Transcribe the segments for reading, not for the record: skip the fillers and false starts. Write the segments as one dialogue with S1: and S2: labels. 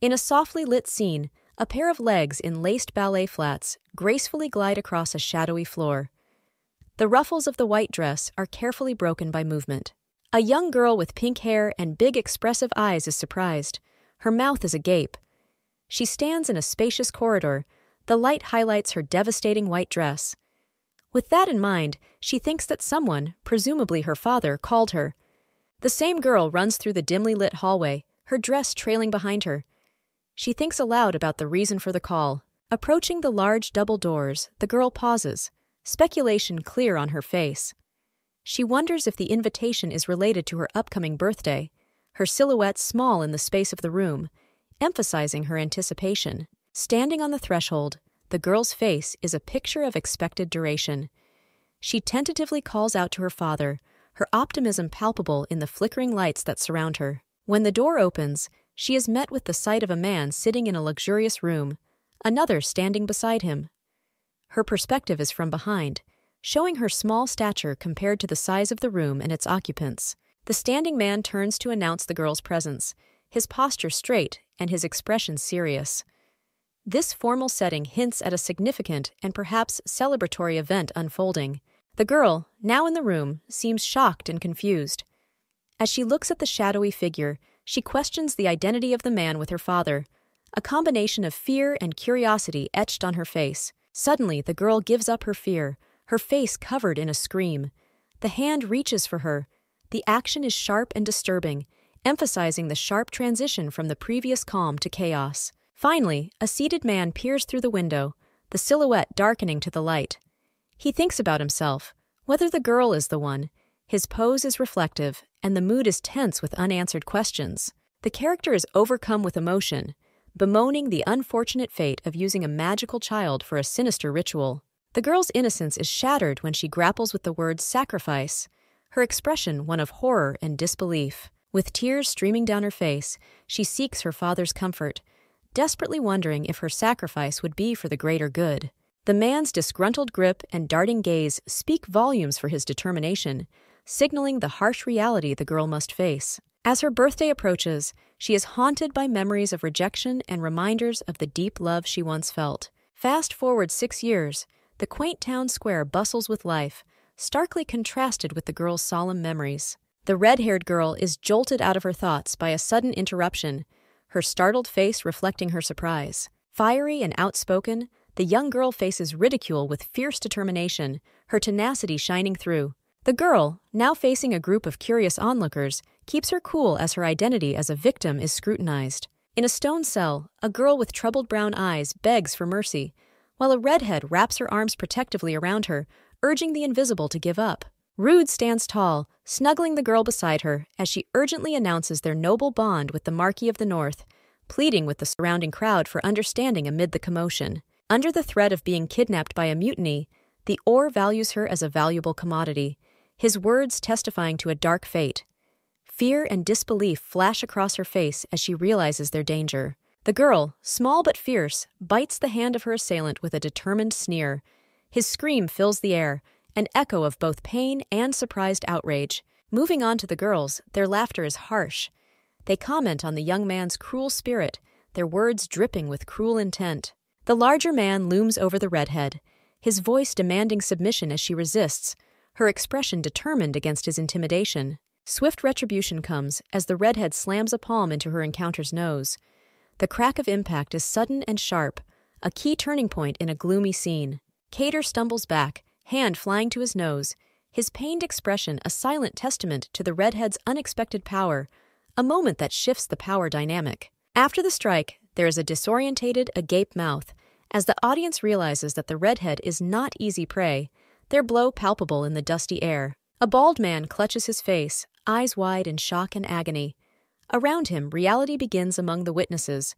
S1: In a softly lit scene, a pair of legs in laced ballet flats gracefully glide across a shadowy floor. The ruffles of the white dress are carefully broken by movement. A young girl with pink hair and big expressive eyes is surprised. Her mouth is agape. She stands in a spacious corridor. The light highlights her devastating white dress. With that in mind, she thinks that someone, presumably her father, called her. The same girl runs through the dimly lit hallway, her dress trailing behind her. She thinks aloud about the reason for the call. Approaching the large double doors, the girl pauses, speculation clear on her face. She wonders if the invitation is related to her upcoming birthday, her silhouette small in the space of the room, emphasizing her anticipation. Standing on the threshold, the girl's face is a picture of expected duration. She tentatively calls out to her father, her optimism palpable in the flickering lights that surround her. When the door opens, she is met with the sight of a man sitting in a luxurious room, another standing beside him. Her perspective is from behind, showing her small stature compared to the size of the room and its occupants. The standing man turns to announce the girl's presence, his posture straight and his expression serious. This formal setting hints at a significant and perhaps celebratory event unfolding. The girl, now in the room, seems shocked and confused. As she looks at the shadowy figure, she questions the identity of the man with her father, a combination of fear and curiosity etched on her face. Suddenly, the girl gives up her fear, her face covered in a scream. The hand reaches for her. The action is sharp and disturbing, emphasizing the sharp transition from the previous calm to chaos. Finally, a seated man peers through the window, the silhouette darkening to the light. He thinks about himself, whether the girl is the one. His pose is reflective, and the mood is tense with unanswered questions. The character is overcome with emotion, bemoaning the unfortunate fate of using a magical child for a sinister ritual. The girl's innocence is shattered when she grapples with the word sacrifice, her expression one of horror and disbelief. With tears streaming down her face, she seeks her father's comfort, desperately wondering if her sacrifice would be for the greater good. The man's disgruntled grip and darting gaze speak volumes for his determination, signaling the harsh reality the girl must face. As her birthday approaches, she is haunted by memories of rejection and reminders of the deep love she once felt. Fast forward 6 years, the quaint town square bustles with life, starkly contrasted with the girl's solemn memories. The red-haired girl is jolted out of her thoughts by a sudden interruption, her startled face reflecting her surprise. Fiery and outspoken, the young girl faces ridicule with fierce determination, her tenacity shining through. The girl, now facing a group of curious onlookers, keeps her cool as her identity as a victim is scrutinized. In a stone cell, a girl with troubled brown eyes begs for mercy, while a redhead wraps her arms protectively around her, urging the invisible to give up. Rude stands tall, snuggling the girl beside her as she urgently announces their noble bond with the Marquis of the North, pleading with the surrounding crowd for understanding amid the commotion. Under the threat of being kidnapped by a mutiny, the Or values her as a valuable commodity, his words testifying to a dark fate. Fear and disbelief flash across her face as she realizes their danger. The girl, small but fierce, bites the hand of her assailant with a determined sneer. His scream fills the air, an echo of both pain and surprised outrage. Moving on to the girls, their laughter is harsh. They comment on the young man's cruel spirit, their words dripping with cruel intent. The larger man looms over the redhead, his voice demanding submission as she resists, her expression determined against his intimidation. Swift retribution comes as the redhead slams a palm into her encounter's nose. The crack of impact is sudden and sharp, a key turning point in a gloomy scene. Cater stumbles back, hand flying to his nose, his pained expression a silent testament to the redhead's unexpected power, a moment that shifts the power dynamic. After the strike, there is a disorientated, agape mouth, as the audience realizes that the redhead is not easy prey, their blow palpable in the dusty air. A bald man clutches his face, eyes wide in shock and agony. Around him, reality begins among the witnesses.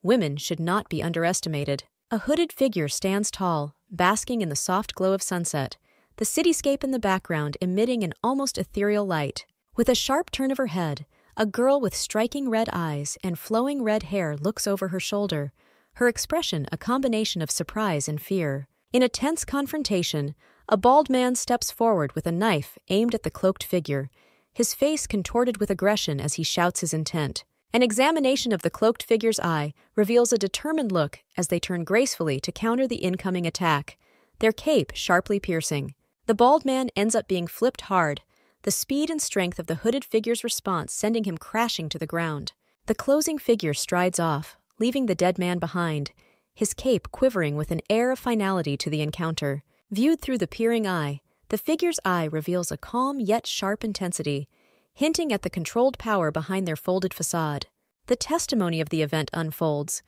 S1: Women should not be underestimated. A hooded figure stands tall, basking in the soft glow of sunset, the cityscape in the background emitting an almost ethereal light. With a sharp turn of her head, a girl with striking red eyes and flowing red hair looks over her shoulder, her expression a combination of surprise and fear. In a tense confrontation, a bald man steps forward with a knife aimed at the cloaked figure, his face contorted with aggression as he shouts his intent. An examination of the cloaked figure's eye reveals a determined look as they turn gracefully to counter the incoming attack, their cape sharply piercing. The bald man ends up being flipped hard, the speed and strength of the hooded figure's response sending him crashing to the ground. The closing figure strides off, leaving the dead man behind, his cape quivering with an air of finality to the encounter. Viewed through the peering eye, the figure's eye reveals a calm yet sharp intensity, hinting at the controlled power behind their folded facade. The testimony of the event unfolds.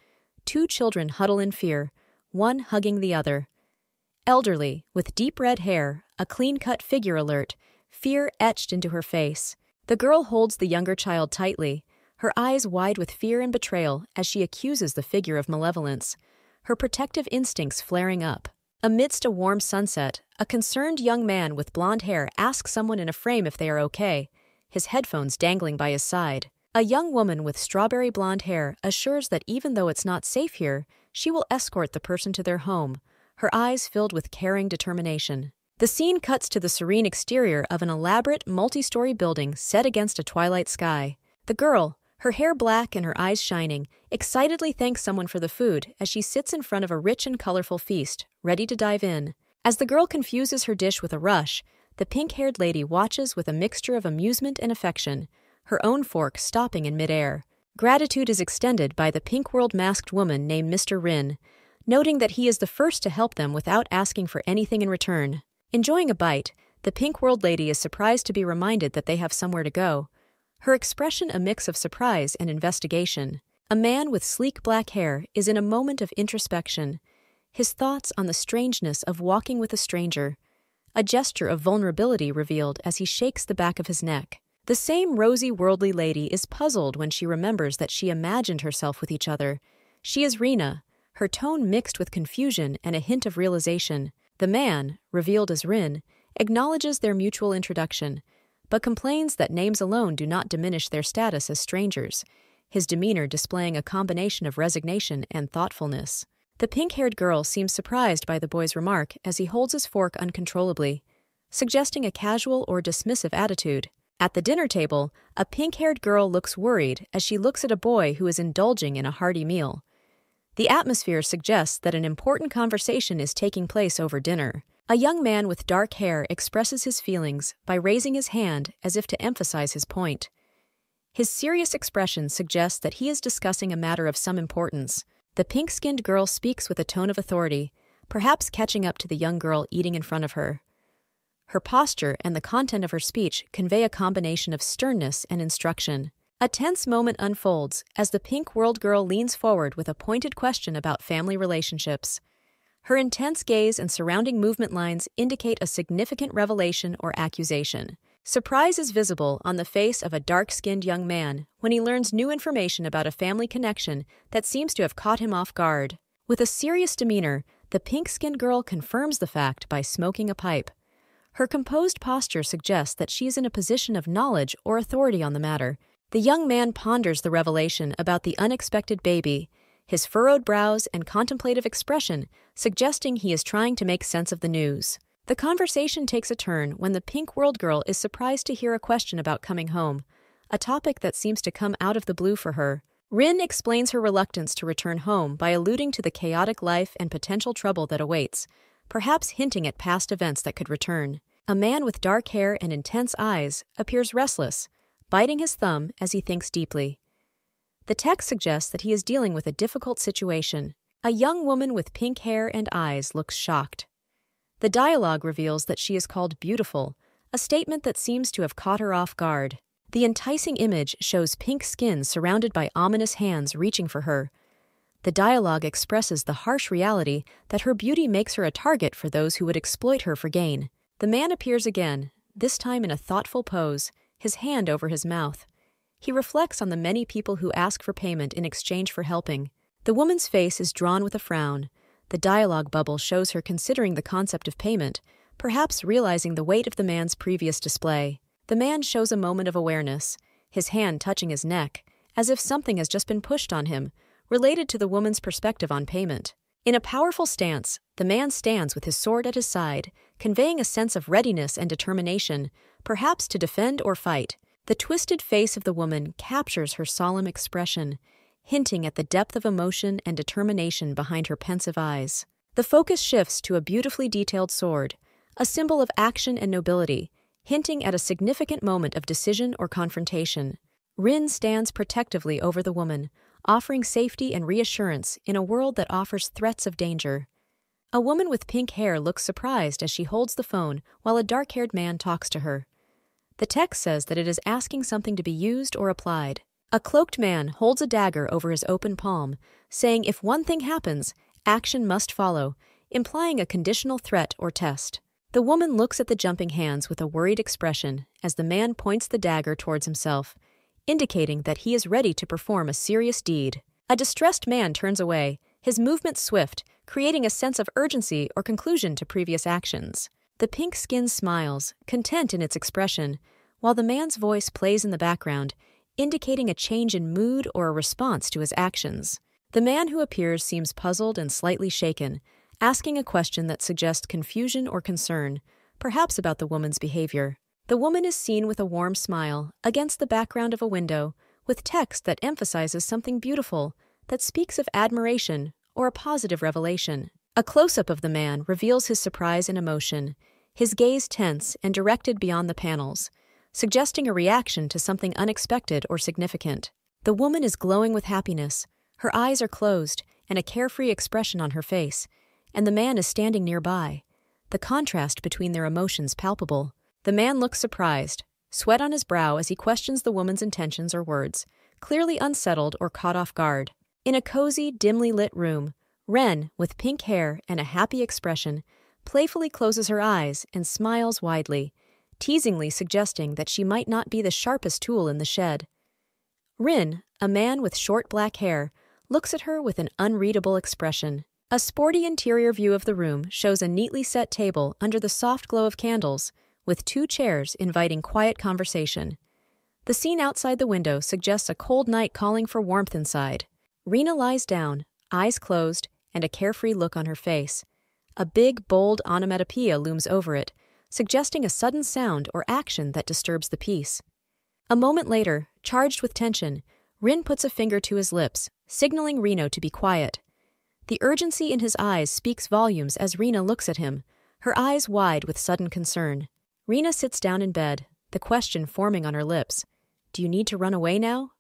S1: Two children huddle in fear, one hugging the other. Elderly, with deep red hair, a clean-cut figure alert, fear etched into her face. The girl holds the younger child tightly, her eyes wide with fear and betrayal as she accuses the figure of malevolence, her protective instincts flaring up. Amidst a warm sunset, a concerned young man with blonde hair asks someone in a frame if they are okay, his headphones dangling by his side. A young woman with strawberry blonde hair assures that even though it's not safe here, she will escort the person to their home, her eyes filled with caring determination. The scene cuts to the serene exterior of an elaborate, multi-story building set against a twilight sky. The girl, her hair black and her eyes shining, excitedly thanks someone for the food as she sits in front of a rich and colorful feast, ready to dive in. As the girl confuses her dish with a rush, the pink-haired lady watches with a mixture of amusement and affection, her own fork stopping in midair. Gratitude is extended by the pink-world masked woman named Mr. Rin, noting that he is the first to help them without asking for anything in return. Enjoying a bite, the pink-world lady is surprised to be reminded that they have somewhere to go, her expression a mix of surprise and investigation. A man with sleek black hair is in a moment of introspection, his thoughts on the strangeness of walking with a stranger, a gesture of vulnerability revealed as he shakes the back of his neck. The same rosy worldly lady is puzzled when she remembers that she imagined herself with each other. She is Rina, her tone mixed with confusion and a hint of realization. The man, revealed as Rin, acknowledges their mutual introduction, but complains that names alone do not diminish their status as strangers, his demeanor displaying a combination of resignation and thoughtfulness. The pink-haired girl seems surprised by the boy's remark as he holds his fork uncontrollably, suggesting a casual or dismissive attitude. At the dinner table, a pink-haired girl looks worried as she looks at a boy who is indulging in a hearty meal. The atmosphere suggests that an important conversation is taking place over dinner. A young man with dark hair expresses his feelings by raising his hand as if to emphasize his point. His serious expression suggests that he is discussing a matter of some importance. The pink-skinned girl speaks with a tone of authority, perhaps catching up to the young girl eating in front of her. Her posture and the content of her speech convey a combination of sternness and instruction. A tense moment unfolds as the pink-world girl leans forward with a pointed question about family relationships. Her intense gaze and surrounding movement lines indicate a significant revelation or accusation. Surprise is visible on the face of a dark-skinned young man when he learns new information about a family connection that seems to have caught him off guard. With a serious demeanor, the pink-skinned girl confirms the fact by smoking a pipe. Her composed posture suggests that she is in a position of knowledge or authority on the matter. The young man ponders the revelation about the unexpected baby, his furrowed brows and contemplative expression suggesting he is trying to make sense of the news. The conversation takes a turn when the pink-world girl is surprised to hear a question about coming home, a topic that seems to come out of the blue for her. Rin explains her reluctance to return home by alluding to the chaotic life and potential trouble that awaits, perhaps hinting at past events that could return. A man with dark hair and intense eyes appears restless, biting his thumb as he thinks deeply. The text suggests that he is dealing with a difficult situation. A young woman with pink hair and eyes looks shocked. The dialogue reveals that she is called beautiful, a statement that seems to have caught her off guard. The enticing image shows pink skin surrounded by ominous hands reaching for her. The dialogue expresses the harsh reality that her beauty makes her a target for those who would exploit her for gain. The man appears again, this time in a thoughtful pose, his hand over his mouth. He reflects on the many people who ask for payment in exchange for helping. The woman's face is drawn with a frown. The dialogue bubble shows her considering the concept of payment, perhaps realizing the weight of the man's previous display. The man shows a moment of awareness, his hand touching his neck, as if something has just been pushed on him, related to the woman's perspective on payment. In a powerful stance, the man stands with his sword at his side, conveying a sense of readiness and determination, perhaps to defend or fight. The twisted face of the woman captures her solemn expression, hinting at the depth of emotion and determination behind her pensive eyes. The focus shifts to a beautifully detailed sword, a symbol of action and nobility, hinting at a significant moment of decision or confrontation. Rin stands protectively over the woman, offering safety and reassurance in a world that offers threats of danger. A woman with pink hair looks surprised as she holds the phone while a dark-haired man talks to her. The text says that it is asking something to be used or applied. A cloaked man holds a dagger over his open palm, saying if one thing happens, action must follow, implying a conditional threat or test. The woman looks at the jumping hands with a worried expression as the man points the dagger towards himself, indicating that he is ready to perform a serious deed. A distressed man turns away, his movements swift, creating a sense of urgency or conclusion to previous actions. The pink skin smiles, content in its expression, while the man's voice plays in the background, indicating a change in mood or a response to his actions. The man who appears seems puzzled and slightly shaken, asking a question that suggests confusion or concern, perhaps about the woman's behavior. The woman is seen with a warm smile against the background of a window, with text that emphasizes something beautiful, that speaks of admiration or a positive revelation. A close-up of the man reveals his surprise and emotion, his gaze tense and directed beyond the panels, suggesting a reaction to something unexpected or significant. The woman is glowing with happiness, her eyes are closed and a carefree expression on her face, and the man is standing nearby, the contrast between their emotions palpable. The man looks surprised, sweat on his brow as he questions the woman's intentions or words, clearly unsettled or caught off guard. In a cozy, dimly lit room, Ren, with pink hair and a happy expression, playfully closes her eyes and smiles widely, teasingly suggesting that she might not be the sharpest tool in the shed. Rin, a man with short black hair, looks at her with an unreadable expression. A sporty interior view of the room shows a neatly set table under the soft glow of candles, with 2 chairs inviting quiet conversation. The scene outside the window suggests a cold night calling for warmth inside. Rena lies down, eyes closed, and a carefree look on her face. A big, bold onomatopoeia looms over it, suggesting a sudden sound or action that disturbs the peace. A moment later, charged with tension, Rin puts a finger to his lips, signaling Reno to be quiet. The urgency in his eyes speaks volumes as Rena looks at him, her eyes wide with sudden concern. Rena sits down in bed, the question forming on her lips. Do you need to run away now?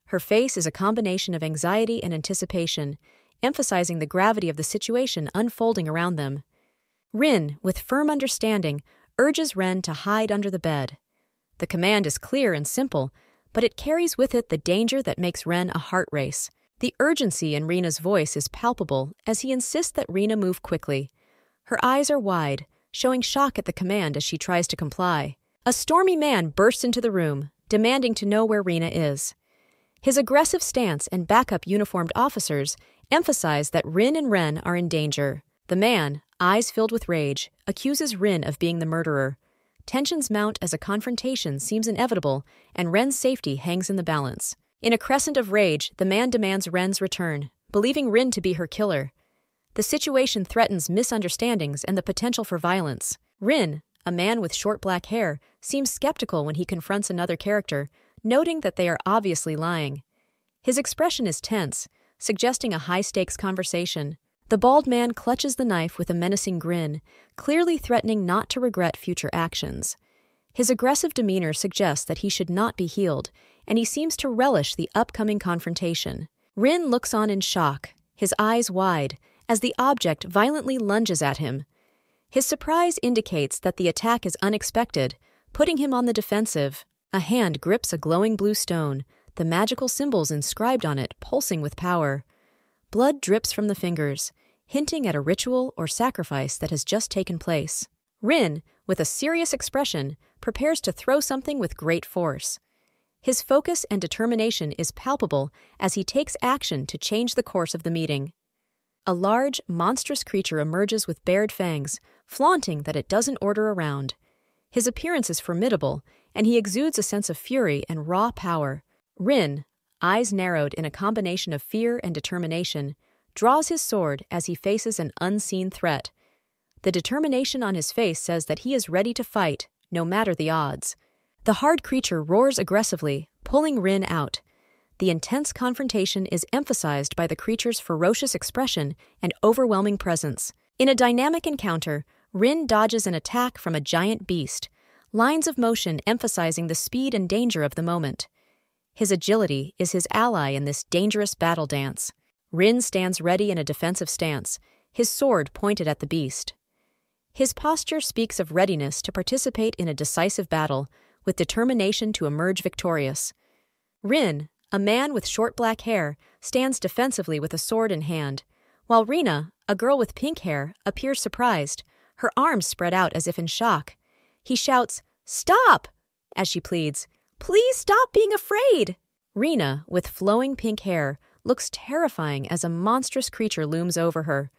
S1: Her face is a combination of anxiety and anticipation, emphasizing the gravity of the situation unfolding around them. Rin, with firm understanding, urges Ren to hide under the bed. The command is clear and simple, but it carries with it the danger that makes Ren a heart race. The urgency in Rena's voice is palpable as he insists that Rena move quickly. Her eyes are wide, showing shock at the command as she tries to comply. A stormy man bursts into the room, demanding to know where Rena is. His aggressive stance and backup uniformed officers emphasize that Rin and Ren are in danger. The man, eyes filled with rage, accuses Rin of being the murderer. Tensions mount as a confrontation seems inevitable, and Ren's safety hangs in the balance. In a crescent of rage, the man demands Ren's return, believing Rin to be her killer. The situation threatens misunderstandings and the potential for violence. Rin, a man with short black hair, seems skeptical when he confronts another character, noting that they are obviously lying. His expression is tense, suggesting a high-stakes conversation. The bald man clutches the knife with a menacing grin, clearly threatening not to regret future actions. His aggressive demeanor suggests that he should not be healed, and he seems to relish the upcoming confrontation. Rin looks on in shock, his eyes wide, as the object violently lunges at him. His surprise indicates that the attack is unexpected, putting him on the defensive. A hand grips a glowing blue stone, the magical symbols inscribed on it pulsing with power. Blood drips from the fingers, hinting at a ritual or sacrifice that has just taken place. Rin, with a serious expression, prepares to throw something with great force. His focus and determination is palpable as he takes action to change the course of the meeting. A large, monstrous creature emerges with bared fangs, flaunting that it doesn't order around. His appearance is formidable, and he exudes a sense of fury and raw power. Rin, eyes narrowed in a combination of fear and determination, draws his sword as he faces an unseen threat. The determination on his face says that he is ready to fight, no matter the odds. The hard creature roars aggressively, pulling Rin out. The intense confrontation is emphasized by the creature's ferocious expression and overwhelming presence. In a dynamic encounter, Rin dodges an attack from a giant beast, lines of motion emphasizing the speed and danger of the moment. His agility is his ally in this dangerous battle dance. Rin stands ready in a defensive stance, his sword pointed at the beast. His posture speaks of readiness to participate in a decisive battle, with determination to emerge victorious. Rin, a man with short black hair, stands defensively with a sword in hand, while Rina, a girl with pink hair, appears surprised, her arms spread out as if in shock. He shouts, "Stop!" as she pleads, "Please stop being afraid!" Rina, with flowing pink hair, looks terrifying as a monstrous creature looms over her.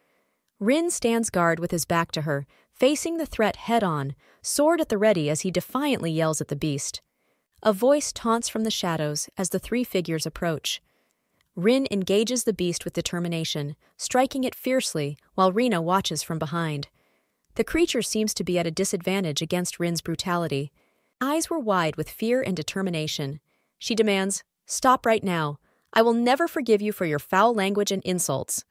S1: Rin stands guard with his back to her, facing the threat head-on, sword at the ready as he defiantly yells at the beast. A voice taunts from the shadows as the three figures approach. Rin engages the beast with determination, striking it fiercely while Rina watches from behind. The creature seems to be at a disadvantage against Rin's brutality. Eyes were wide with fear and determination. She demands, "Stop right now. I will never forgive you for your foul language and insults."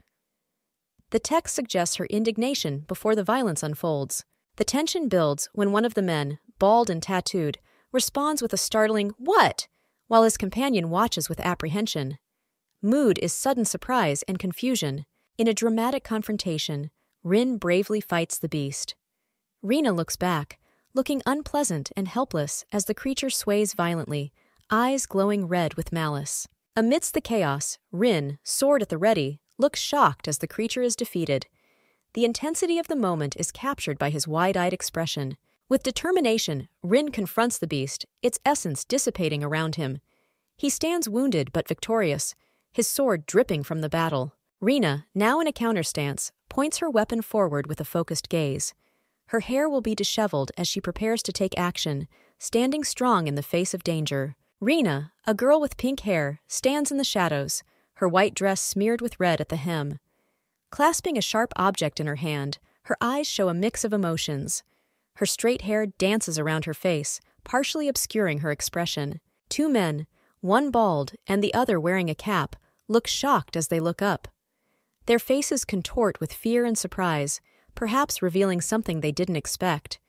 S1: The text suggests her indignation before the violence unfolds. The tension builds when one of the men, bald and tattooed, responds with a startling "What?" while his companion watches with apprehension. Mood is sudden surprise and confusion. In a dramatic confrontation, Rin bravely fights the beast. Rina looks back, looking unpleasant and helpless as the creature sways violently, eyes glowing red with malice. Amidst the chaos, Rin, sword at the ready, looks shocked as the creature is defeated. The intensity of the moment is captured by his wide-eyed expression. With determination, Rin confronts the beast, its essence dissipating around him. He stands wounded but victorious, his sword dripping from the battle. Rina, now in a counter stance, points her weapon forward with a focused gaze. Her hair will be disheveled as she prepares to take action, standing strong in the face of danger. Rina, a girl with pink hair, stands in the shadows, her white dress smeared with red at the hem. Clasping a sharp object in her hand, her eyes show a mix of emotions. Her straight hair dances around her face, partially obscuring her expression. Two men, one bald and the other wearing a cap, look shocked as they look up. Their faces contort with fear and surprise, perhaps revealing something they didn't expect.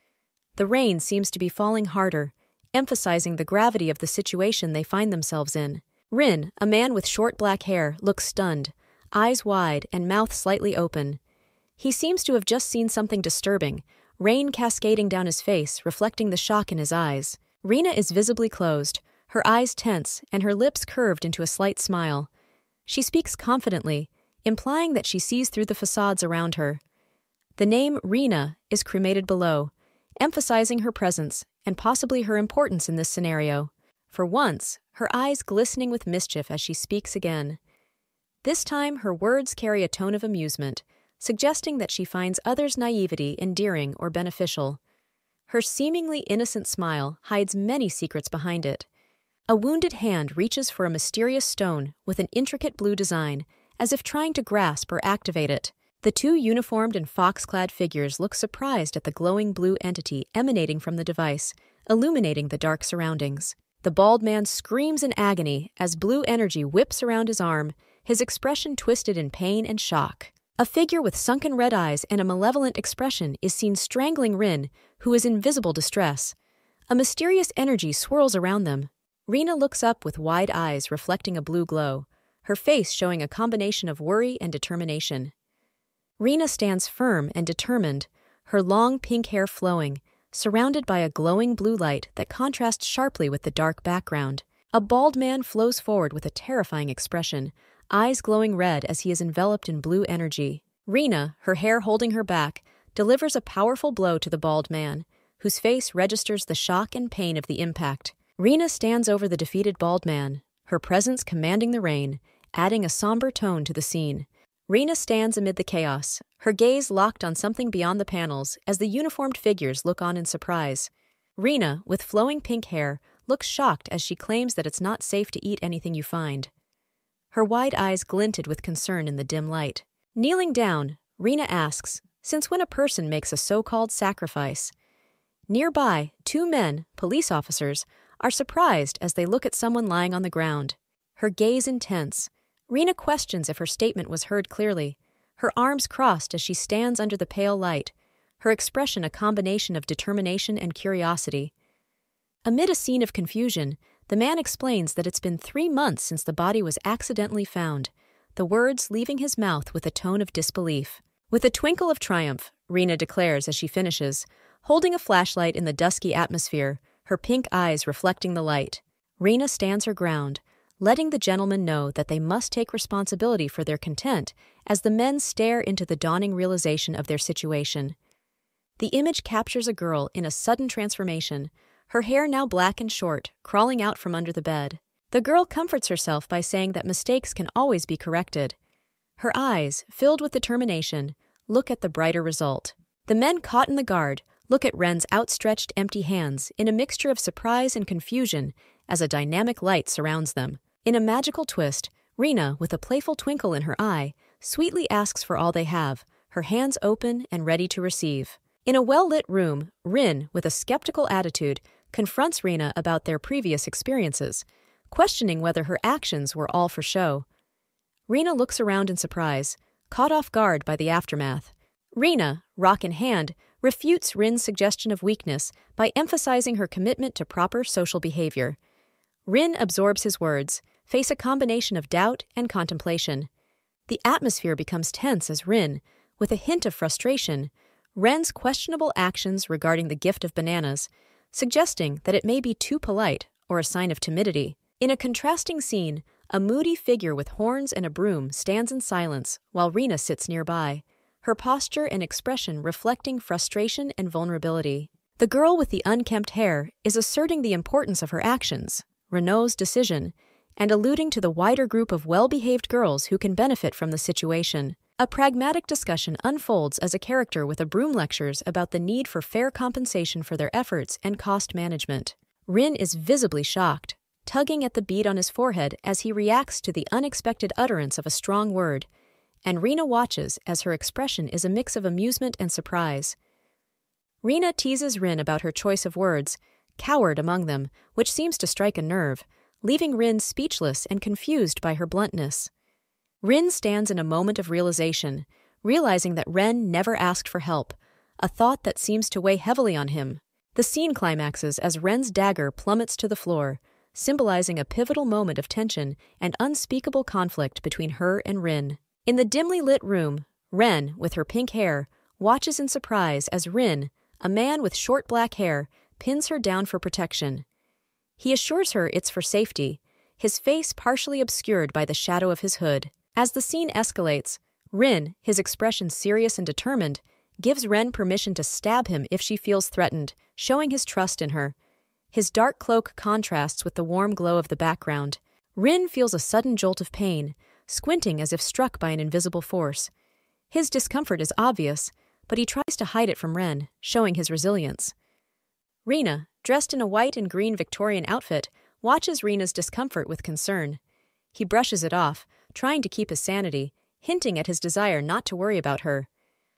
S1: The rain seems to be falling harder, emphasizing the gravity of the situation they find themselves in. Rin, a man with short black hair, looks stunned, eyes wide and mouth slightly open. He seems to have just seen something disturbing, rain cascading down his face, reflecting the shock in his eyes. Rina is visibly closed, her eyes tense and her lips curved into a slight smile. She speaks confidently, implying that she sees through the facades around her. The name Rina is cremated below, emphasizing her presence and possibly her importance in this scenario. For once, her eyes glistening with mischief as she speaks again. This time, her words carry a tone of amusement, suggesting that she finds others' naivety endearing or beneficial. Her seemingly innocent smile hides many secrets behind it. A wounded hand reaches for a mysterious stone with an intricate blue design, as if trying to grasp or activate it. The two uniformed and fox-clad figures look surprised at the glowing blue entity emanating from the device, illuminating the dark surroundings. The bald man screams in agony as blue energy whips around his arm, his expression twisted in pain and shock. A figure with sunken red eyes and a malevolent expression is seen strangling Rin, who is in visible distress. A mysterious energy swirls around them. Rina looks up with wide eyes reflecting a blue glow, her face showing a combination of worry and determination. Rina stands firm and determined, her long pink hair flowing, surrounded by a glowing blue light that contrasts sharply with the dark background. A bald man flows forward with a terrifying expression, eyes glowing red as he is enveloped in blue energy. Rina, her hair holding her back, delivers a powerful blow to the bald man, whose face registers the shock and pain of the impact. Rina stands over the defeated bald man, her presence commanding the rain, adding a somber tone to the scene. Rina stands amid the chaos, her gaze locked on something beyond the panels as the uniformed figures look on in surprise. Rina, with flowing pink hair, looks shocked as she claims that it's not safe to eat anything you find. Her wide eyes glinted with concern in the dim light. Kneeling down, Rina asks, "Since when a person makes a so-called sacrifice?" Nearby, two men, police officers, are surprised as they look at someone lying on the ground. Her gaze intense. Rina questions if her statement was heard clearly. Her arms crossed as she stands under the pale light, her expression a combination of determination and curiosity. Amid a scene of confusion, the man explains that it's been 3 months since the body was accidentally found, the words leaving his mouth with a tone of disbelief. With a twinkle of triumph, Rina declares as she finishes, holding a flashlight in the dusky atmosphere, her pink eyes reflecting the light. Rina stands her ground, letting the gentlemen know that they must take responsibility for their content as the men stare into the dawning realization of their situation. The image captures a girl in a sudden transformation, her hair now black and short, crawling out from under the bed. The girl comforts herself by saying that mistakes can always be corrected. Her eyes, filled with determination, look at the brighter result. The men caught in the guard look at Ren's outstretched empty hands in a mixture of surprise and confusion as a dynamic light surrounds them. In a magical twist, Rina, with a playful twinkle in her eye, sweetly asks for all they have, her hands open and ready to receive. In a well-lit room, Rin, with a skeptical attitude, confronts Rina about their previous experiences, questioning whether her actions were all for show. Rina looks around in surprise, caught off guard by the aftermath. Rina, rock in hand, refutes Rin's suggestion of weakness by emphasizing her commitment to proper social behavior. Rin absorbs his words, face a combination of doubt and contemplation. The atmosphere becomes tense as Rin, with a hint of frustration, Ren's questionable actions regarding the gift of bananas, suggesting that it may be too polite or a sign of timidity. In a contrasting scene, a moody figure with horns and a broom stands in silence while Rina sits nearby, her posture and expression reflecting frustration and vulnerability. The girl with the unkempt hair is asserting the importance of her actions, Renault's decision, and alluding to the wider group of well-behaved girls who can benefit from the situation. A pragmatic discussion unfolds as a character with a broom lectures about the need for fair compensation for their efforts and cost management. Rin is visibly shocked, tugging at the bead on his forehead as he reacts to the unexpected utterance of a strong word, and Rina watches as her expression is a mix of amusement and surprise. Rina teases Rin about her choice of words, coward among them, which seems to strike a nerve, leaving Rin speechless and confused by her bluntness. Rin stands in a moment of realization, realizing that Ren never asked for help, a thought that seems to weigh heavily on him. The scene climaxes as Ren's dagger plummets to the floor, symbolizing a pivotal moment of tension and unspeakable conflict between her and Rin. In the dimly lit room, Ren, with her pink hair, watches in surprise as Rin, a man with short black hair, pins her down for protection. He assures her it's for safety, his face partially obscured by the shadow of his hood. As the scene escalates, Rin, his expression serious and determined, gives Ren permission to stab him if she feels threatened, showing his trust in her. His dark cloak contrasts with the warm glow of the background. Rin feels a sudden jolt of pain, squinting as if struck by an invisible force. His discomfort is obvious, but he tries to hide it from Ren, showing his resilience. Rina, dressed in a white and green Victorian outfit, watches Rina's discomfort with concern. He brushes it off, trying to keep his sanity, hinting at his desire not to worry about her.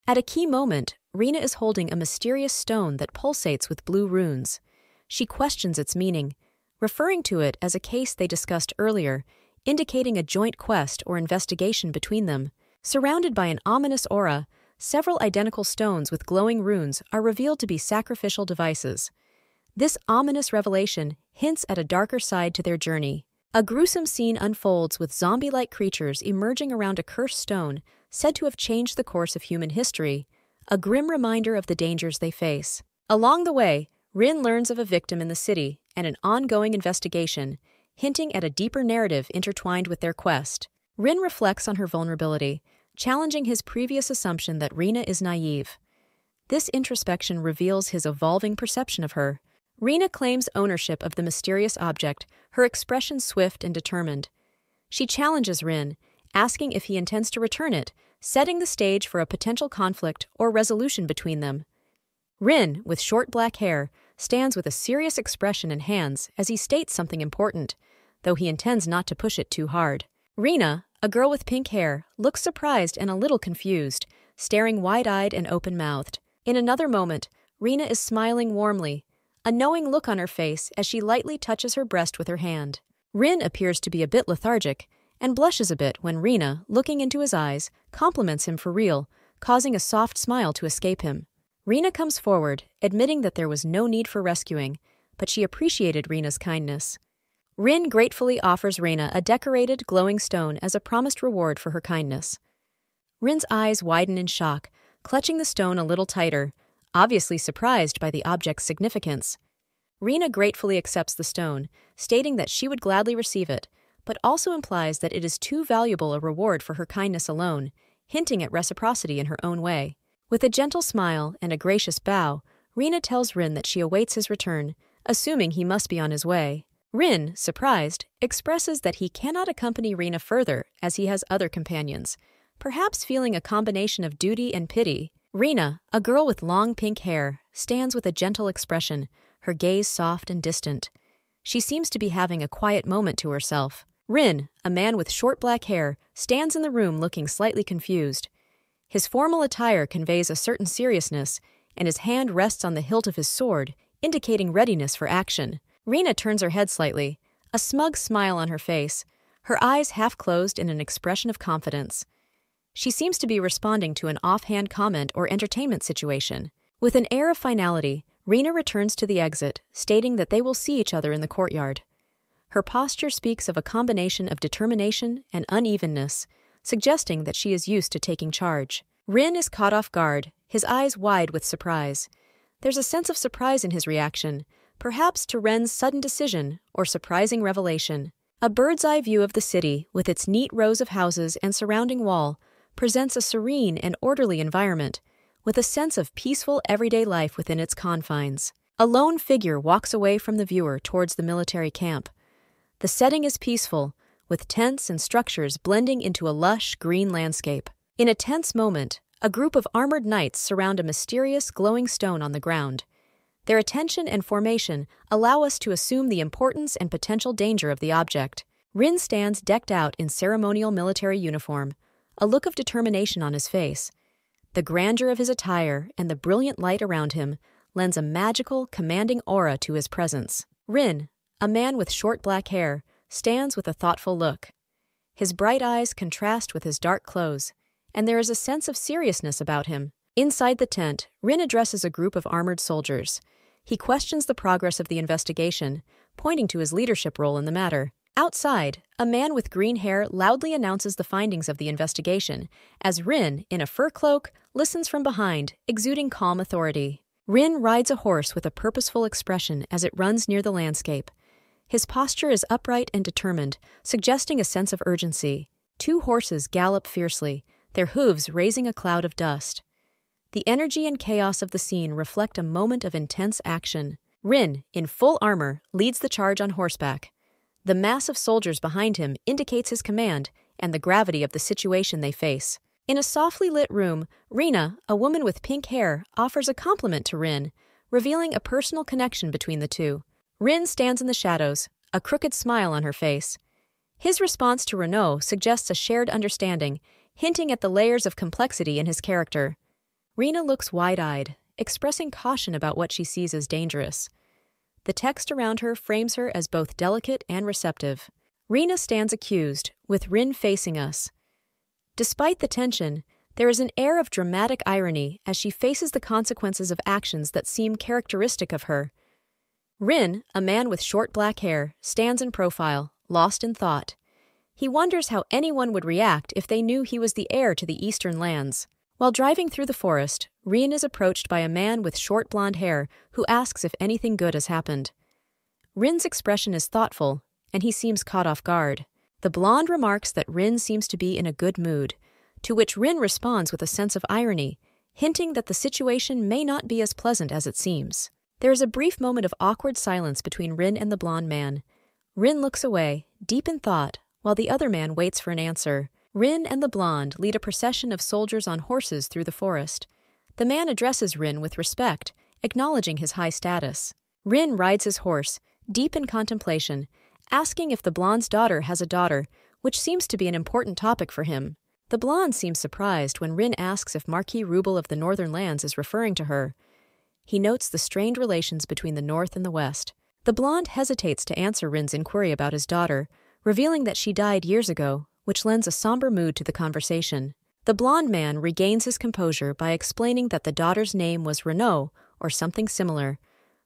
S1: At a key moment, Rina is holding a mysterious stone that pulsates with blue runes. She questions its meaning, referring to it as a case they discussed earlier, indicating a joint quest or investigation between them. Surrounded by an ominous aura, several identical stones with glowing runes are revealed to be sacrificial devices. This ominous revelation hints at a darker side to their journey. A gruesome scene unfolds with zombie-like creatures emerging around a cursed stone said to have changed the course of human history, a grim reminder of the dangers they face. Along the way, Rin learns of a victim in the city and an ongoing investigation, hinting at a deeper narrative intertwined with their quest. Rin reflects on her vulnerability, challenging his previous assumption that Rina is naive. This introspection reveals his evolving perception of her. Rina claims ownership of the mysterious object, her expression swift and determined. She challenges Rin, asking if he intends to return it, setting the stage for a potential conflict or resolution between them. Rin, with short black hair, stands with a serious expression and hands as he states something important, though he intends not to push it too hard. Rina, a girl with pink hair, looks surprised and a little confused, staring wide-eyed and open-mouthed. In another moment, Rina is smiling warmly, a knowing look on her face as she lightly touches her breast with her hand. Rin appears to be a bit lethargic and blushes a bit when Rina, looking into his eyes, compliments him for real, causing a soft smile to escape him. Rina comes forward, admitting that there was no need for rescuing, but she appreciated Rina's kindness. Rin gratefully offers Rina a decorated, glowing stone as a promised reward for her kindness. Rin's eyes widen in shock, clutching the stone a little tighter, obviously surprised by the object's significance. Rina gratefully accepts the stone, stating that she would gladly receive it, but also implies that it is too valuable a reward for her kindness alone, hinting at reciprocity in her own way. With a gentle smile and a gracious bow, Rina tells Rin that she awaits his return, assuming he must be on his way. Rin, surprised, expresses that he cannot accompany Rina further as he has other companions, perhaps feeling a combination of duty and pity. Rina, a girl with long pink hair, stands with a gentle expression, her gaze soft and distant. She seems to be having a quiet moment to herself. Rin, a man with short black hair, stands in the room looking slightly confused. His formal attire conveys a certain seriousness, and his hand rests on the hilt of his sword, indicating readiness for action. Rina turns her head slightly, a smug smile on her face, her eyes half closed in an expression of confidence. She seems to be responding to an offhand comment or entertainment situation. With an air of finality, Rina returns to the exit, stating that they will see each other in the courtyard. Her posture speaks of a combination of determination and unevenness, suggesting that she is used to taking charge. Rin is caught off guard, his eyes wide with surprise. There's a sense of surprise in his reaction, perhaps to Ren's sudden decision or surprising revelation. A bird's-eye view of the city, with its neat rows of houses and surrounding wall, presents a serene and orderly environment, with a sense of peaceful everyday life within its confines. A lone figure walks away from the viewer towards the military camp. The setting is peaceful, with tents and structures blending into a lush, green landscape. In a tense moment, a group of armored knights surround a mysterious, glowing stone on the ground. Their attention and formation allow us to assume the importance and potential danger of the object. Rin stands decked out in ceremonial military uniform, a look of determination on his face. The grandeur of his attire and the brilliant light around him lends a magical, commanding aura to his presence. Rin, a man with short black hair, stands with a thoughtful look. His bright eyes contrast with his dark clothes, and there is a sense of seriousness about him. Inside the tent, Rin addresses a group of armored soldiers. He questions the progress of the investigation, pointing to his leadership role in the matter. Outside, a man with green hair loudly announces the findings of the investigation, as Rin, in a fur cloak, listens from behind, exuding calm authority. Rin rides a horse with a purposeful expression as it runs near the landscape. His posture is upright and determined, suggesting a sense of urgency. Two horses gallop fiercely, their hooves raising a cloud of dust. The energy and chaos of the scene reflect a moment of intense action. Rin, in full armor, leads the charge on horseback. The mass of soldiers behind him indicates his command and the gravity of the situation they face. In a softly lit room, Rina, a woman with pink hair, offers a compliment to Rin, revealing a personal connection between the two. Rin stands in the shadows, a crooked smile on her face. His response to Renaud suggests a shared understanding, hinting at the layers of complexity in his character. Rina looks wide-eyed, expressing caution about what she sees as dangerous. The text around her frames her as both delicate and receptive. Rina stands accused, with Rin facing us. Despite the tension, there is an air of dramatic irony as she faces the consequences of actions that seem characteristic of her. Rin, a man with short black hair, stands in profile, lost in thought. He wonders how anyone would react if they knew he was the heir to the eastern lands. While driving through the forest, Rin is approached by a man with short blonde hair who asks if anything good has happened. Rin's expression is thoughtful, and he seems caught off guard. The blonde remarks that Rin seems to be in a good mood, to which Rin responds with a sense of irony, hinting that the situation may not be as pleasant as it seems. There is a brief moment of awkward silence between Rin and the blonde man. Rin looks away, deep in thought, while the other man waits for an answer. Rin and the blonde lead a procession of soldiers on horses through the forest. The man addresses Rin with respect, acknowledging his high status. Rin rides his horse, deep in contemplation, asking if the blonde's daughter has a daughter, which seems to be an important topic for him. The blonde seems surprised when Rin asks if Marquis Rubel of the Northern Lands is referring to her. he notes the strained relations between the North and the West. The blonde hesitates to answer Rin's inquiry about his daughter, revealing that she died years ago, which lends a somber mood to the conversation. The blonde man regains his composure by explaining that the daughter's name was Renaud, or something similar,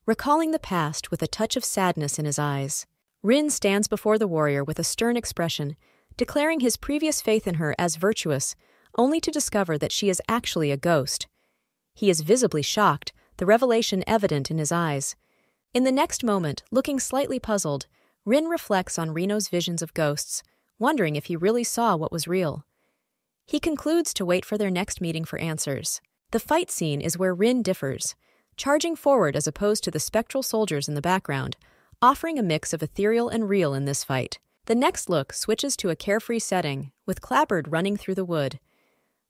S1: recalling the past with a touch of sadness in his eyes. Rin stands before the warrior with a stern expression, declaring his previous faith in her as virtuous, only to discover that she is actually a ghost. He is visibly shocked, the revelation evident in his eyes. In the next moment, looking slightly puzzled, Rin reflects on Reno's visions of ghosts, wondering if he really saw what was real. He concludes to wait for their next meeting for answers. The fight scene is where Rin differs, charging forward as opposed to the spectral soldiers in the background, offering a mix of ethereal and real in this fight. The next look switches to a carefree setting, with Clapboard running through the wood.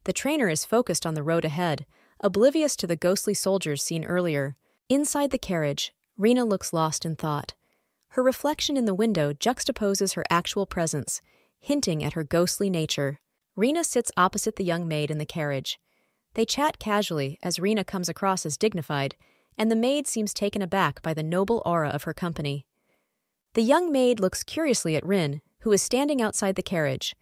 S1: The trainer is focused on the road ahead, oblivious to the ghostly soldiers seen earlier. Inside the carriage, Rena looks lost in thought. Her reflection in the window juxtaposes her actual presence, hinting at her ghostly nature. Rena sits opposite the young maid in the carriage. They chat casually as Rena comes across as dignified, and the maid seems taken aback by the noble aura of her company. The young maid looks curiously at Rin, who is standing outside the carriage.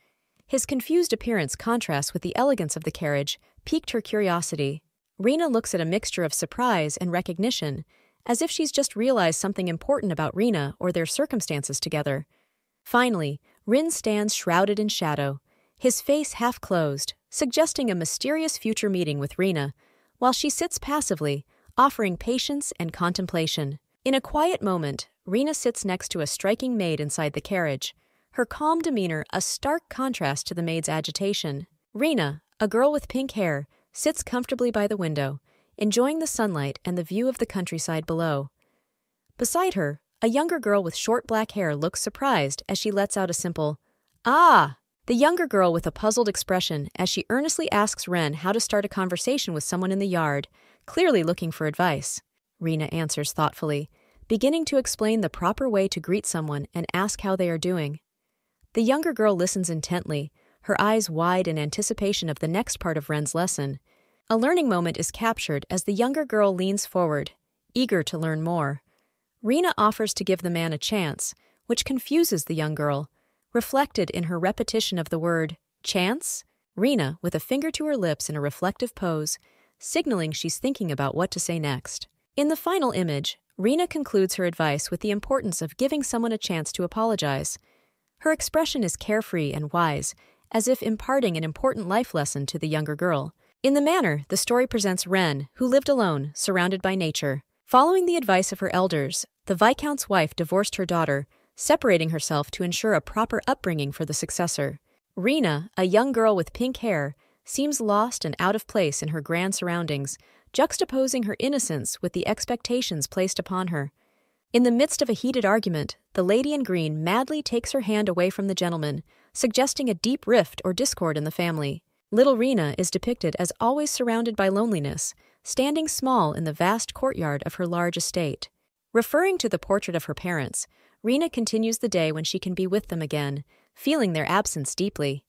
S1: His confused appearance contrasts with the elegance of the carriage, piqued her curiosity. Rena looks at a mixture of surprise and recognition, as if she's just realized something important about Rena or their circumstances together. Finally, Rin stands shrouded in shadow, his face half closed, suggesting a mysterious future meeting with Rena, while she sits passively, offering patience and contemplation. In a quiet moment, Rena sits next to a striking maid inside the carriage, her calm demeanor a stark contrast to the maid's agitation. Rena, a girl with pink hair, sits comfortably by the window, enjoying the sunlight and the view of the countryside below. Beside her, a younger girl with short black hair looks surprised as she lets out a simple, "Ah!" The younger girl with a puzzled expression as she earnestly asks Ren how to start a conversation with someone in the yard, clearly looking for advice. Rena answers thoughtfully, beginning to explain the proper way to greet someone and ask how they are doing. The younger girl listens intently, her eyes wide in anticipation of the next part of Ren's lesson. A learning moment is captured as the younger girl leans forward, eager to learn more. Rena offers to give the man a chance, which confuses the young girl, reflected in her repetition of the word, chance? Rena, with a finger to her lips in a reflective pose, signaling she's thinking about what to say next. In the final image, Rena concludes her advice with the importance of giving someone a chance to apologize. Her expression is carefree and wise, as if imparting an important life lesson to the younger girl. In the manner, the story presents Ren, who lived alone, surrounded by nature. Following the advice of her elders, the Viscount's wife divorced her daughter, separating herself to ensure a proper upbringing for the successor. Rena, a young girl with pink hair, seems lost and out of place in her grand surroundings, juxtaposing her innocence with the expectations placed upon her. In the midst of a heated argument, the lady in green madly takes her hand away from the gentleman, suggesting a deep rift or discord in the family. Little Rena is depicted as always surrounded by loneliness, standing small in the vast courtyard of her large estate. Referring to the portrait of her parents, Rena continues the day when she can be with them again, feeling their absence deeply.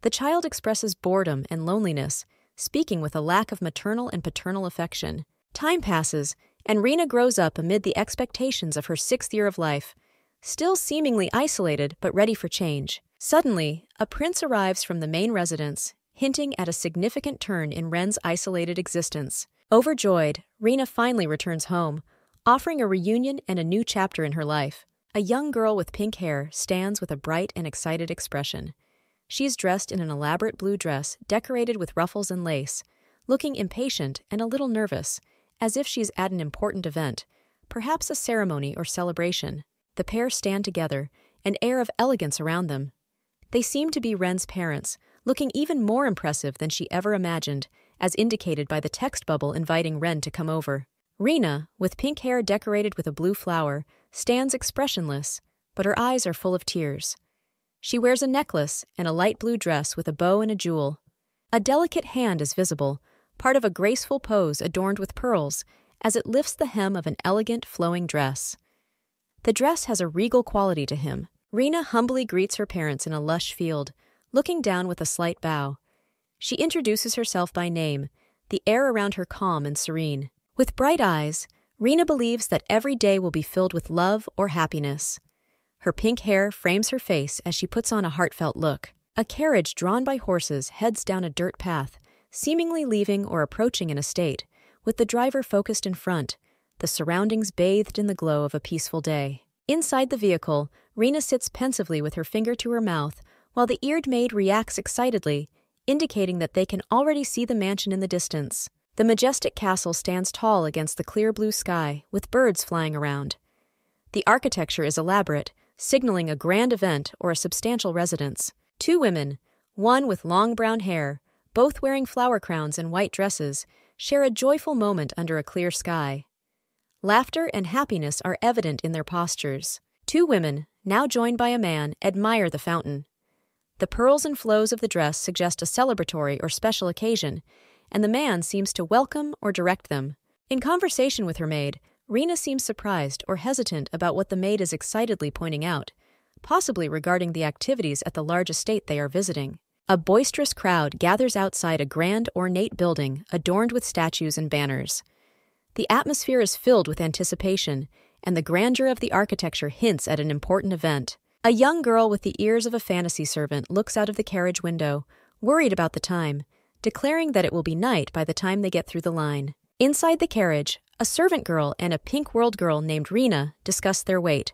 S1: The child expresses boredom and loneliness, speaking with a lack of maternal and paternal affection. Time passes, and Rena grows up amid the expectations of her 6th year of life, still seemingly isolated but ready for change. Suddenly, a prince arrives from the main residence, hinting at a significant turn in Ren's isolated existence. Overjoyed, Rena finally returns home, offering a reunion and a new chapter in her life. A young girl with pink hair stands with a bright and excited expression. She is dressed in an elaborate blue dress decorated with ruffles and lace, looking impatient and a little nervous, as if she's at an important event, perhaps a ceremony or celebration. The pair stand together, an air of elegance around them. They seem to be Ren's parents, looking even more impressive than she ever imagined, as indicated by the text bubble inviting Ren to come over. Rena, with pink hair decorated with a blue flower, stands expressionless, but her eyes are full of tears. She wears a necklace and a light blue dress with a bow and a jewel. A delicate hand is visible, part of a graceful pose adorned with pearls, as it lifts the hem of an elegant, flowing dress. The dress has a regal quality to him. Rena humbly greets her parents in a lush field, looking down with a slight bow. She introduces herself by name, the air around her calm and serene. With bright eyes, Rena believes that every day will be filled with love or happiness. Her pink hair frames her face as she puts on a heartfelt look. A carriage drawn by horses heads down a dirt path, seemingly leaving or approaching an estate, with the driver focused in front, the surroundings bathed in the glow of a peaceful day. Inside the vehicle, Rena sits pensively with her finger to her mouth, while the eared maid reacts excitedly, indicating that they can already see the mansion in the distance. The majestic castle stands tall against the clear blue sky, with birds flying around. The architecture is elaborate, signaling a grand event or a substantial residence. Two women, one with long brown hair, both wearing flower crowns and white dresses, share a joyful moment under a clear sky. Laughter and happiness are evident in their postures. Two women, now joined by a man, admire the fountain. The pearls and flows of the dress suggest a celebratory or special occasion, and the man seems to welcome or direct them. In conversation with her maid, Rena seems surprised or hesitant about what the maid is excitedly pointing out, possibly regarding the activities at the large estate they are visiting. A boisterous crowd gathers outside a grand, ornate building adorned with statues and banners. The atmosphere is filled with anticipation, and the grandeur of the architecture hints at an important event. A young girl with the ears of a fantasy servant looks out of the carriage window, worried about the time, declaring that it will be night by the time they get through the line. Inside the carriage, a servant girl and a pink world girl named Rena discuss their wait.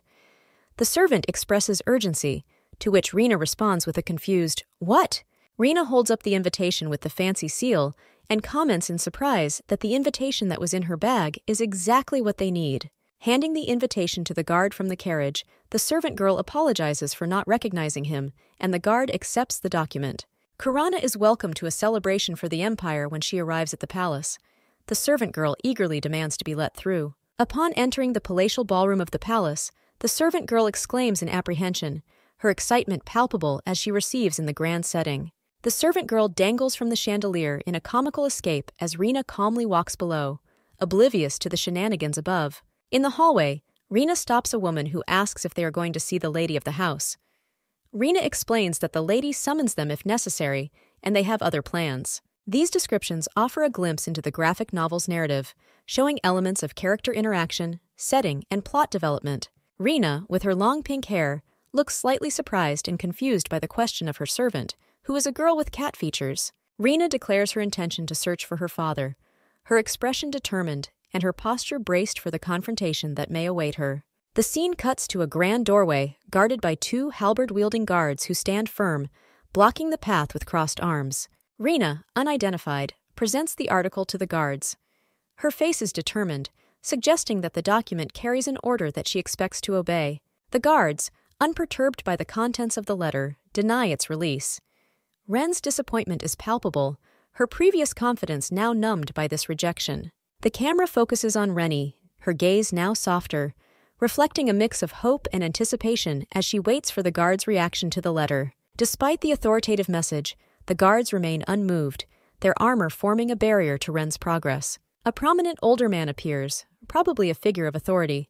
S1: The servant expresses urgency, to which Rena responds with a confused, "What?" Rena holds up the invitation with the fancy seal and comments in surprise that the invitation that was in her bag is exactly what they need. Handing the invitation to the guard from the carriage, the servant girl apologizes for not recognizing him, and the guard accepts the document. Kirana is welcome to a celebration for the Empire when she arrives at the palace. The servant girl eagerly demands to be let through. Upon entering the palatial ballroom of the palace, the servant girl exclaims in apprehension, her excitement palpable as she receives in the grand setting. The servant girl dangles from the chandelier in a comical escape as Rena calmly walks below, oblivious to the shenanigans above. In the hallway, Rena stops a woman who asks if they are going to see the lady of the house. Rena explains that the lady summons them if necessary, and they have other plans. These descriptions offer a glimpse into the graphic novel's narrative, showing elements of character interaction, setting, and plot development. Rena, with her long pink hair, looks slightly surprised and confused by the question of her servant, who is a girl with cat features. Rena declares her intention to search for her father, her expression determined and her posture braced for the confrontation that may await her. The scene cuts to a grand doorway, guarded by two halberd-wielding guards who stand firm, blocking the path with crossed arms. Rena, unidentified, presents the article to the guards. Her face is determined, suggesting that the document carries an order that she expects to obey. The guards, unperturbed by the contents of the letter, deny its release. Ren's disappointment is palpable, her previous confidence now numbed by this rejection. The camera focuses on Rennie, her gaze now softer, reflecting a mix of hope and anticipation as she waits for the guards' reaction to the letter. Despite the authoritative message, the guards remain unmoved, their armor forming a barrier to Ren's progress. A prominent older man appears, probably a figure of authority.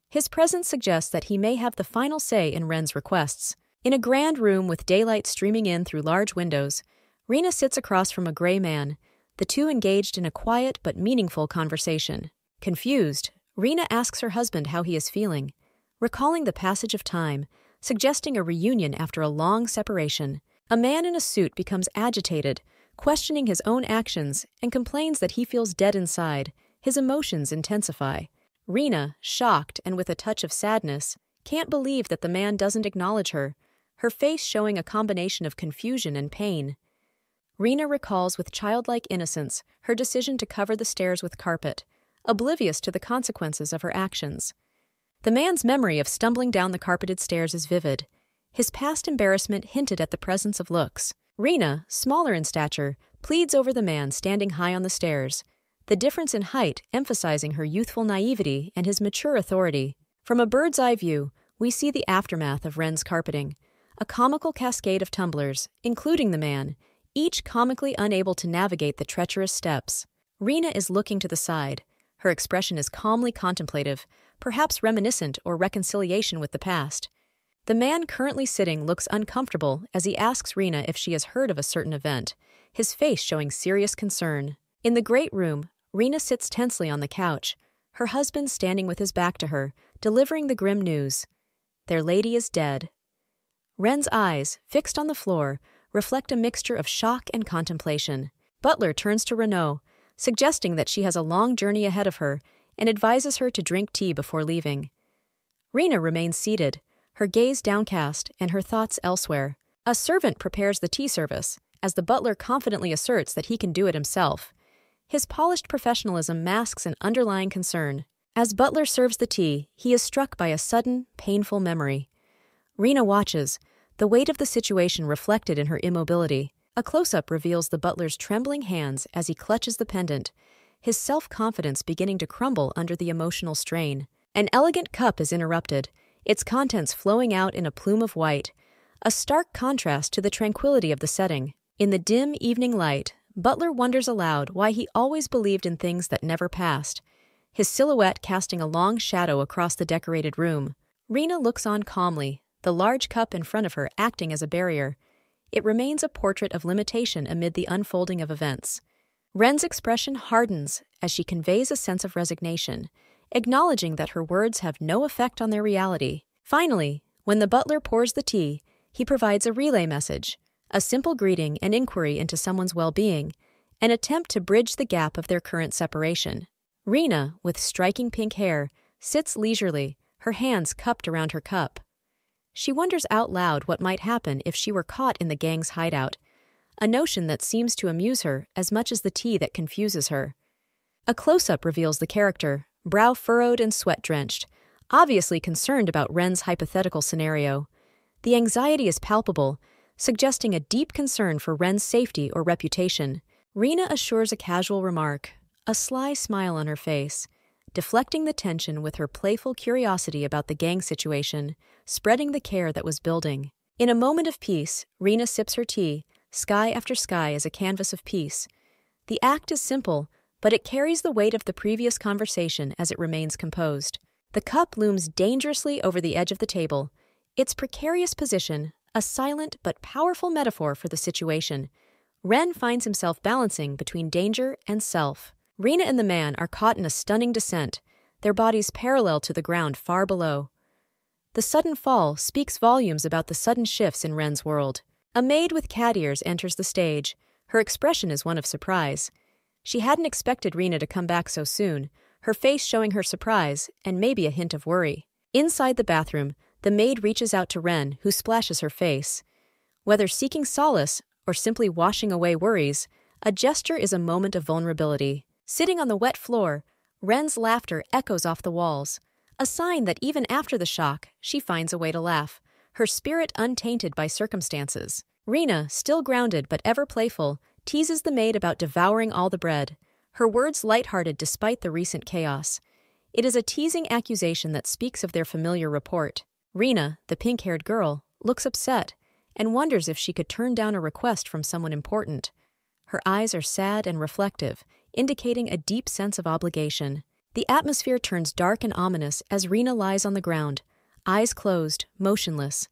S1: His presence suggests that he may have the final say in Ren's requests. In a grand room with daylight streaming in through large windows, Rena sits across from a gray man, the two engaged in a quiet but meaningful conversation. Confused, Rena asks her husband how he is feeling, recalling the passage of time, suggesting a reunion after a long separation. A man in a suit becomes agitated, questioning his own actions, and complains that he feels dead inside. His emotions intensify. Rena, shocked and with a touch of sadness, can't believe that the man doesn't acknowledge her, her face showing a combination of confusion and pain. Rena recalls with childlike innocence her decision to cover the stairs with carpet, oblivious to the consequences of her actions. The man's memory of stumbling down the carpeted stairs is vivid. His past embarrassment hinted at the presence of looks. Rena, smaller in stature, pleads over the man standing high on the stairs, the difference in height emphasizing her youthful naivety and his mature authority. From a bird's-eye view, we see the aftermath of Ren's carpeting, a comical cascade of tumblers, including the man, each comically unable to navigate the treacherous steps. Rena is looking to the side. Her expression is calmly contemplative, perhaps reminiscent or reconciliation with the past. The man currently sitting looks uncomfortable as he asks Rena if she has heard of a certain event, his face showing serious concern. In the great room, Rena sits tensely on the couch, her husband standing with his back to her, delivering the grim news. Their lady is dead. Ren's eyes, fixed on the floor, reflect a mixture of shock and contemplation. Butler turns to Renaud, suggesting that she has a long journey ahead of her, and advises her to drink tea before leaving. Rena remains seated, her gaze downcast and her thoughts elsewhere. A servant prepares the tea service, as the butler confidently asserts that he can do it himself. His polished professionalism masks an underlying concern. As Butler serves the tea, he is struck by a sudden, painful memory. Rena watches, the weight of the situation reflected in her immobility. A close-up reveals the butler's trembling hands as he clutches the pendant, his self-confidence beginning to crumble under the emotional strain. An elegant cup is interrupted, its contents flowing out in a plume of white, a stark contrast to the tranquility of the setting. In the dim evening light, Butler wonders aloud why he always believed in things that never passed, his silhouette casting a long shadow across the decorated room. Rena looks on calmly, the large cup in front of her acting as a barrier. It remains a portrait of limitation amid the unfolding of events. Ren's expression hardens as she conveys a sense of resignation, acknowledging that her words have no effect on their reality. Finally, when the butler pours the tea, he provides a relay message, a simple greeting and inquiry into someone's well-being, an attempt to bridge the gap of their current separation. Rena, with striking pink hair, sits leisurely, her hands cupped around her cup. She wonders out loud what might happen if she were caught in the gang's hideout, a notion that seems to amuse her as much as the tea that confuses her. A close-up reveals the character, brow furrowed and sweat-drenched, obviously concerned about Ren's hypothetical scenario. The anxiety is palpable, suggesting a deep concern for Ren's safety or reputation. Rena assures a casual remark, a sly smile on her face, deflecting the tension with her playful curiosity about the gang situation, spreading the care that was building. In a moment of peace, Rena sips her tea, sky after sky as a canvas of peace. The act is simple, but it carries the weight of the previous conversation as it remains composed. The cup looms dangerously over the edge of the table, its precarious position, a silent but powerful metaphor for the situation. Ren finds himself balancing between danger and self. Rena and the man are caught in a stunning descent, their bodies parallel to the ground far below. The sudden fall speaks volumes about the sudden shifts in Ren's world. A maid with cat ears enters the stage. Her expression is one of surprise. She hadn't expected Rena to come back so soon, her face showing her surprise and maybe a hint of worry. Inside the bathroom, the maid reaches out to Ren, who splashes her face. Whether seeking solace or simply washing away worries, a gesture is a moment of vulnerability. Sitting on the wet floor, Ren's laughter echoes off the walls, a sign that even after the shock, she finds a way to laugh, her spirit untainted by circumstances. Rena, still grounded but ever playful, teases the maid about devouring all the bread, her words lighthearted despite the recent chaos. It is a teasing accusation that speaks of their familiar rapport. Rena, the pink-haired girl, looks upset and wonders if she could turn down a request from someone important. Her eyes are sad and reflective, indicating a deep sense of obligation. The atmosphere turns dark and ominous as Rena lies on the ground, eyes closed, motionless.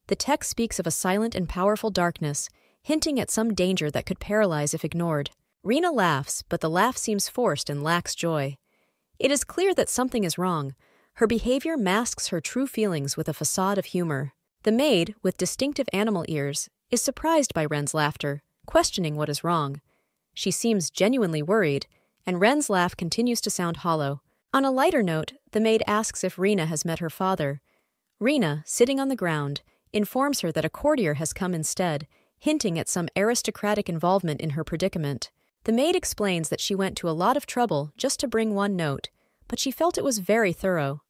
S1: The text speaks of a silent and powerful darkness, hinting at some danger that could paralyze if ignored. Rena laughs, but the laugh seems forced and lacks joy. It is clear that something is wrong. Her behavior masks her true feelings with a facade of humor. The maid, with distinctive animal ears, is surprised by Ren's laughter, questioning what is wrong. She seems genuinely worried, and Ren's laugh continues to sound hollow. On a lighter note, the maid asks if Rena has met her father. Rena, sitting on the ground, informs her that a courtier has come instead, hinting at some aristocratic involvement in her predicament. The maid explains that she went to a lot of trouble just to bring one note, but she felt it was very thorough.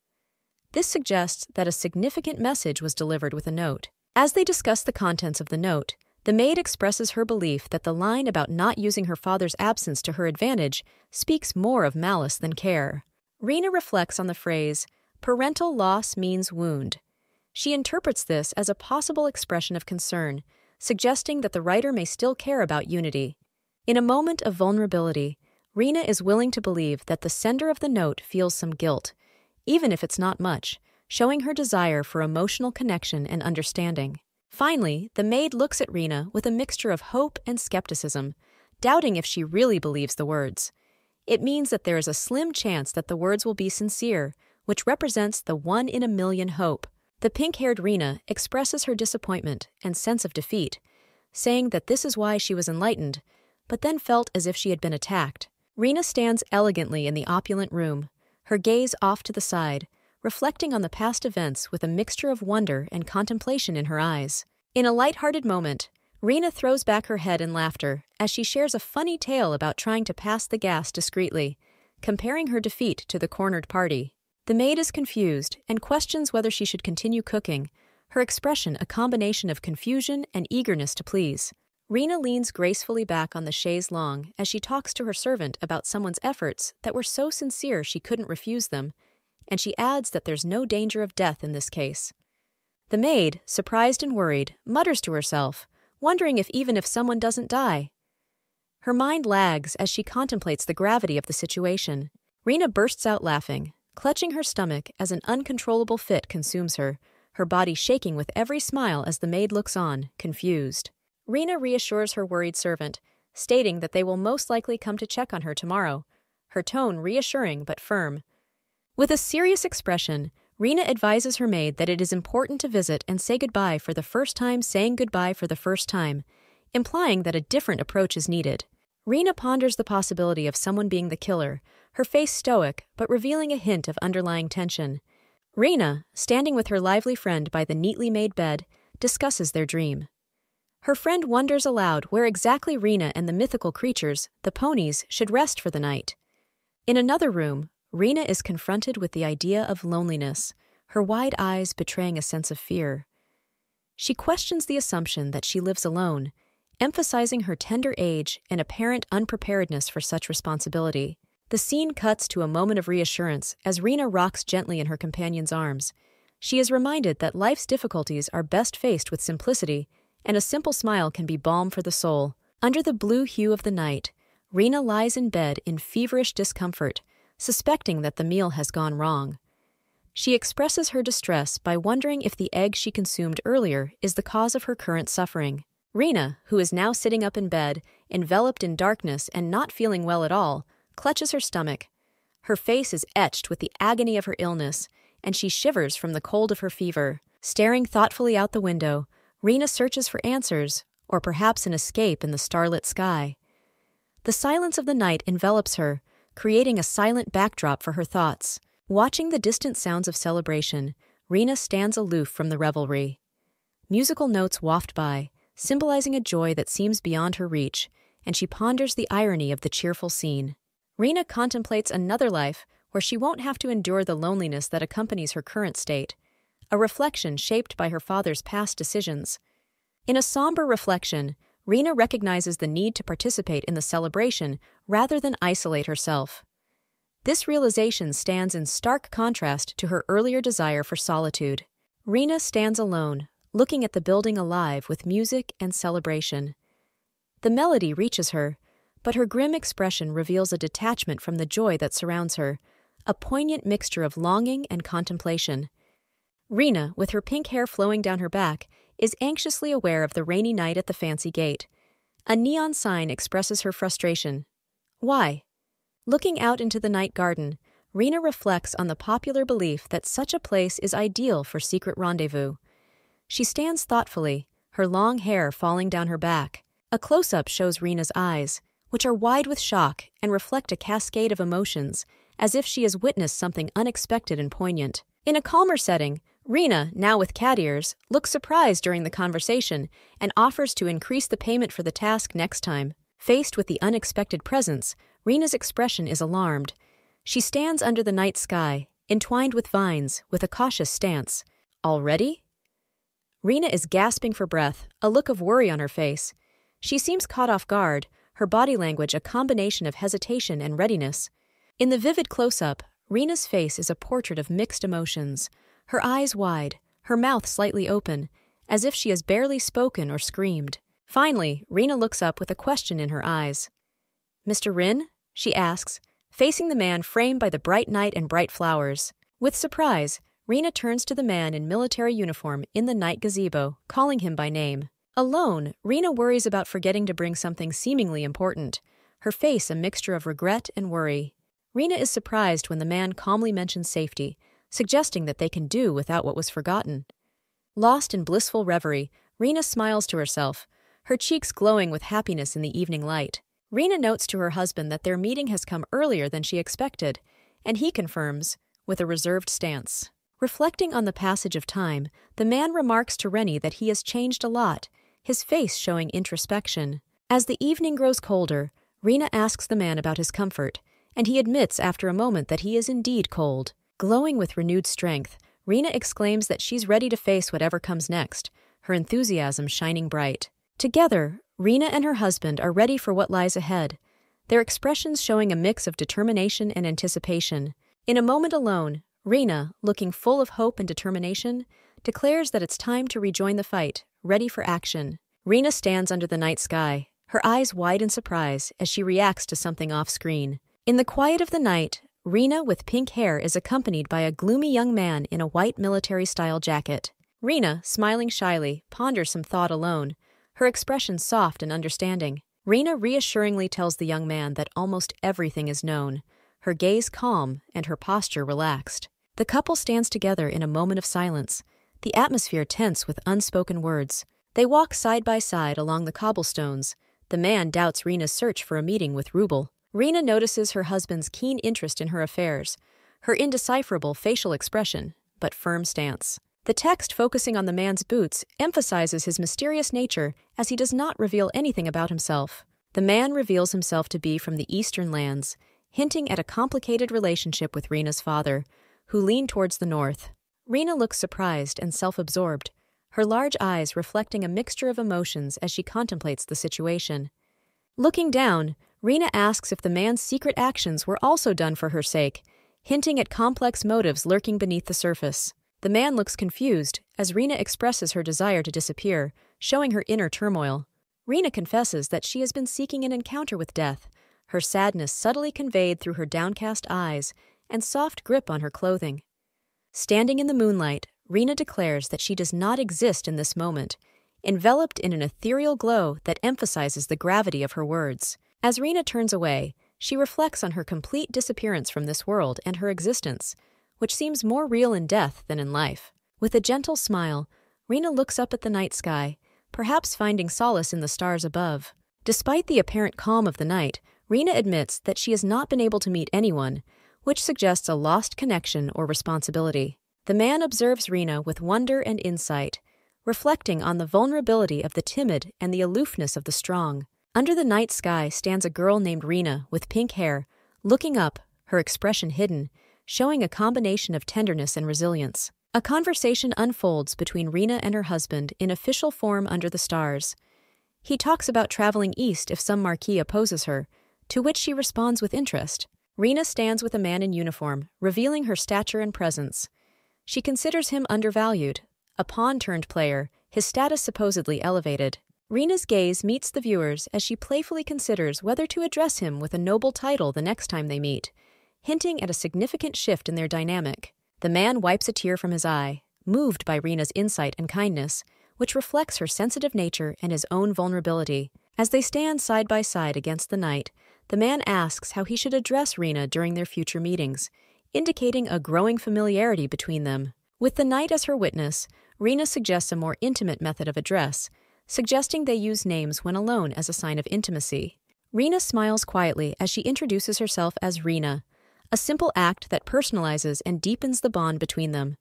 S1: This suggests that a significant message was delivered with a note. As they discuss the contents of the note, the maid expresses her belief that the line about not using her father's absence to her advantage speaks more of malice than care. Rena reflects on the phrase, "Parental loss means wound." She interprets this as a possible expression of concern, suggesting that the writer may still care about unity. In a moment of vulnerability, Rena is willing to believe that the sender of the note feels some guilt, even if it's not much, showing her desire for emotional connection and understanding. Finally, the maid looks at Rena with a mixture of hope and skepticism, doubting if she really believes the words. It means that there is a slim chance that the words will be sincere, which represents the one-in-a-million hope. The pink-haired Rina expresses her disappointment and sense of defeat, saying that this is why she was enlightened, but then felt as if she had been attacked. Rina stands elegantly in the opulent room, her gaze off to the side, reflecting on the past events with a mixture of wonder and contemplation in her eyes. In a light-hearted moment, Rina throws back her head in laughter as she shares a funny tale about trying to pass the gas discreetly, comparing her defeat to the cornered party. The maid is confused and questions whether she should continue cooking, her expression a combination of confusion and eagerness to please. Rina leans gracefully back on the chaise longue as she talks to her servant about someone's efforts that were so sincere she couldn't refuse them, and she adds that there's no danger of death in this case. The maid, surprised and worried, mutters to herself, wondering if someone doesn't die. Her mind lags as she contemplates the gravity of the situation. Rina bursts out laughing, clutching her stomach as an uncontrollable fit consumes her, her body shaking with every smile as the maid looks on, confused. Rina reassures her worried servant, stating that they will most likely come to check on her tomorrow, her tone reassuring but firm. With a serious expression, Rina advises her maid that it is important to visit and say goodbye for the first time, saying goodbye for the first time, implying that a different approach is needed. Rina ponders the possibility of someone being the killer, her face stoic but revealing a hint of underlying tension. Rina, standing with her lively friend by the neatly made bed, discusses their dream. Her friend wonders aloud where exactly Rina and the mythical creatures, the ponies, should rest for the night. In another room, Rina is confronted with the idea of loneliness, her wide eyes betraying a sense of fear. She questions the assumption that she lives alone, emphasizing her tender age and apparent unpreparedness for such responsibility. The scene cuts to a moment of reassurance as Rina rocks gently in her companion's arms. She is reminded that life's difficulties are best faced with simplicity, and a simple smile can be balm for the soul. Under the blue hue of the night, Rina lies in bed in feverish discomfort, suspecting that the meal has gone wrong. She expresses her distress by wondering if the egg she consumed earlier is the cause of her current suffering. Rina, who is now sitting up in bed, enveloped in darkness and not feeling well at all, clutches her stomach. Her face is etched with the agony of her illness, and she shivers from the cold of her fever. Staring thoughtfully out the window, Rina searches for answers, or perhaps an escape in the starlit sky. The silence of the night envelops her, creating a silent backdrop for her thoughts. Watching the distant sounds of celebration, Rina stands aloof from the revelry. Musical notes waft by, symbolizing a joy that seems beyond her reach, and she ponders the irony of the cheerful scene. Rina contemplates another life where she won't have to endure the loneliness that accompanies her current state, a reflection shaped by her father's past decisions. In a somber reflection, Rina recognizes the need to participate in the celebration rather than isolate herself. This realization stands in stark contrast to her earlier desire for solitude. Rina stands alone, looking at the building alive with music and celebration. The melody reaches her, but her grim expression reveals a detachment from the joy that surrounds her, a poignant mixture of longing and contemplation. Rina, with her pink hair flowing down her back, is anxiously aware of the rainy night at the fancy gate. A neon sign expresses her frustration. Why? Looking out into the night garden, Rina reflects on the popular belief that such a place is ideal for secret rendezvous. She stands thoughtfully, her long hair falling down her back. A close-up shows Rina's eyes, which are wide with shock and reflect a cascade of emotions, as if she has witnessed something unexpected and poignant. In a calmer setting, Rina, now with cat ears, looks surprised during the conversation and offers to increase the payment for the task next time. Faced with the unexpected presence, Rina's expression is alarmed. She stands under the night sky, entwined with vines, with a cautious stance. Already? Rina is gasping for breath, a look of worry on her face. She seems caught off guard, her body language a combination of hesitation and readiness. In the vivid close-up, Rina's face is a portrait of mixed emotions, her eyes wide, her mouth slightly open, as if she has barely spoken or screamed. Finally, Rina looks up with a question in her eyes. "Mr. Rin?" she asks, facing the man framed by the bright night and bright flowers. With surprise, Rina turns to the man in military uniform in the night gazebo, calling him by name. Alone, Rina worries about forgetting to bring something seemingly important. her face a mixture of regret and worry. Rina is surprised when the man calmly mentions safety, suggesting that they can do without what was forgotten. Lost in blissful reverie, Rina smiles to herself, her cheeks glowing with happiness in the evening light. Rina notes to her husband that their meeting has come earlier than she expected, and he confirms, with a reserved stance. Reflecting on the passage of time, the man remarks to Rennie that he has changed a lot, his face showing introspection. As the evening grows colder, Rina asks the man about his comfort, and he admits after a moment that he is indeed cold. Glowing with renewed strength, Rina exclaims that she's ready to face whatever comes next, her enthusiasm shining bright. Together, Rina and her husband are ready for what lies ahead, their expressions showing a mix of determination and anticipation. In a moment alone, Rina, looking full of hope and determination, declares that it's time to rejoin the fight, ready for action. Rina stands under the night sky, her eyes wide in surprise as she reacts to something off-screen. In the quiet of the night, Rina with pink hair is accompanied by a gloomy young man in a white military-style jacket. Rina, smiling shyly, ponders some thought alone, her expression soft and understanding. Rina reassuringly tells the young man that almost everything is known, her gaze calm and her posture relaxed. The couple stands together in a moment of silence, the atmosphere tense with unspoken words. They walk side by side along the cobblestones. The man doubts Rina's search for a meeting with Rubel. Rina notices her husband's keen interest in her affairs, her indecipherable facial expression, but firm stance. The text focusing on the man's boots emphasizes his mysterious nature as he does not reveal anything about himself. The man reveals himself to be from the eastern lands, hinting at a complicated relationship with Rina's father, who leaned towards the north. Rina looks surprised and self-absorbed, her large eyes reflecting a mixture of emotions as she contemplates the situation. Looking down, Rina asks if the man's secret actions were also done for her sake, hinting at complex motives lurking beneath the surface. The man looks confused as Rina expresses her desire to disappear, showing her inner turmoil. Rina confesses that she has been seeking an encounter with death, her sadness subtly conveyed through her downcast eyes and soft grip on her clothing. Standing in the moonlight, Rina declares that she does not exist in this moment, enveloped in an ethereal glow that emphasizes the gravity of her words. As Rina turns away, she reflects on her complete disappearance from this world and her existence, which seems more real in death than in life. With a gentle smile, Rina looks up at the night sky, perhaps finding solace in the stars above. Despite the apparent calm of the night, Rina admits that she has not been able to meet anyone, which suggests a lost connection or responsibility. The man observes Rina with wonder and insight, reflecting on the vulnerability of the timid and the aloofness of the strong. Under the night sky stands a girl named Rina with pink hair, looking up, her expression hidden, showing a combination of tenderness and resilience. A conversation unfolds between Rina and her husband in official form under the stars. He talks about traveling east if some marquis opposes her, to which she responds with interest. Rina stands with a man in uniform, revealing her stature and presence. She considers him undervalued, a pawn-turned-player, his status supposedly elevated. Rina's gaze meets the viewers as she playfully considers whether to address him with a noble title the next time they meet, hinting at a significant shift in their dynamic. The man wipes a tear from his eye, moved by Rina's insight and kindness, which reflects her sensitive nature and his own vulnerability. As they stand side by side against the night, the man asks how he should address Rina during their future meetings, indicating a growing familiarity between them. With the night as her witness, Rina suggests a more intimate method of address, suggesting they use names when alone as a sign of intimacy. Rina smiles quietly as she introduces herself as Rina, a simple act that personalizes and deepens the bond between them.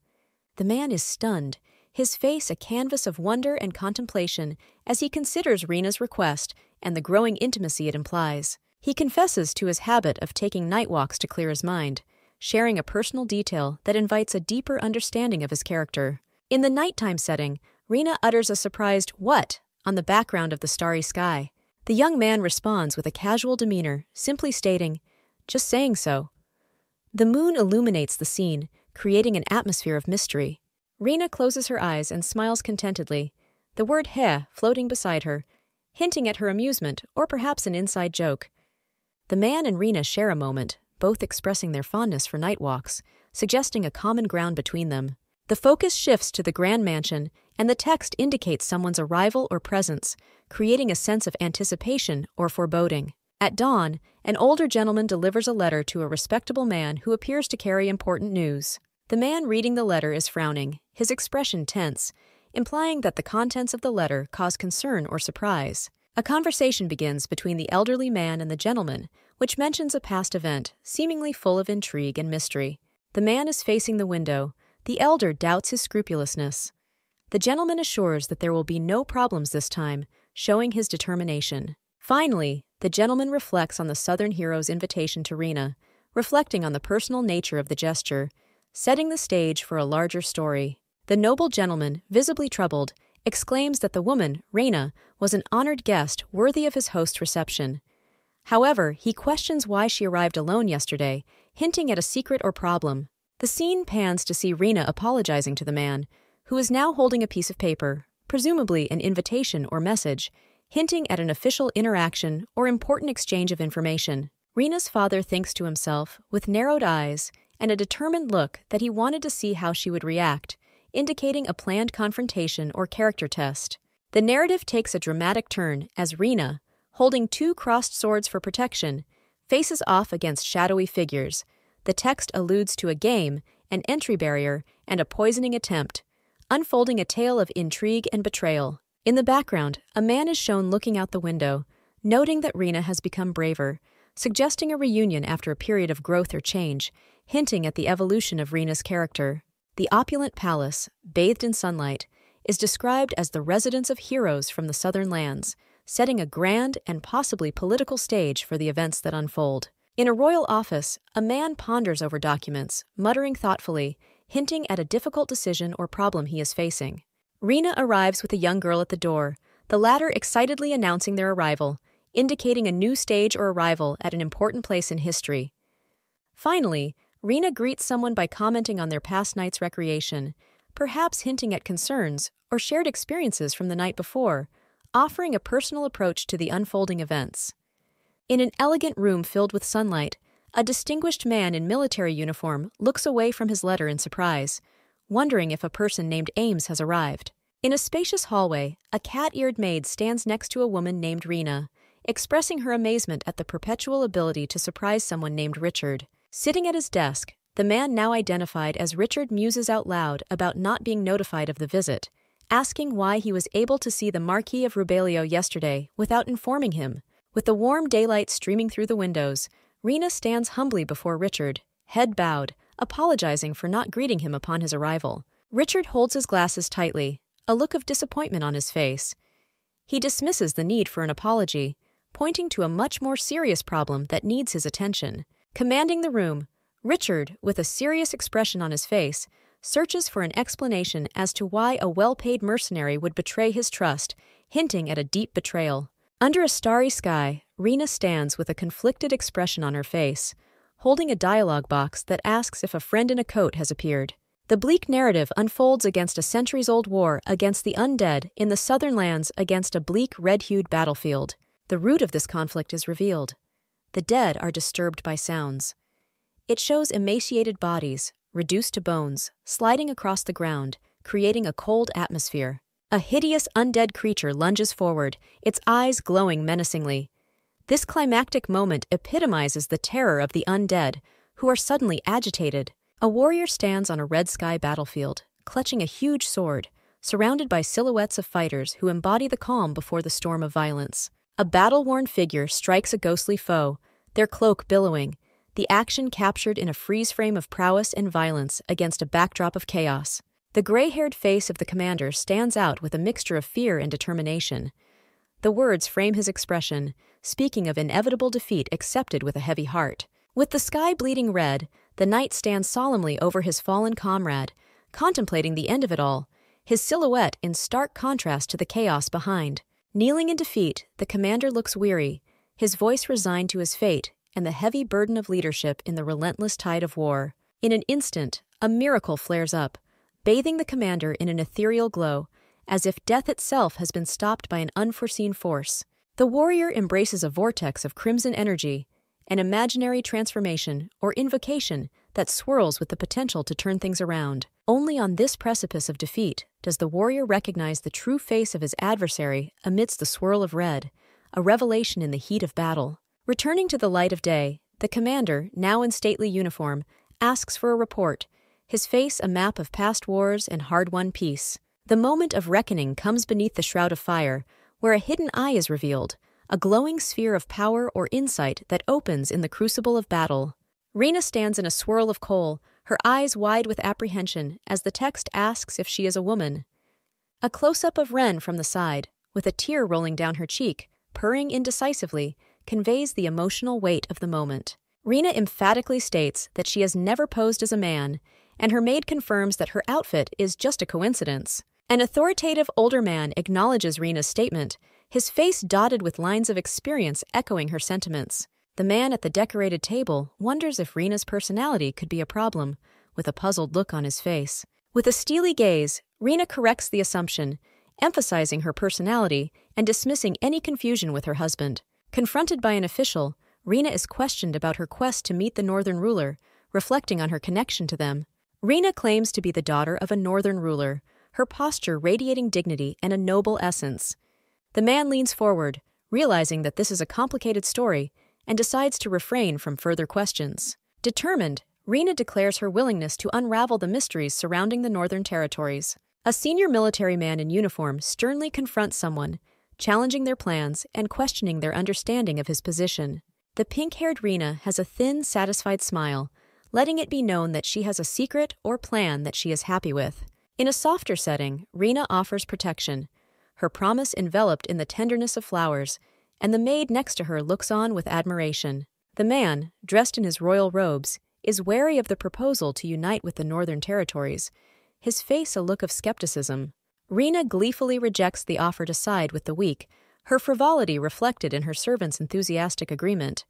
S1: The man is stunned, his face a canvas of wonder and contemplation as he considers Rina's request and the growing intimacy it implies. He confesses to his habit of taking night walks to clear his mind, sharing a personal detail that invites a deeper understanding of his character. In the nighttime setting, Rina utters a surprised "what?" on the background of the starry sky. The young man responds with a casual demeanor, simply stating, "Just saying so." The moon illuminates the scene, creating an atmosphere of mystery. Rina closes her eyes and smiles contentedly, the word "he" floating beside her, hinting at her amusement or perhaps an inside joke. The man and Rina share a moment, both expressing their fondness for night walks, suggesting a common ground between them. The focus shifts to the grand mansion, and the text indicates someone's arrival or presence, creating a sense of anticipation or foreboding. At dawn, an older gentleman delivers a letter to a respectable man who appears to carry important news. The man reading the letter is frowning, his expression tense, implying that the contents of the letter cause concern or surprise. A conversation begins between the elderly man and the gentleman, which mentions a past event, seemingly full of intrigue and mystery. The man is facing the window. The elder doubts his scrupulousness. The gentleman assures that there will be no problems this time, showing his determination. Finally, the gentleman reflects on the Southern hero's invitation to Rena, reflecting on the personal nature of the gesture, setting the stage for a larger story. The noble gentleman, visibly troubled, exclaims that the woman, Rena, was an honored guest worthy of his host's reception. However, he questions why she arrived alone yesterday, hinting at a secret or problem. The scene pans to see Rena apologizing to the man, who is now holding a piece of paper, presumably an invitation or message, hinting at an official interaction or important exchange of information. Rena's father thinks to himself, with narrowed eyes and a determined look, that he wanted to see how she would react, indicating a planned confrontation or character test. The narrative takes a dramatic turn as Rena, holding two crossed swords for protection, faces off against shadowy figures. The text alludes to a game, an entry barrier, and a poisoning attempt, unfolding a tale of intrigue and betrayal. In the background, a man is shown looking out the window, noting that Rena has become braver, suggesting a reunion after a period of growth or change, hinting at the evolution of Rena's character. The opulent palace, bathed in sunlight, is described as the residence of heroes from the southern lands, setting a grand and possibly political stage for the events that unfold. In a royal office, a man ponders over documents, muttering thoughtfully, hinting at a difficult decision or problem he is facing. Rena arrives with a young girl at the door, the latter excitedly announcing their arrival, indicating a new stage or arrival at an important place in history. Finally, Rena greets someone by commenting on their past night's recreation, perhaps hinting at concerns or shared experiences from the night before, offering a personal approach to the unfolding events. In an elegant room filled with sunlight, a distinguished man in military uniform looks away from his letter in surprise, wondering if a person named Ames has arrived. In a spacious hallway, a cat-eared maid stands next to a woman named Rena, expressing her amazement at the perpetual ability to surprise someone named Richard. Sitting at his desk, the man now identified as Richard muses out loud about not being notified of the visit, asking why he was able to see the Marquis of Rubelio yesterday without informing him. With the warm daylight streaming through the windows, Rena stands humbly before Richard, head bowed, apologizing for not greeting him upon his arrival. Richard holds his glasses tightly, a look of disappointment on his face. He dismisses the need for an apology, pointing to a much more serious problem that needs his attention. Commanding the room, Richard, with a serious expression on his face, searches for an explanation as to why a well-paid mercenary would betray his trust, hinting at a deep betrayal. Under a starry sky, Rena stands with a conflicted expression on her face, holding a dialogue box that asks if a friend in a coat has appeared. The bleak narrative unfolds against a centuries-old war against the undead in the southern lands against a bleak red-hued battlefield. The root of this conflict is revealed. The dead are disturbed by sounds. It shows emaciated bodies, reduced to bones, sliding across the ground, creating a cold atmosphere. A hideous undead creature lunges forward, its eyes glowing menacingly. This climactic moment epitomizes the terror of the undead, who are suddenly agitated. A warrior stands on a red sky battlefield, clutching a huge sword, surrounded by silhouettes of fighters who embody the calm before the storm of violence. A battle-worn figure strikes a ghostly foe, their cloak billowing, the action captured in a freeze frame of prowess and violence against a backdrop of chaos. The gray-haired face of the commander stands out with a mixture of fear and determination. The words frame his expression, speaking of inevitable defeat accepted with a heavy heart. With the sky bleeding red, the knight stands solemnly over his fallen comrade, contemplating the end of it all, his silhouette in stark contrast to the chaos behind. Kneeling in defeat, the commander looks weary, his voice resigned to his fate and the heavy burden of leadership in the relentless tide of war. In an instant, a miracle flares up, bathing the commander in an ethereal glow, as if death itself has been stopped by an unforeseen force. The warrior embraces a vortex of crimson energy, an imaginary transformation or invocation that swirls with the potential to turn things around. Only on this precipice of defeat does the warrior recognize the true face of his adversary amidst the swirl of red, a revelation in the heat of battle. Returning to the light of day, the commander, now in stately uniform, asks for a report, his face a map of past wars and hard-won peace. The moment of reckoning comes beneath the shroud of fire, where a hidden eye is revealed, a glowing sphere of power or insight that opens in the crucible of battle. Rena stands in a swirl of coal, her eyes wide with apprehension as the text asks if she is a woman. A close-up of Ren from the side, with a tear rolling down her cheek, purring indecisively, conveys the emotional weight of the moment. Rena emphatically states that she has never posed as a man, and her maid confirms that her outfit is just a coincidence. An authoritative older man acknowledges Rena's statement, his face dotted with lines of experience echoing her sentiments. The man at the decorated table wonders if Rena's personality could be a problem, with a puzzled look on his face. With a steely gaze, Rena corrects the assumption, emphasizing her personality and dismissing any confusion with her husband. Confronted by an official, Rena is questioned about her quest to meet the northern ruler, reflecting on her connection to them. Rena claims to be the daughter of a northern ruler, her posture radiating dignity and a noble essence. The man leans forward, realizing that this is a complicated story, and decides to refrain from further questions. Determined, Rena declares her willingness to unravel the mysteries surrounding the northern territories. A senior military man in uniform sternly confronts someone, challenging their plans and questioning their understanding of his position. The pink-haired Rena has a thin, satisfied smile, letting it be known that she has a secret or plan that she is happy with. In a softer setting, Rena offers protection, her promise enveloped in the tenderness of flowers, and the maid next to her looks on with admiration. The man, dressed in his royal robes, is wary of the proposal to unite with the northern territories, his face a look of skepticism. Rena gleefully rejects the offer to side with the weak, her frivolity reflected in her servant's enthusiastic agreement.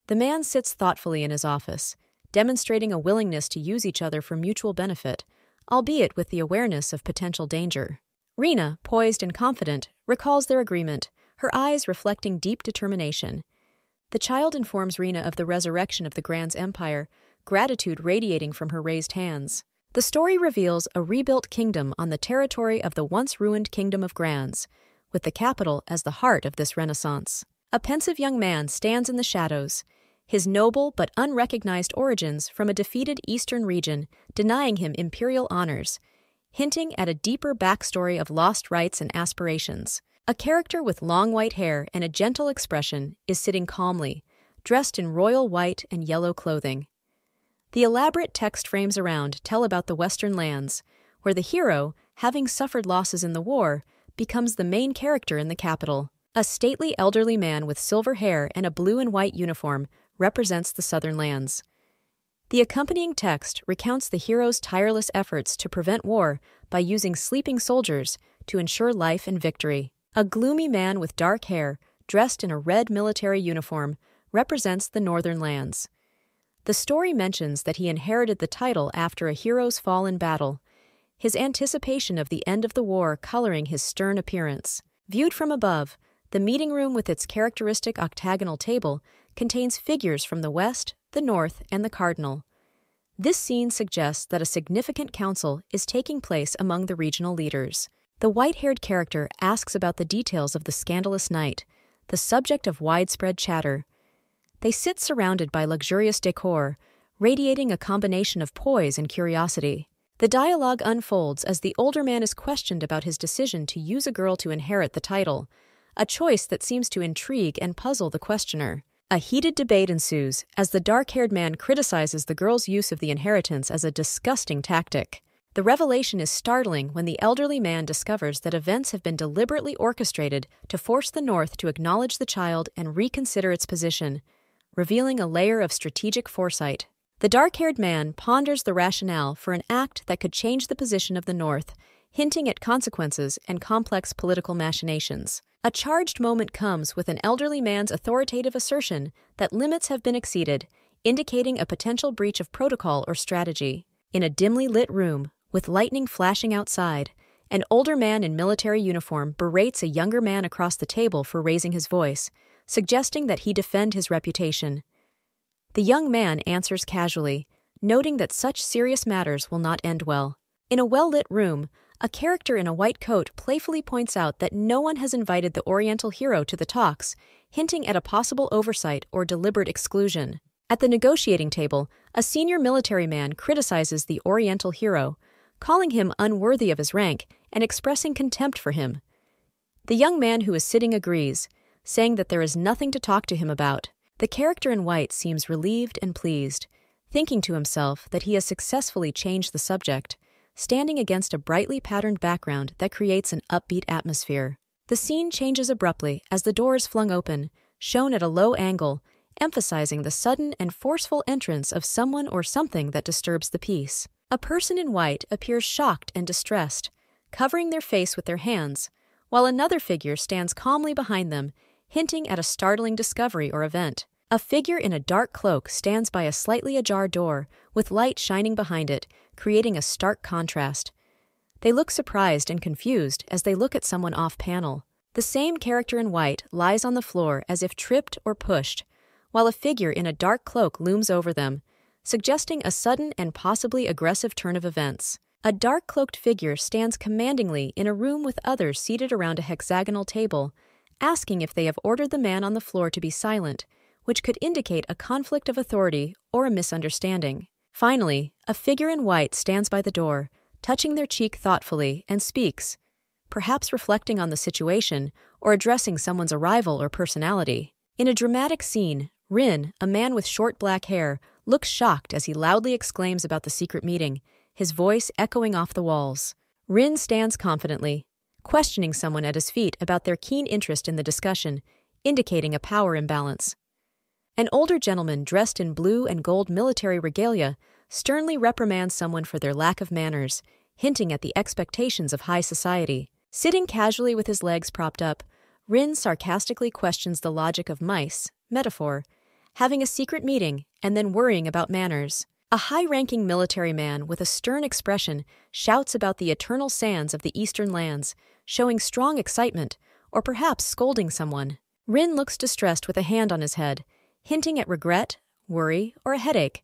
S1: The man sits thoughtfully in his office, demonstrating a willingness to use each other for mutual benefit, albeit with the awareness of potential danger. Rena, poised and confident, recalls their agreement, her eyes reflecting deep determination. The child informs Rena of the resurrection of the Grand's empire, gratitude radiating from her raised hands. The story reveals a rebuilt kingdom on the territory of the once-ruined Kingdom of Grands, with the capital as the heart of this renaissance. A pensive young man stands in the shadows, his noble but unrecognized origins from a defeated eastern region denying him imperial honors, hinting at a deeper backstory of lost rights and aspirations. A character with long white hair and a gentle expression is sitting calmly, dressed in royal white and yellow clothing. The elaborate text frames around tell about the Western lands, where the hero, having suffered losses in the war, becomes the main character in the capital. A stately elderly man with silver hair and a blue and white uniform represents the southern lands. The accompanying text recounts the hero's tireless efforts to prevent war by using sleeping soldiers to ensure life and victory. A gloomy man with dark hair, dressed in a red military uniform, represents the northern lands. The story mentions that he inherited the title after a hero's fall in battle, his anticipation of the end of the war coloring his stern appearance. Viewed from above, the meeting room with its characteristic octagonal table contains figures from the west, the north, and the cardinal. This scene suggests that a significant council is taking place among the regional leaders. The white-haired character asks about the details of the scandalous night, the subject of widespread chatter. They sit surrounded by luxurious decor, radiating a combination of poise and curiosity. The dialogue unfolds as the older man is questioned about his decision to use a girl to inherit the title, a choice that seems to intrigue and puzzle the questioner. A heated debate ensues as the dark-haired man criticizes the girl's use of the inheritance as a disgusting tactic. The revelation is startling when the elderly man discovers that events have been deliberately orchestrated to force the North to acknowledge the child and reconsider its position, revealing a layer of strategic foresight. The dark-haired man ponders the rationale for an act that could change the position of the North, hinting at consequences and complex political machinations. A charged moment comes with an elderly man's authoritative assertion that limits have been exceeded, indicating a potential breach of protocol or strategy. In a dimly lit room, with lightning flashing outside, an older man in military uniform berates a younger man across the table for raising his voice, suggesting that he defend his reputation. The young man answers casually, noting that such serious matters will not end well. In a well-lit room, A character in a white coat playfully points out that no one has invited the Oriental hero to the talks, hinting at a possible oversight or deliberate exclusion. At the negotiating table, a senior military man criticizes the Oriental hero, calling him unworthy of his rank and expressing contempt for him. The young man who is sitting agrees, saying that there is nothing to talk to him about. The character in white seems relieved and pleased, thinking to himself that he has successfully changed the subject, standing against a brightly patterned background that creates an upbeat atmosphere. The scene changes abruptly as the door is flung open, shown at a low angle, emphasizing the sudden and forceful entrance of someone or something that disturbs the peace. A person in white appears shocked and distressed, covering their face with their hands, while another figure stands calmly behind them, hinting at a startling discovery or event. A figure in a dark cloak stands by a slightly ajar door, with light shining behind it, creating a stark contrast. They look surprised and confused as they look at someone off-panel. The same character in white lies on the floor as if tripped or pushed, while a figure in a dark cloak looms over them, suggesting a sudden and possibly aggressive turn of events. A dark-cloaked figure stands commandingly in a room with others seated around a hexagonal table, asking if they have ordered the man on the floor to be silent, which could indicate a conflict of authority or a misunderstanding. Finally, a figure in white stands by the door, touching their cheek thoughtfully, and speaks, perhaps reflecting on the situation or addressing someone's arrival or personality. In a dramatic scene, Rin, a man with short black hair, looks shocked as he loudly exclaims about the secret meeting, his voice echoing off the walls. Rin stands confidently, questioning someone at his feet about their keen interest in the discussion, indicating a power imbalance. An older gentleman dressed in blue and gold military regalia sternly reprimands someone for their lack of manners, hinting at the expectations of high society. Sitting casually with his legs propped up, Rin sarcastically questions the logic of mice, metaphor, having a secret meeting and then worrying about manners. A high-ranking military man with a stern expression shouts about the eternal sands of the eastern lands, showing strong excitement, or perhaps scolding someone. Rin looks distressed with a hand on his head, hinting at regret, worry, or a headache,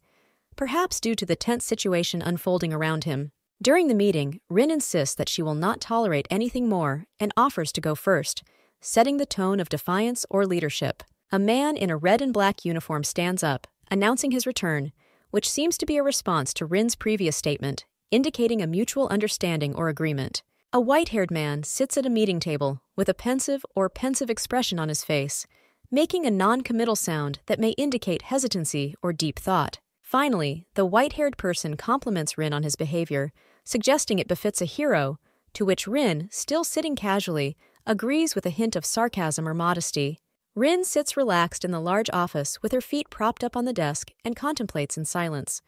S1: perhaps due to the tense situation unfolding around him. During the meeting, Rin insists that she will not tolerate anything more and offers to go first, setting the tone of defiance or leadership. A man in a red and black uniform stands up, announcing his return, which seems to be a response to Rin's previous statement, indicating a mutual understanding or agreement. A white-haired man sits at a meeting table with a pensive expression on his face, making a non-committal sound that may indicate hesitancy or deep thought. Finally, the white-haired person compliments Rin on his behavior, suggesting it befits a hero, to which Rin, still sitting casually, agrees with a hint of sarcasm or modesty. Rin sits relaxed in the large office with her feet propped up on the desk and contemplates in silence.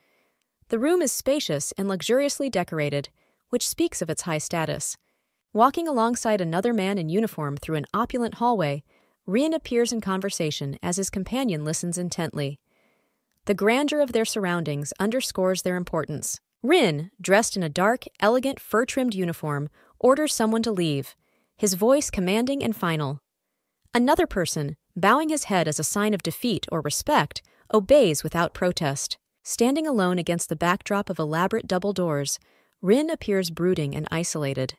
S1: The room is spacious and luxuriously decorated, which speaks of its high status. Walking alongside another man in uniform through an opulent hallway, Rin appears in conversation as his companion listens intently. The grandeur of their surroundings underscores their importance. Rin, dressed in a dark, elegant, fur-trimmed uniform, orders someone to leave, his voice commanding and final. Another person, bowing his head as a sign of defeat or respect, obeys without protest. Standing alone against the backdrop of elaborate double doors, Rin appears brooding and isolated.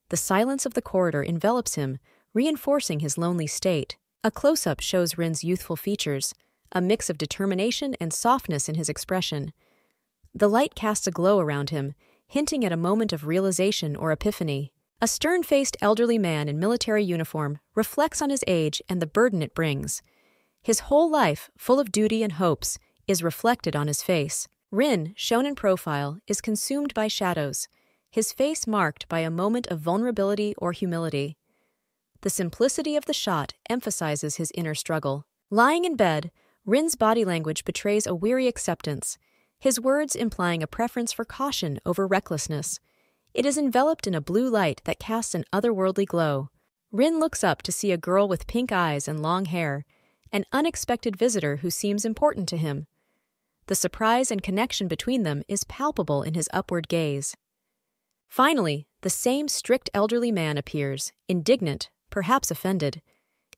S1: The silence of the corridor envelops him, reinforcing his lonely state. A close-up shows Rin's youthful features, a mix of determination and softness in his expression. The light casts a glow around him, hinting at a moment of realization or epiphany. A stern-faced elderly man in military uniform reflects on his age and the burden it brings. His whole life, full of duty and hopes, is reflected on his face. Rin, shown in profile, is consumed by shadows, his face marked by a moment of vulnerability or humility. The simplicity of the shot emphasizes his inner struggle. Lying in bed, Rin's body language betrays a weary acceptance, his words implying a preference for caution over recklessness. It is enveloped in a blue light that casts an otherworldly glow. Rin looks up to see a girl with pink eyes and long hair, an unexpected visitor who seems important to him. The surprise and connection between them is palpable in his upward gaze. Finally, the same strict elderly man appears, indignant, perhaps offended.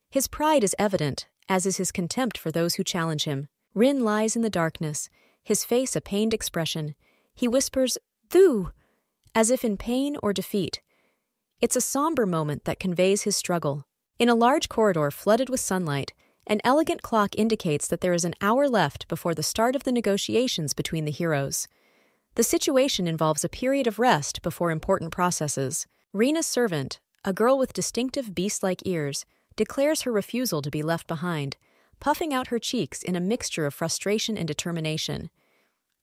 S1: His pride is evident, as is his contempt for those who challenge him. Rin lies in the darkness, his face a pained expression. He whispers, "Thu," as if in pain or defeat. It's a somber moment that conveys his struggle. In a large corridor flooded with sunlight, an elegant clock indicates that there is an hour left before the start of the negotiations between the heroes. The situation involves a period of rest before important processes. Rina's servant, a girl with distinctive beast-like ears, declares her refusal to be left behind, puffing out her cheeks in a mixture of frustration and determination.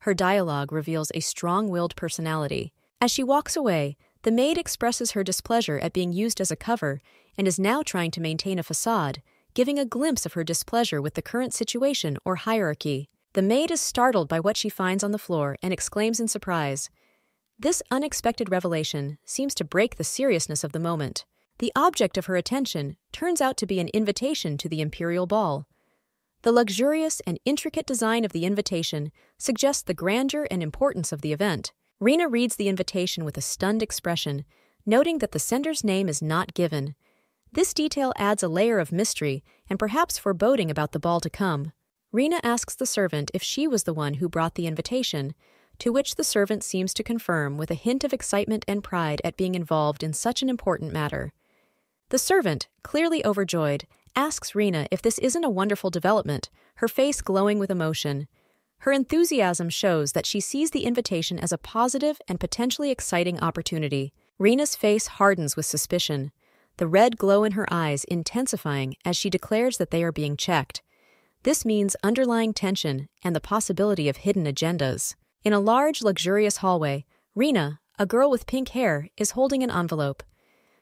S1: Her dialogue reveals a strong-willed personality. As she walks away, the maid expresses her displeasure at being used as a cover and is now trying to maintain a facade, giving a glimpse of her displeasure with the current situation or hierarchy. The maid is startled by what she finds on the floor and exclaims in surprise. This unexpected revelation seems to break the seriousness of the moment. The object of her attention turns out to be an invitation to the imperial ball. The luxurious and intricate design of the invitation suggests the grandeur and importance of the event. Rina reads the invitation with a stunned expression, noting that the sender's name is not given. This detail adds a layer of mystery and perhaps foreboding about the ball to come. Rina asks the servant if she was the one who brought the invitation, to which the servant seems to confirm with a hint of excitement and pride at being involved in such an important matter. The servant, clearly overjoyed, asks Rina if this isn't a wonderful development, her face glowing with emotion. Her enthusiasm shows that she sees the invitation as a positive and potentially exciting opportunity. Rina's face hardens with suspicion, the red glow in her eyes intensifying as she declares that they are being checked. This means underlying tension and the possibility of hidden agendas. In a large, luxurious hallway, Rina, a girl with pink hair, is holding an envelope.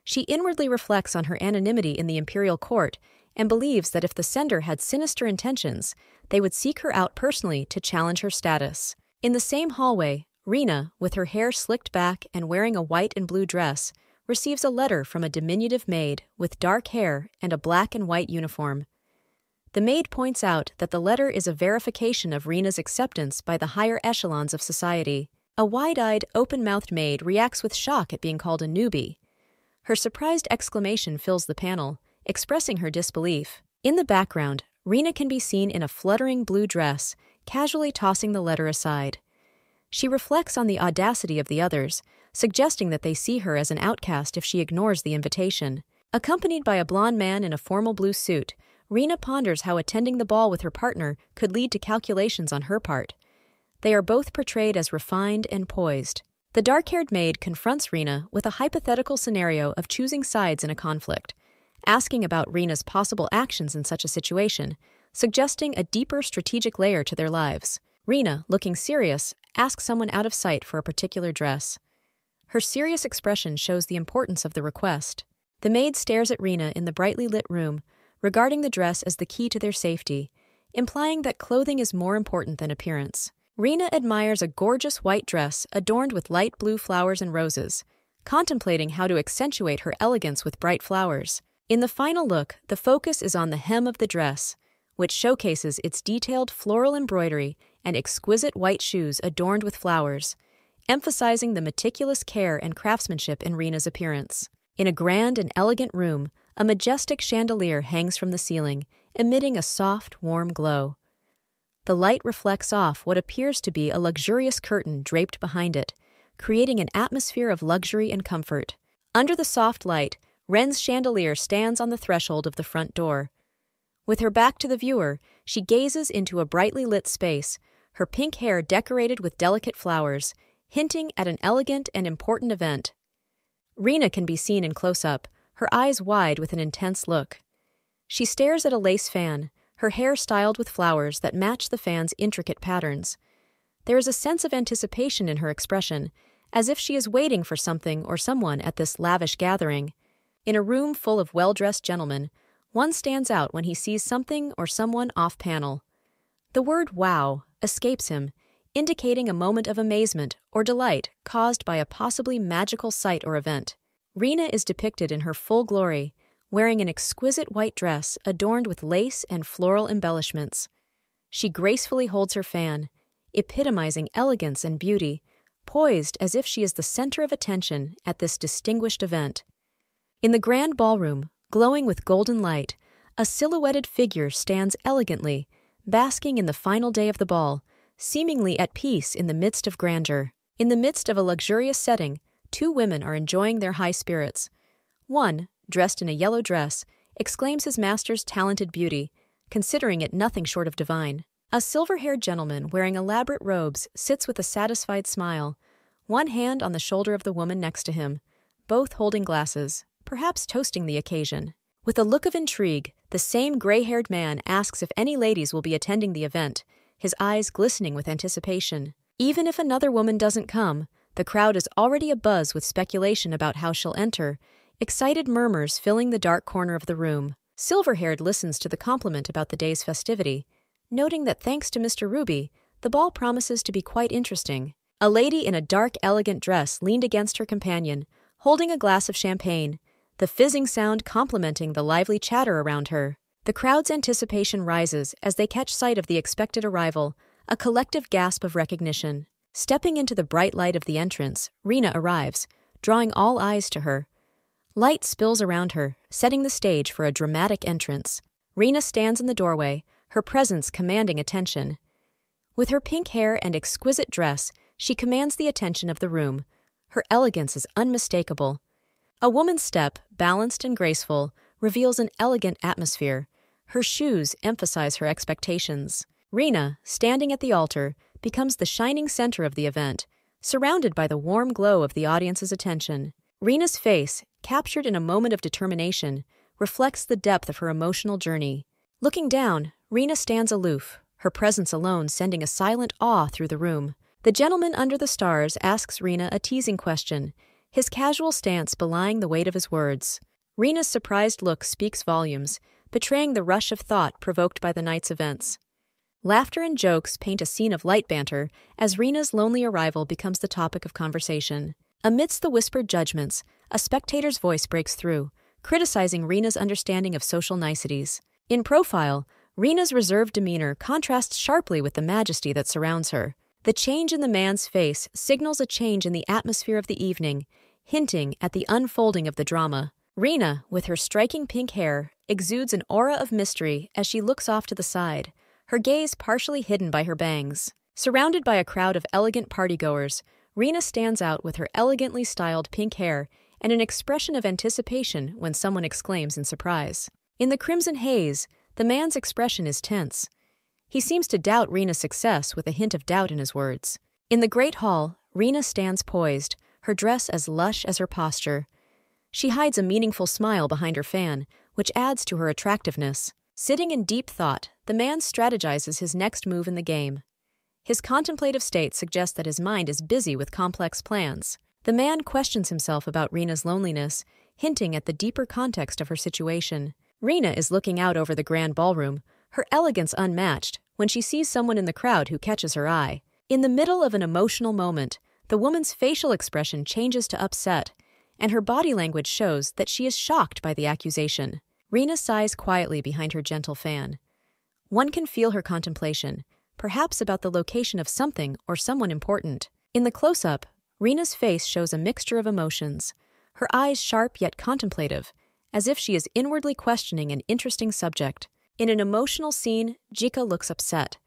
S1: She inwardly reflects on her anonymity in the imperial court and believes that if the sender had sinister intentions, they would seek her out personally to challenge her status. In the same hallway, Rina, with her hair slicked back and wearing a white and blue dress, receives a letter from a diminutive maid with dark hair and a black and white uniform. The maid points out that the letter is a verification of Rina's acceptance by the higher echelons of society. A wide-eyed, open-mouthed maid reacts with shock at being called a newbie. Her surprised exclamation fills the panel, expressing her disbelief. In the background, Rina can be seen in a fluttering blue dress, casually tossing the letter aside. She reflects on the audacity of the others, suggesting that they see her as an outcast if she ignores the invitation. Accompanied by a blonde man in a formal blue suit, Rina ponders how attending the ball with her partner could lead to calculations on her part. They are both portrayed as refined and poised. The dark-haired maid confronts Rina with a hypothetical scenario of choosing sides in a conflict, asking about Rina's possible actions in such a situation, suggesting a deeper strategic layer to their lives. Rina, looking serious, asks someone out of sight for a particular dress. Her serious expression shows the importance of the request. The maid stares at Rina in the brightly lit room, regarding the dress as the key to their safety, implying that clothing is more important than appearance. Rina admires a gorgeous white dress adorned with light blue flowers and roses, contemplating how to accentuate her elegance with bright flowers. In the final look, the focus is on the hem of the dress, which showcases its detailed floral embroidery and exquisite white shoes adorned with flowers, emphasizing the meticulous care and craftsmanship in Rina's appearance. In a grand and elegant room, a majestic chandelier hangs from the ceiling, emitting a soft, warm glow. The light reflects off what appears to be a luxurious curtain draped behind it, creating an atmosphere of luxury and comfort. Under the soft light, Ren's chandelier stands on the threshold of the front door. With her back to the viewer, she gazes into a brightly lit space, her pink hair decorated with delicate flowers, hinting at an elegant and important event. Rina can be seen in close-up, her eyes wide with an intense look. She stares at a lace fan, her hair styled with flowers that match the fan's intricate patterns. There is a sense of anticipation in her expression, as if she is waiting for something or someone at this lavish gathering. In a room full of well-dressed gentlemen, one stands out when he sees something or someone off-panel. The word "wow" escapes him, indicating a moment of amazement or delight caused by a possibly magical sight or event. Rina is depicted in her full glory, wearing an exquisite white dress adorned with lace and floral embellishments. She gracefully holds her fan, epitomizing elegance and beauty, poised as if she is the center of attention at this distinguished event. In the grand ballroom, glowing with golden light, a silhouetted figure stands elegantly, basking in the final day of the ball, seemingly at peace in the midst of grandeur. In the midst of a luxurious setting, two women are enjoying their high spirits. One, dressed in a yellow dress, exclaims his master's talented beauty, considering it nothing short of divine. A silver-haired gentleman wearing elaborate robes sits with a satisfied smile, one hand on the shoulder of the woman next to him, both holding glasses, perhaps toasting the occasion. With a look of intrigue, the same gray-haired man asks if any ladies will be attending the event, his eyes glistening with anticipation. Even if another woman doesn't come, the crowd is already abuzz with speculation about how she'll enter, excited murmurs filling the dark corner of the room. Silver-haired listens to the compliment about the day's festivity, noting that thanks to Mr. Ruby, the ball promises to be quite interesting. A lady in a dark, elegant dress leaned against her companion, holding a glass of champagne, the fizzing sound complementing the lively chatter around her. The crowd's anticipation rises as they catch sight of the expected arrival, a collective gasp of recognition. Stepping into the bright light of the entrance, Rena arrives, drawing all eyes to her. Light spills around her, setting the stage for a dramatic entrance. Rena stands in the doorway, her presence commanding attention. With her pink hair and exquisite dress, she commands the attention of the room. Her elegance is unmistakable. A woman's step, balanced and graceful, reveals an elegant atmosphere. Her shoes emphasize her expectations. Rena, standing at the altar, becomes the shining center of the event, surrounded by the warm glow of the audience's attention. Rena's face, captured in a moment of determination, reflects the depth of her emotional journey. Looking down, Rena stands aloof, her presence alone sending a silent awe through the room. The gentleman under the stars asks Rena a teasing question, his casual stance belying the weight of his words. Rena's surprised look speaks volumes, betraying the rush of thought provoked by the night's events. Laughter and jokes paint a scene of light banter as Rena's lonely arrival becomes the topic of conversation. Amidst the whispered judgments, a spectator's voice breaks through, criticizing Rena's understanding of social niceties. In profile, Rena's reserved demeanor contrasts sharply with the majesty that surrounds her. The change in the man's face signals a change in the atmosphere of the evening, hinting at the unfolding of the drama. Rena, with her striking pink hair, exudes an aura of mystery as she looks off to the side, her gaze partially hidden by her bangs. Surrounded by a crowd of elegant partygoers, Rena stands out with her elegantly styled pink hair and an expression of anticipation when someone exclaims in surprise. In the crimson haze, the man's expression is tense. He seems to doubt Rena's success with a hint of doubt in his words. In the great hall, Rena stands poised, her dress as lush as her posture. She hides a meaningful smile behind her fan, which adds to her attractiveness. Sitting in deep thought, the man strategizes his next move in the game. His contemplative state suggests that his mind is busy with complex plans. The man questions himself about Rena's loneliness, hinting at the deeper context of her situation. Rena is looking out over the grand ballroom, her elegance unmatched, when she sees someone in the crowd who catches her eye. In the middle of an emotional moment, the woman's facial expression changes to upset, and her body language shows that she is shocked by the accusation. Rena sighs quietly behind her gentle fan. One can feel her contemplation, perhaps about the location of something or someone important. In the close-up, Rena's face shows a mixture of emotions, her eyes sharp yet contemplative, as if she is inwardly questioning an interesting subject. In an emotional scene, Jika looks upset.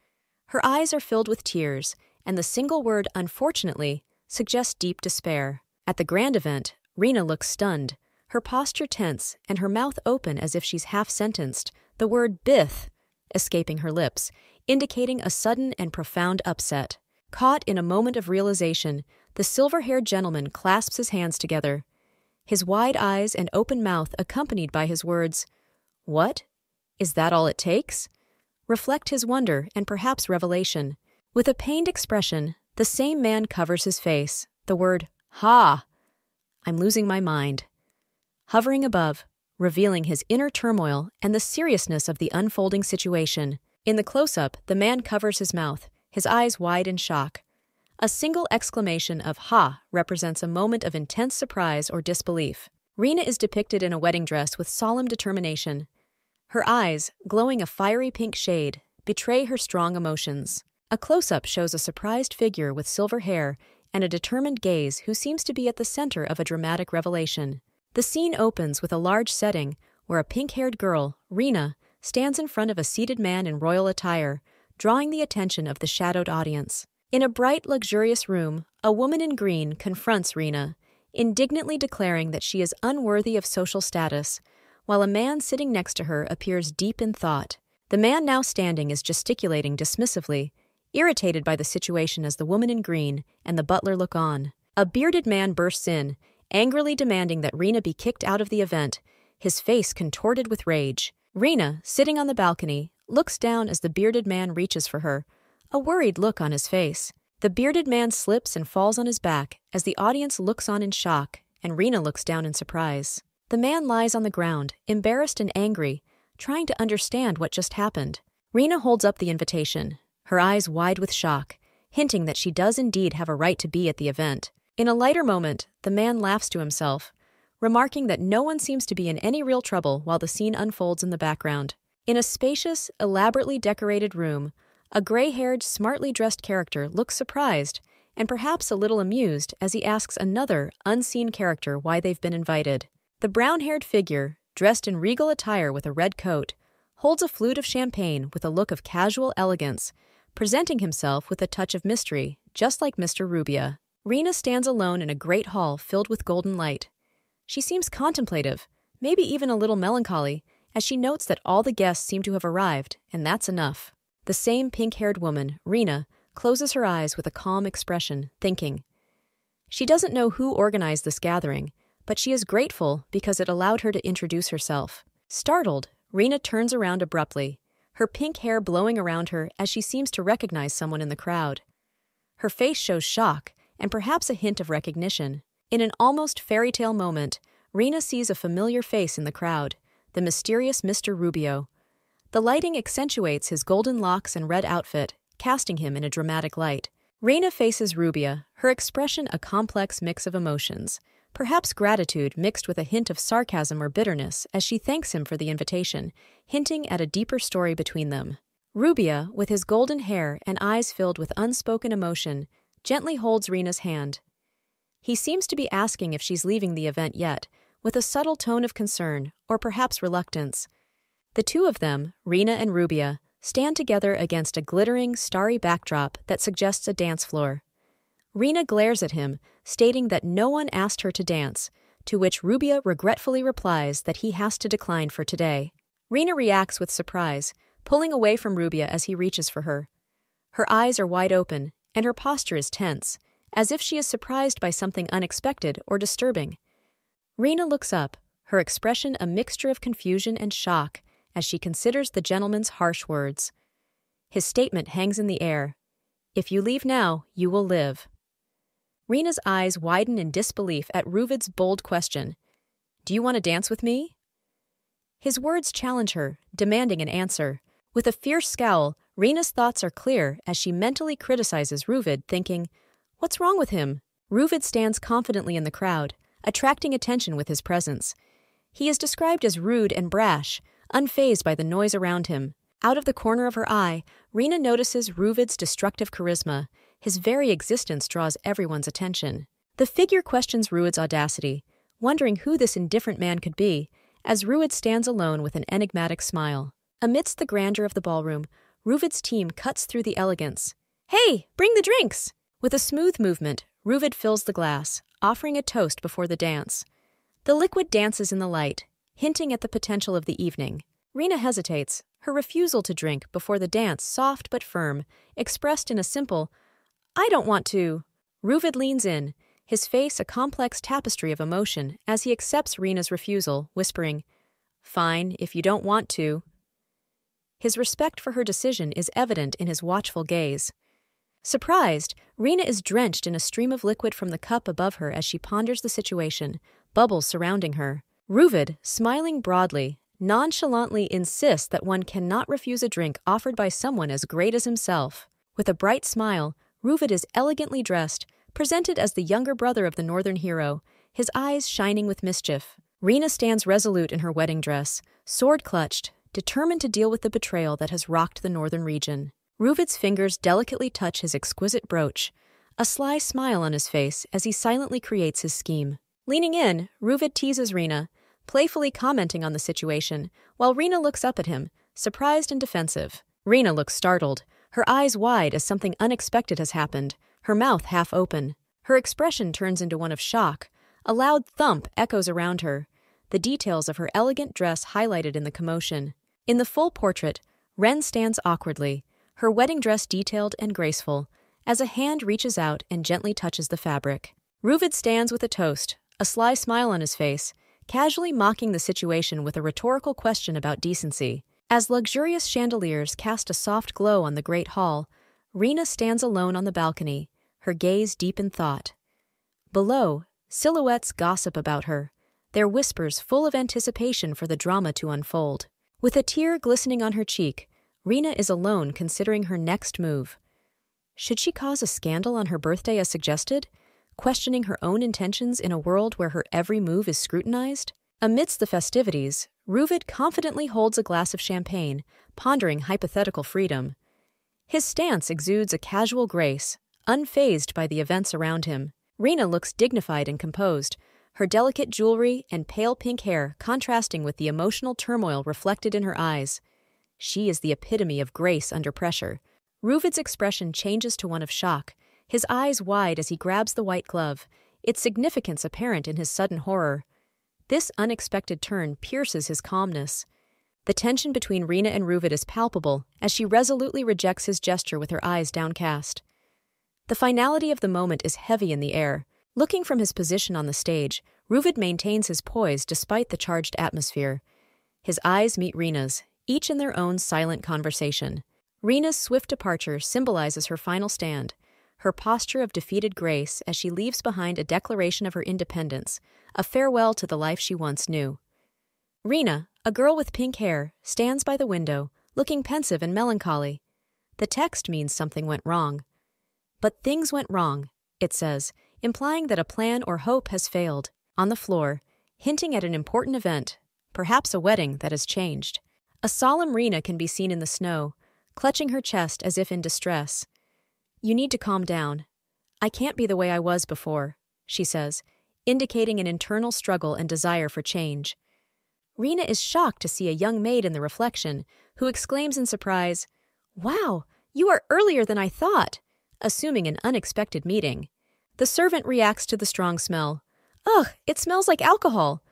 S1: Her eyes are filled with tears, and the single word "unfortunately" suggests deep despair. At the grand event, Rena looks stunned, her posture tense and her mouth open as if she's half-sentenced, the word "bith" escaping her lips, indicating a sudden and profound upset. Caught in a moment of realization, the silver-haired gentleman clasps his hands together, his wide eyes and open mouth accompanied by his words, "What? Is that all it takes?" reflect his wonder and perhaps revelation. With a pained expression, the same man covers his face, the word, "Ha! I'm losing my mind," hovering above, revealing his inner turmoil and the seriousness of the unfolding situation. In the close-up, the man covers his mouth, his eyes wide in shock. A single exclamation of "ha" represents a moment of intense surprise or disbelief. Rena is depicted in a wedding dress with solemn determination. Her eyes, glowing a fiery pink shade, betray her strong emotions. A close-up shows a surprised figure with silver hair and a determined gaze who seems to be at the center of a dramatic revelation. The scene opens with a large setting where a pink-haired girl, Rena, stands in front of a seated man in royal attire, drawing the attention of the shadowed audience. In a bright, luxurious room, a woman in green confronts Rena, indignantly declaring that she is unworthy of social status, while a man sitting next to her appears deep in thought. The man now standing is gesticulating dismissively, irritated by the situation as the woman in green and the butler look on. A bearded man bursts in, angrily demanding that Rena be kicked out of the event, his face contorted with rage. Rena, sitting on the balcony, looks down as the bearded man reaches for her, a worried look on his face. The bearded man slips and falls on his back as the audience looks on in shock, and Rena looks down in surprise. The man lies on the ground, embarrassed and angry, trying to understand what just happened. Rena holds up the invitation, her eyes wide with shock, hinting that she does indeed have a right to be at the event. In a lighter moment, the man laughs to himself, remarking that no one seems to be in any real trouble while the scene unfolds in the background. In a spacious, elaborately decorated room, a gray-haired, smartly dressed character looks surprised and perhaps a little amused as he asks another, unseen character why they've been invited. The brown-haired figure, dressed in regal attire with a red coat, holds a flute of champagne with a look of casual elegance, presenting himself with a touch of mystery, just like Mr. Rubia. Rena stands alone in a great hall filled with golden light. She seems contemplative, maybe even a little melancholy, as she notes that all the guests seem to have arrived, and that's enough. The same pink-haired woman, Rena, closes her eyes with a calm expression, thinking. She doesn't know who organized this gathering, but she is grateful because it allowed her to introduce herself. Startled, Rena turns around abruptly, her pink hair blowing around her as she seems to recognize someone in the crowd. Her face shows shock and perhaps a hint of recognition. In an almost fairy tale moment, Rena sees a familiar face in the crowd, the mysterious Mr. Rubio. The lighting accentuates his golden locks and red outfit, casting him in a dramatic light. Rena faces Rubia, her expression a complex mix of emotions, perhaps gratitude mixed with a hint of sarcasm or bitterness as she thanks him for the invitation, hinting at a deeper story between them. Rubia, with his golden hair and eyes filled with unspoken emotion, gently holds Rena's hand. He seems to be asking if she's leaving the event yet, with a subtle tone of concern, or perhaps reluctance. The two of them, Rena and Rubia, stand together against a glittering, starry backdrop that suggests a dance floor. Rena glares at him, stating that no one asked her to dance, to which Rubia regretfully replies that he has to decline for today. Rena reacts with surprise, pulling away from Rubia as he reaches for her. Her eyes are wide open, and her posture is tense, as if she is surprised by something unexpected or disturbing. Rena looks up, her expression a mixture of confusion and shock as she considers the gentleman's harsh words. His statement hangs in the air. If you leave now, you will live. Rena's eyes widen in disbelief at Ruvid's bold question. Do you want to dance with me? His words challenge her, demanding an answer. With a fierce scowl, Rena's thoughts are clear as she mentally criticizes Ruvid, thinking, what's wrong with him? Ruvid stands confidently in the crowd, attracting attention with his presence. He is described as rude and brash, unfazed by the noise around him. Out of the corner of her eye, Rena notices Ruvid's destructive charisma. His very existence draws everyone's attention. The figure questions Ruvid's audacity, wondering who this indifferent man could be, as Ruvid stands alone with an enigmatic smile. Amidst the grandeur of the ballroom, Ruvid's team cuts through the elegance. Hey, bring the drinks! With a smooth movement, Ruvid fills the glass, offering a toast before the dance. The liquid dances in the light, hinting at the potential of the evening. Rena hesitates, her refusal to drink before the dance soft but firm, expressed in a simple, I don't want to. Ruvid leans in, his face a complex tapestry of emotion as he accepts Rena's refusal, whispering, Fine, if you don't want to. His respect for her decision is evident in his watchful gaze. Surprised, Rena is drenched in a stream of liquid from the cup above her as she ponders the situation, bubbles surrounding her. Ruvid, smiling broadly, nonchalantly insists that one cannot refuse a drink offered by someone as great as himself. With a bright smile, Ruvid is elegantly dressed, presented as the younger brother of the northern hero, his eyes shining with mischief. Rena stands resolute in her wedding dress, sword clutched, determined to deal with the betrayal that has rocked the northern region. Ruvid's fingers delicately touch his exquisite brooch, a sly smile on his face as he silently creates his scheme. Leaning in, Ruvid teases Rena, playfully commenting on the situation, while Rena looks up at him, surprised and defensive. Rena looks startled, her eyes wide as something unexpected has happened, her mouth half open. Her expression turns into one of shock, A loud thump echoes around her, the details of her elegant dress highlighted in the commotion. In the full portrait, Ren stands awkwardly, her wedding dress detailed and graceful, as a hand reaches out and gently touches the fabric. Ruvid stands with a toast, a sly smile on his face, casually mocking the situation with a rhetorical question about decency. As luxurious chandeliers cast a soft glow on the great hall, Rena stands alone on the balcony, her gaze deep in thought. Below, silhouettes gossip about her, their whispers full of anticipation for the drama to unfold. With a tear glistening on her cheek, Rena is alone considering her next move. Should she cause a scandal on her birthday as suggested, questioning her own intentions in a world where her every move is scrutinized? Amidst the festivities, Ruvid confidently holds a glass of champagne, pondering hypothetical freedom. His stance exudes a casual grace, unfazed by the events around him. Rena looks dignified and composed, her delicate jewelry and pale pink hair contrasting with the emotional turmoil reflected in her eyes. She is the epitome of grace under pressure. Ruvid's expression changes to one of shock, his eyes wide as he grabs the white glove, its significance apparent in his sudden horror. This unexpected turn pierces his calmness. The tension between Rena and Ruvid is palpable as she resolutely rejects his gesture with her eyes downcast. The finality of the moment is heavy in the air. Looking from his position on the stage, Ruvid maintains his poise despite the charged atmosphere. His eyes meet Rena's, each in their own silent conversation. Rena's swift departure symbolizes her final stand, her posture of defeated grace as she leaves behind a declaration of her independence, a farewell to the life she once knew. Rena, a girl with pink hair, stands by the window, looking pensive and melancholy. The text means something went wrong. But things went wrong, it says, implying that a plan or hope has failed. On the floor, hinting at an important event, perhaps a wedding that has changed. A solemn Rena can be seen in the snow, clutching her chest as if in distress. "You need to calm down. I can't be the way I was before," she says, indicating an internal struggle and desire for change. Rena is shocked to see a young maid in the reflection, who exclaims in surprise, "Wow, you are earlier than I thought," assuming an unexpected meeting. The servant reacts to the strong smell. "Ugh, it smells like alcohol,"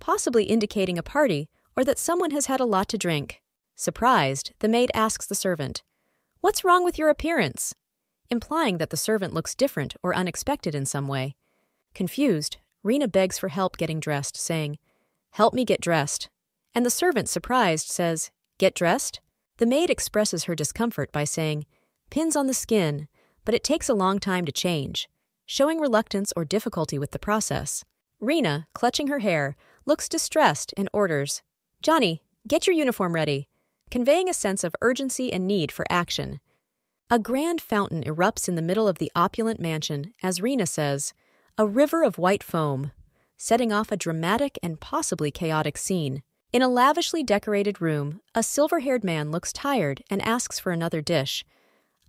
S1: possibly indicating a party or that someone has had a lot to drink. Surprised, the maid asks the servant, "What's wrong with your appearance?" implying that the servant looks different or unexpected in some way. Confused, Rena begs for help getting dressed, saying, "Help me get dressed." And the servant, surprised, says, "Get dressed?" The maid expresses her discomfort by saying, "Pins on the skin, but it takes a long time to change," showing reluctance or difficulty with the process. Rena, clutching her hair, looks distressed and orders, "Johnny, get your uniform ready," conveying a sense of urgency and need for action. A grand fountain erupts in the middle of the opulent mansion, as Rena says, "A river of white foam," setting off a dramatic and possibly chaotic scene. In a lavishly decorated room, a silver-haired man looks tired and asks for another dish.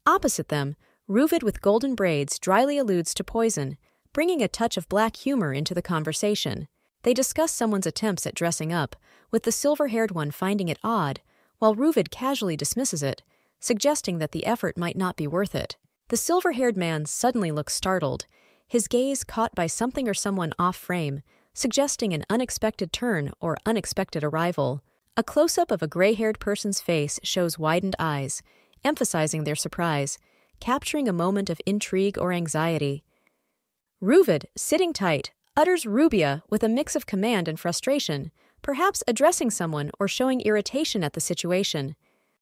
S1: Opposite them, Ruvid with golden braids dryly alludes to poison, bringing a touch of black humor into the conversation. They discuss someone's attempts at dressing up, with the silver-haired one finding it odd, while Ruvid casually dismisses it, suggesting that the effort might not be worth it. The silver-haired man suddenly looks startled, his gaze caught by something or someone off-frame, suggesting an unexpected turn or unexpected arrival. A close-up of a gray-haired person's face shows widened eyes, emphasizing their surprise, capturing a moment of intrigue or anxiety. Ruvid, sitting tight, utters "Rubia" with a mix of command and frustration, perhaps addressing someone or showing irritation at the situation.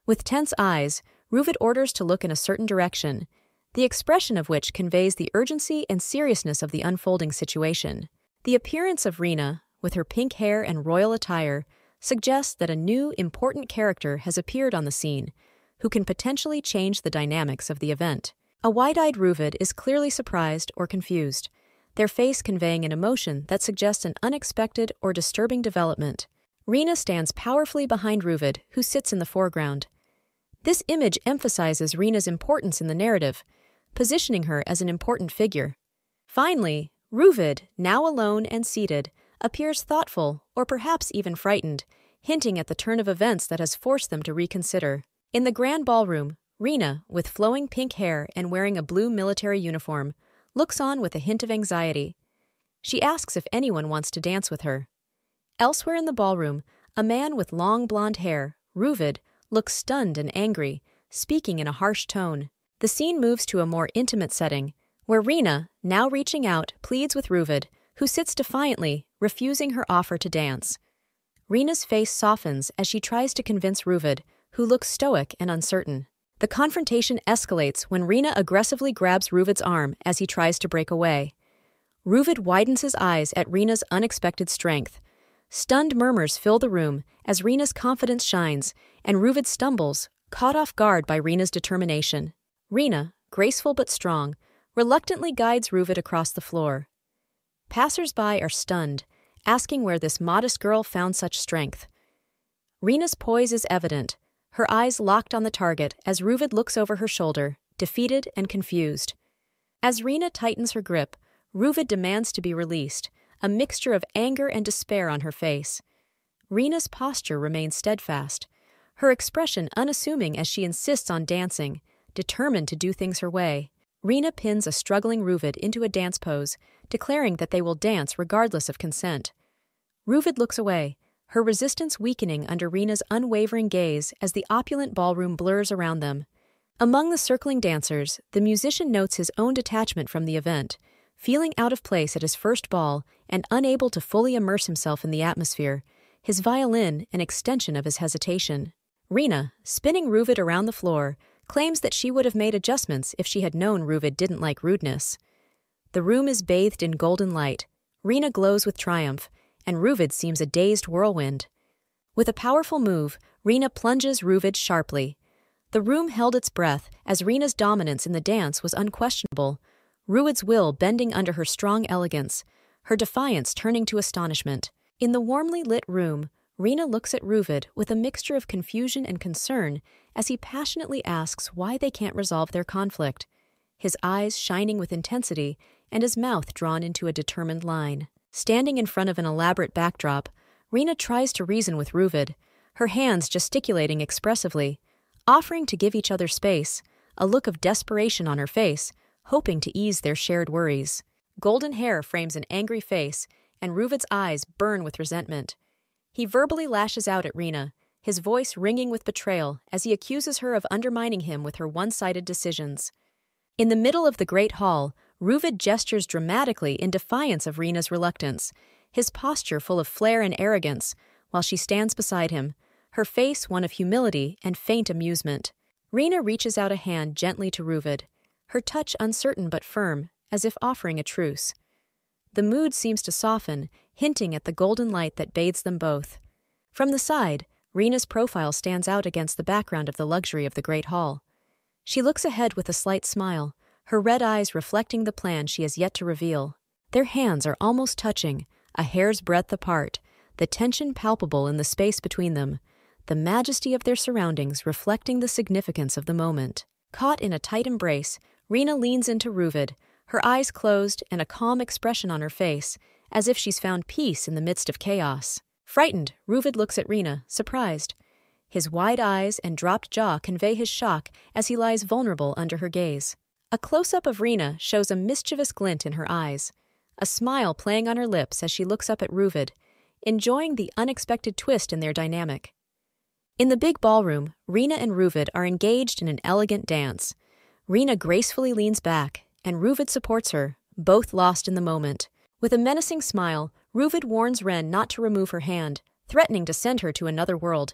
S1: With tense eyes, Ruvid orders to look in a certain direction, the expression of which conveys the urgency and seriousness of the unfolding situation. The appearance of Rena, with her pink hair and royal attire, suggests that a new, important character has appeared on the scene, who can potentially change the dynamics of the event. A wide-eyed Ruvid is clearly surprised or confused, their face conveying an emotion that suggests an unexpected or disturbing development. Rena stands powerfully behind Ruvid, who sits in the foreground. This image emphasizes Rena's importance in the narrative, positioning her as an important figure. Finally, Ruvid, now alone and seated, appears thoughtful or perhaps even frightened, hinting at the turn of events that has forced them to reconsider. In the grand ballroom, Rena, with flowing pink hair and wearing a blue military uniform, looks on with a hint of anxiety. She asks if anyone wants to dance with her. Elsewhere in the ballroom, a man with long blonde hair, Ruvid, looks stunned and angry, speaking in a harsh tone. The scene moves to a more intimate setting, where Rina, now reaching out, pleads with Ruvid, who sits defiantly, refusing her offer to dance. Rina's face softens as she tries to convince Ruvid, who looks stoic and uncertain. The confrontation escalates when Rina aggressively grabs Ruvid's arm as he tries to break away. Ruvid widens his eyes at Rina's unexpected strength. Stunned murmurs fill the room as Rina's confidence shines, and Ruvid stumbles, caught off guard by Rina's determination. Rina, graceful but strong, reluctantly guides Ruvid across the floor. Passers-by are stunned, asking where this modest girl found such strength. Rina's poise is evident, her eyes locked on the target as Ruvid looks over her shoulder, defeated and confused. As Rina tightens her grip, Ruvid demands to be released, a mixture of anger and despair on her face. Rina's posture remains steadfast, her expression unassuming as she insists on dancing, determined to do things her way. Rina pins a struggling Ruvid into a dance pose, declaring that they will dance regardless of consent. Ruvid looks away, her resistance weakening under Rina's unwavering gaze as the opulent ballroom blurs around them. Among the circling dancers, the musician notes his own detachment from the event, feeling out of place at his first ball and unable to fully immerse himself in the atmosphere, his violin an extension of his hesitation. Rina, spinning Ruvid around the floor, claims that she would have made adjustments if she had known Ruvid didn't like rudeness. The room is bathed in golden light. Rina glows with triumph, and Ruvid seems a dazed whirlwind. With a powerful move, Rina plunges Ruvid sharply. The room held its breath as Rina's dominance in the dance was unquestionable, Ruvid's will bending under her strong elegance, her defiance turning to astonishment. In the warmly lit room, Rina looks at Ruvid with a mixture of confusion and concern as he passionately asks why they can't resolve their conflict, his eyes shining with intensity and his mouth drawn into a determined line. Standing in front of an elaborate backdrop, Rina tries to reason with Ruvid, her hands gesticulating expressively, offering to give each other space, a look of desperation on her face, hoping to ease their shared worries. Golden hair frames an angry face, and Ruvid's eyes burn with resentment. He verbally lashes out at Rina, his voice ringing with betrayal as he accuses her of undermining him with her one-sided decisions. In the middle of the great hall, Ruvid gestures dramatically in defiance of Rina's reluctance, his posture full of flair and arrogance, while she stands beside him, her face one of humility and faint amusement. Rina reaches out a hand gently to Ruvid, her touch uncertain but firm, as if offering a truce. The mood seems to soften, hinting at the golden light that bathes them both. From the side, Rina's profile stands out against the background of the luxury of the great hall. She looks ahead with a slight smile, her red eyes reflecting the plan she has yet to reveal. Their hands are almost touching, a hair's breadth apart, the tension palpable in the space between them, the majesty of their surroundings reflecting the significance of the moment. Caught in a tight embrace, Rina leans into Ruvid, her eyes closed and a calm expression on her face, as if she's found peace in the midst of chaos. Frightened, Ruvid looks at Rina, surprised. His wide eyes and dropped jaw convey his shock as he lies vulnerable under her gaze. A close-up of Rina shows a mischievous glint in her eyes, a smile playing on her lips as she looks up at Ruvid, enjoying the unexpected twist in their dynamic. In the big ballroom, Rina and Ruvid are engaged in an elegant dance. Rina gracefully leans back, and Ruvid supports her, both lost in the moment. With a menacing smile, Ruvid warns Ren not to remove her hand, threatening to send her to another world,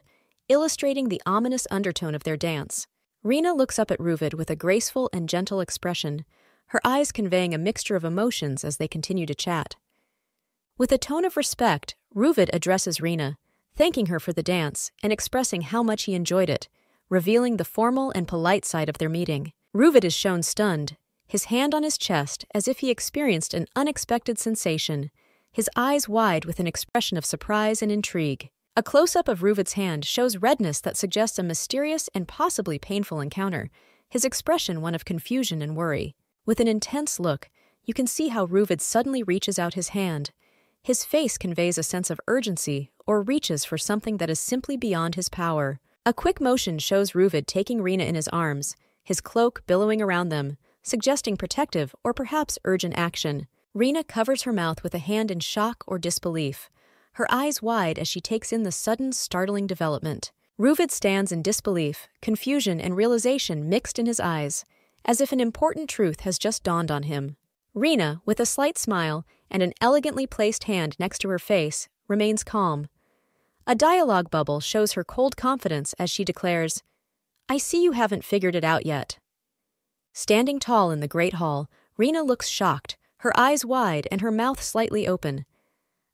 S1: illustrating the ominous undertone of their dance. Rina looks up at Ruvid with a graceful and gentle expression, her eyes conveying a mixture of emotions as they continue to chat. With a tone of respect, Ruvid addresses Rina, thanking her for the dance and expressing how much he enjoyed it, revealing the formal and polite side of their meeting. Ruvid is shown stunned, his hand on his chest as if he experienced an unexpected sensation, his eyes wide with an expression of surprise and intrigue. A close-up of Ruvid's hand shows redness that suggests a mysterious and possibly painful encounter, his expression one of confusion and worry. With an intense look, you can see how Ruvid suddenly reaches out his hand. His face conveys a sense of urgency or reaches for something that is simply beyond his power. A quick motion shows Ruvid taking Rina in his arms, his cloak billowing around them, suggesting protective or perhaps urgent action. Rena covers her mouth with a hand in shock or disbelief, her eyes wide as she takes in the sudden, startling development. Ruvid stands in disbelief, confusion and realization mixed in his eyes, as if an important truth has just dawned on him. Rena, with a slight smile and an elegantly placed hand next to her face, remains calm. A dialogue bubble shows her cold confidence as she declares, "I see you haven't figured it out yet." Standing tall in the great hall, Rena looks shocked, her eyes wide and her mouth slightly open.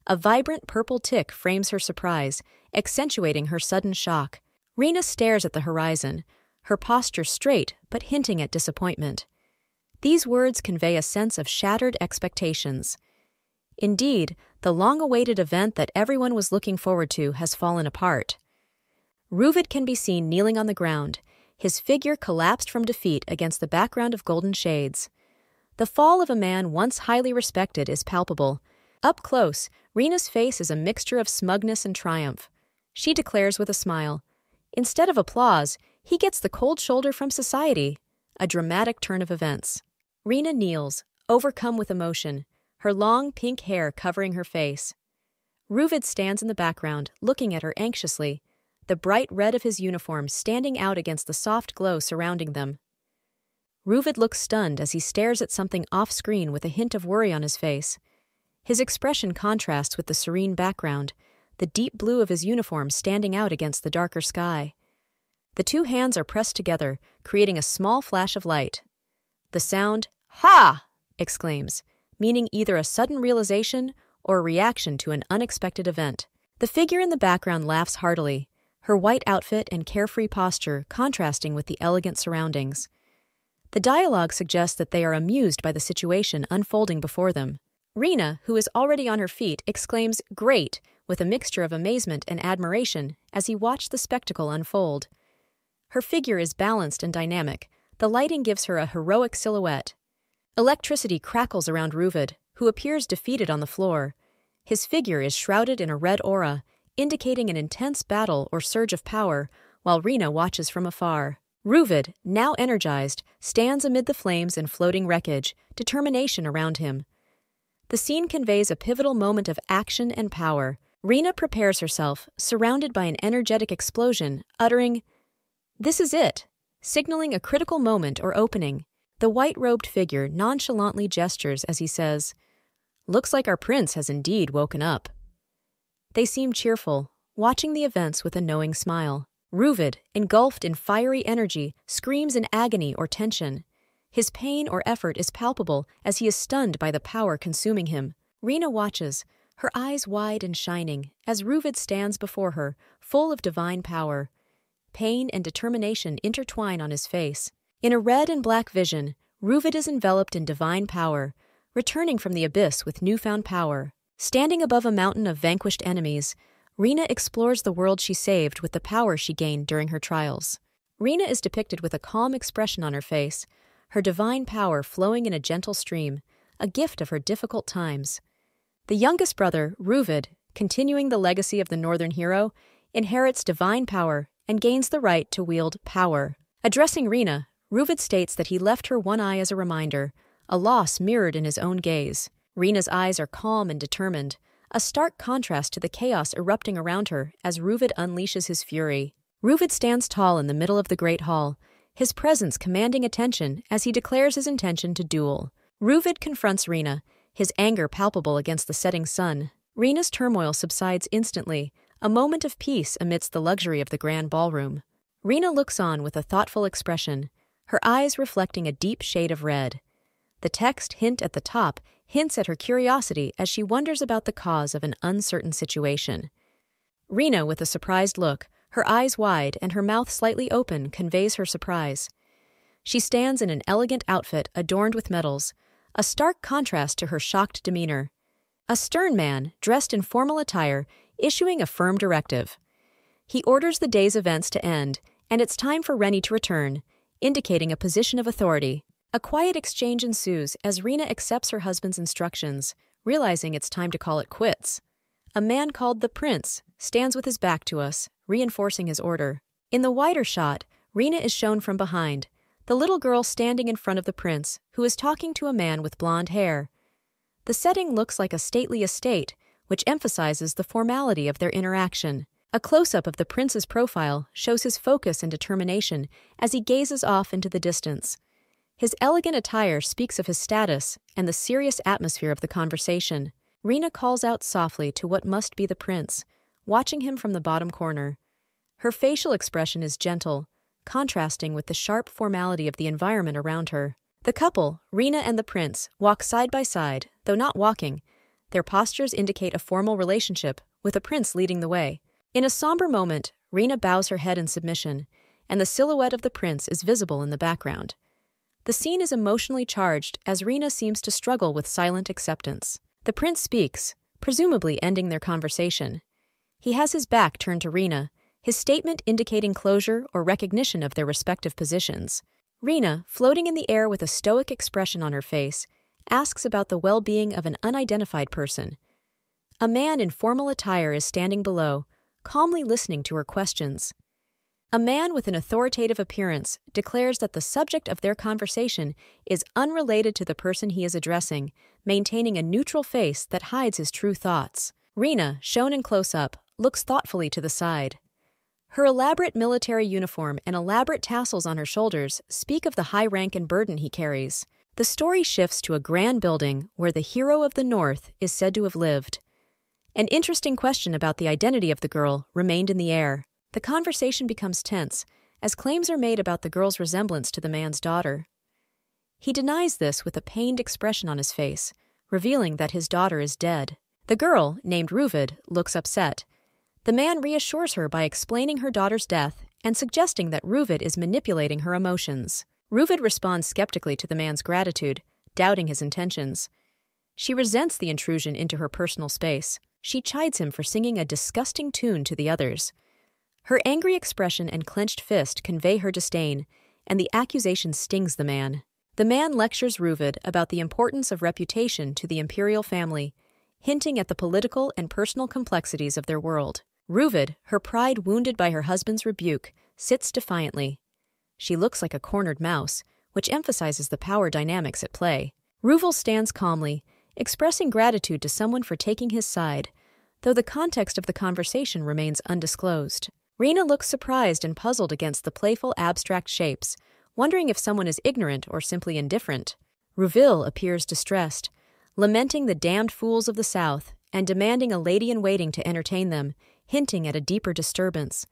S1: A vibrant purple tick frames her surprise, accentuating her sudden shock. Rena stares at the horizon, her posture straight but hinting at disappointment. These words convey a sense of shattered expectations. Indeed, the long-awaited event that everyone was looking forward to has fallen apart. Ruvid can be seen kneeling on the ground, his figure collapsed from defeat against the background of golden shades. The fall of a man once highly respected is palpable. Up close, Rena's face is a mixture of smugness and triumph. She declares with a smile, "Instead of applause, he gets the cold shoulder from society." A dramatic turn of events. Rena kneels, overcome with emotion, her long pink hair covering her face. Ruvid stands in the background, looking at her anxiously, the bright red of his uniform standing out against the soft glow surrounding them. Ruvid looks stunned as he stares at something off-screen with a hint of worry on his face. His expression contrasts with the serene background, the deep blue of his uniform standing out against the darker sky. The two hands are pressed together, creating a small flash of light. The sound, "Ha!" exclaims, meaning either a sudden realization or a reaction to an unexpected event. The figure in the background laughs heartily, her white outfit and carefree posture contrasting with the elegant surroundings. The dialogue suggests that they are amused by the situation unfolding before them. Rena, who is already on her feet, exclaims, "Great!" with a mixture of amazement and admiration as he watched the spectacle unfold. Her figure is balanced and dynamic. The lighting gives her a heroic silhouette. Electricity crackles around Ruvid, who appears defeated on the floor. His figure is shrouded in a red aura, indicating an intense battle or surge of power, while Rena watches from afar. Ruvid, now energized, stands amid the flames and floating wreckage, determination around him. The scene conveys a pivotal moment of action and power. Rena prepares herself, surrounded by an energetic explosion, uttering, "This is it," signaling a critical moment or opening. The white-robed figure nonchalantly gestures as he says, "Looks like our prince has indeed woken up." They seem cheerful, watching the events with a knowing smile. Ruvid, engulfed in fiery energy, screams in agony or tension. His pain or effort is palpable as he is stunned by the power consuming him. Rena watches, her eyes wide and shining, as Ruvid stands before her, full of divine power. Pain and determination intertwine on his face. In a red and black vision, Ruvid is enveloped in divine power, returning from the abyss with newfound power. Standing above a mountain of vanquished enemies, Rena explores the world she saved with the power she gained during her trials. Rena is depicted with a calm expression on her face, her divine power flowing in a gentle stream, a gift of her difficult times. The youngest brother, Ruvid, continuing the legacy of the northern hero, inherits divine power and gains the right to wield power. Addressing Rena, Ruvid states that he left her one eye as a reminder, a loss mirrored in his own gaze. Rena's eyes are calm and determined, a stark contrast to the chaos erupting around her as Ruvid unleashes his fury. Ruvid stands tall in the middle of the great hall, his presence commanding attention as he declares his intention to duel. Ruvid confronts Rena, his anger palpable against the setting sun. Rena's turmoil subsides instantly, a moment of peace amidst the luxury of the grand ballroom. Rena looks on with a thoughtful expression, her eyes reflecting a deep shade of red. The text hint at the top hints at her curiosity as she wonders about the cause of an uncertain situation. Rena, with a surprised look, her eyes wide and her mouth slightly open, conveys her surprise. She stands in an elegant outfit adorned with medals, a stark contrast to her shocked demeanor. A stern man, dressed in formal attire, issuing a firm directive. He orders the day's events to end, and it's time for Rennie to return, indicating a position of authority. A quiet exchange ensues as Rena accepts her husband's instructions, realizing it's time to call it quits. A man called the Prince stands with his back to us, reinforcing his order. In the wider shot, Rena is shown from behind, the little girl standing in front of the prince, who is talking to a man with blonde hair. The setting looks like a stately estate, which emphasizes the formality of their interaction. A close-up of the prince's profile shows his focus and determination as he gazes off into the distance. His elegant attire speaks of his status and the serious atmosphere of the conversation. Rina calls out softly to what must be the prince, watching him from the bottom corner. Her facial expression is gentle, contrasting with the sharp formality of the environment around her. The couple, Rina and the prince, walk side by side, though not walking. Their postures indicate a formal relationship, with the prince leading the way. In a somber moment, Rina bows her head in submission, and the silhouette of the prince is visible in the background. The scene is emotionally charged as Rina seems to struggle with silent acceptance. The prince speaks, presumably ending their conversation. He has his back turned to Rina, his statement indicating closure or recognition of their respective positions. Rina, floating in the air with a stoic expression on her face, asks about the well-being of an unidentified person. A man in formal attire is standing below, calmly listening to her questions. A man with an authoritative appearance declares that the subject of their conversation is unrelated to the person he is addressing, maintaining a neutral face that hides his true thoughts. Rina, shown in close-up, looks thoughtfully to the side. Her elaborate military uniform and elaborate tassels on her shoulders speak of the high rank and burden he carries. The story shifts to a grand building where the hero of the North is said to have lived. An interesting question about the identity of the girl remained in the air. The conversation becomes tense, as claims are made about the girl's resemblance to the man's daughter. He denies this with a pained expression on his face, revealing that his daughter is dead. The girl, named Ruvid, looks upset. The man reassures her by explaining her daughter's death and suggesting that Ruvid is manipulating her emotions. Ruvid responds skeptically to the man's gratitude, doubting his intentions. She resents the intrusion into her personal space. She chides him for singing a disgusting tune to the others. Her angry expression and clenched fist convey her disdain, and the accusation stings the man. The man lectures Ruvid about the importance of reputation to the imperial family, hinting at the political and personal complexities of their world. Ruvid, her pride wounded by her husband's rebuke, sits defiantly. She looks like a cornered mouse, which emphasizes the power dynamics at play. Ruvel stands calmly, expressing gratitude to someone for taking his side, though the context of the conversation remains undisclosed. Rina looks surprised and puzzled against the playful abstract shapes, wondering if someone is ignorant or simply indifferent. Ruvil appears distressed, lamenting the damned fools of the South and demanding a lady-in-waiting to entertain them, hinting at a deeper disturbance.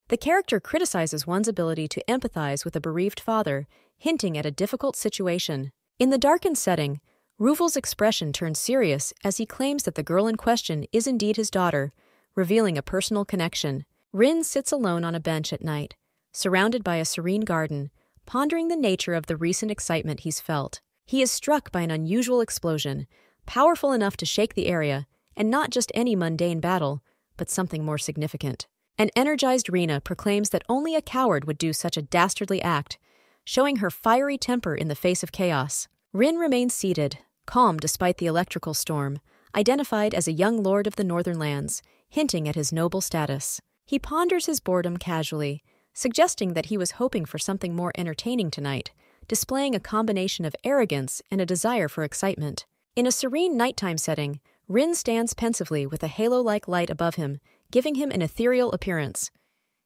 S1: The character criticizes one's ability to empathize with a bereaved father, hinting at a difficult situation. In the darkened setting, Ruvel's expression turns serious as he claims that the girl in question is indeed his daughter, revealing a personal connection. Rin sits alone on a bench at night, surrounded by a serene garden, pondering the nature of the recent excitement he's felt. He is struck by an unusual explosion, powerful enough to shake the area, and not just any mundane battle, but something more significant. An energized Rina proclaims that only a coward would do such a dastardly act, showing her fiery temper in the face of chaos. Rin remains seated, calm despite the electrical storm, identified as a young lord of the northern lands, hinting at his noble status. He ponders his boredom casually, suggesting that he was hoping for something more entertaining tonight, displaying a combination of arrogance and a desire for excitement. In a serene nighttime setting, Rin stands pensively with a halo-like light above him, giving him an ethereal appearance.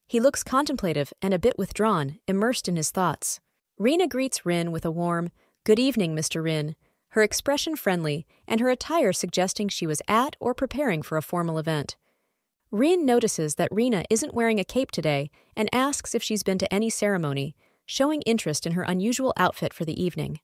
S1: He looks contemplative and a bit withdrawn, immersed in his thoughts. Rina greets Rin with a warm, "Good evening, Mr. Rin," her expression friendly and her attire suggesting she was at or preparing for a formal event. Rin notices that Rina isn't wearing a cape today and asks if she's been to any ceremony, showing interest in her unusual outfit for the evening.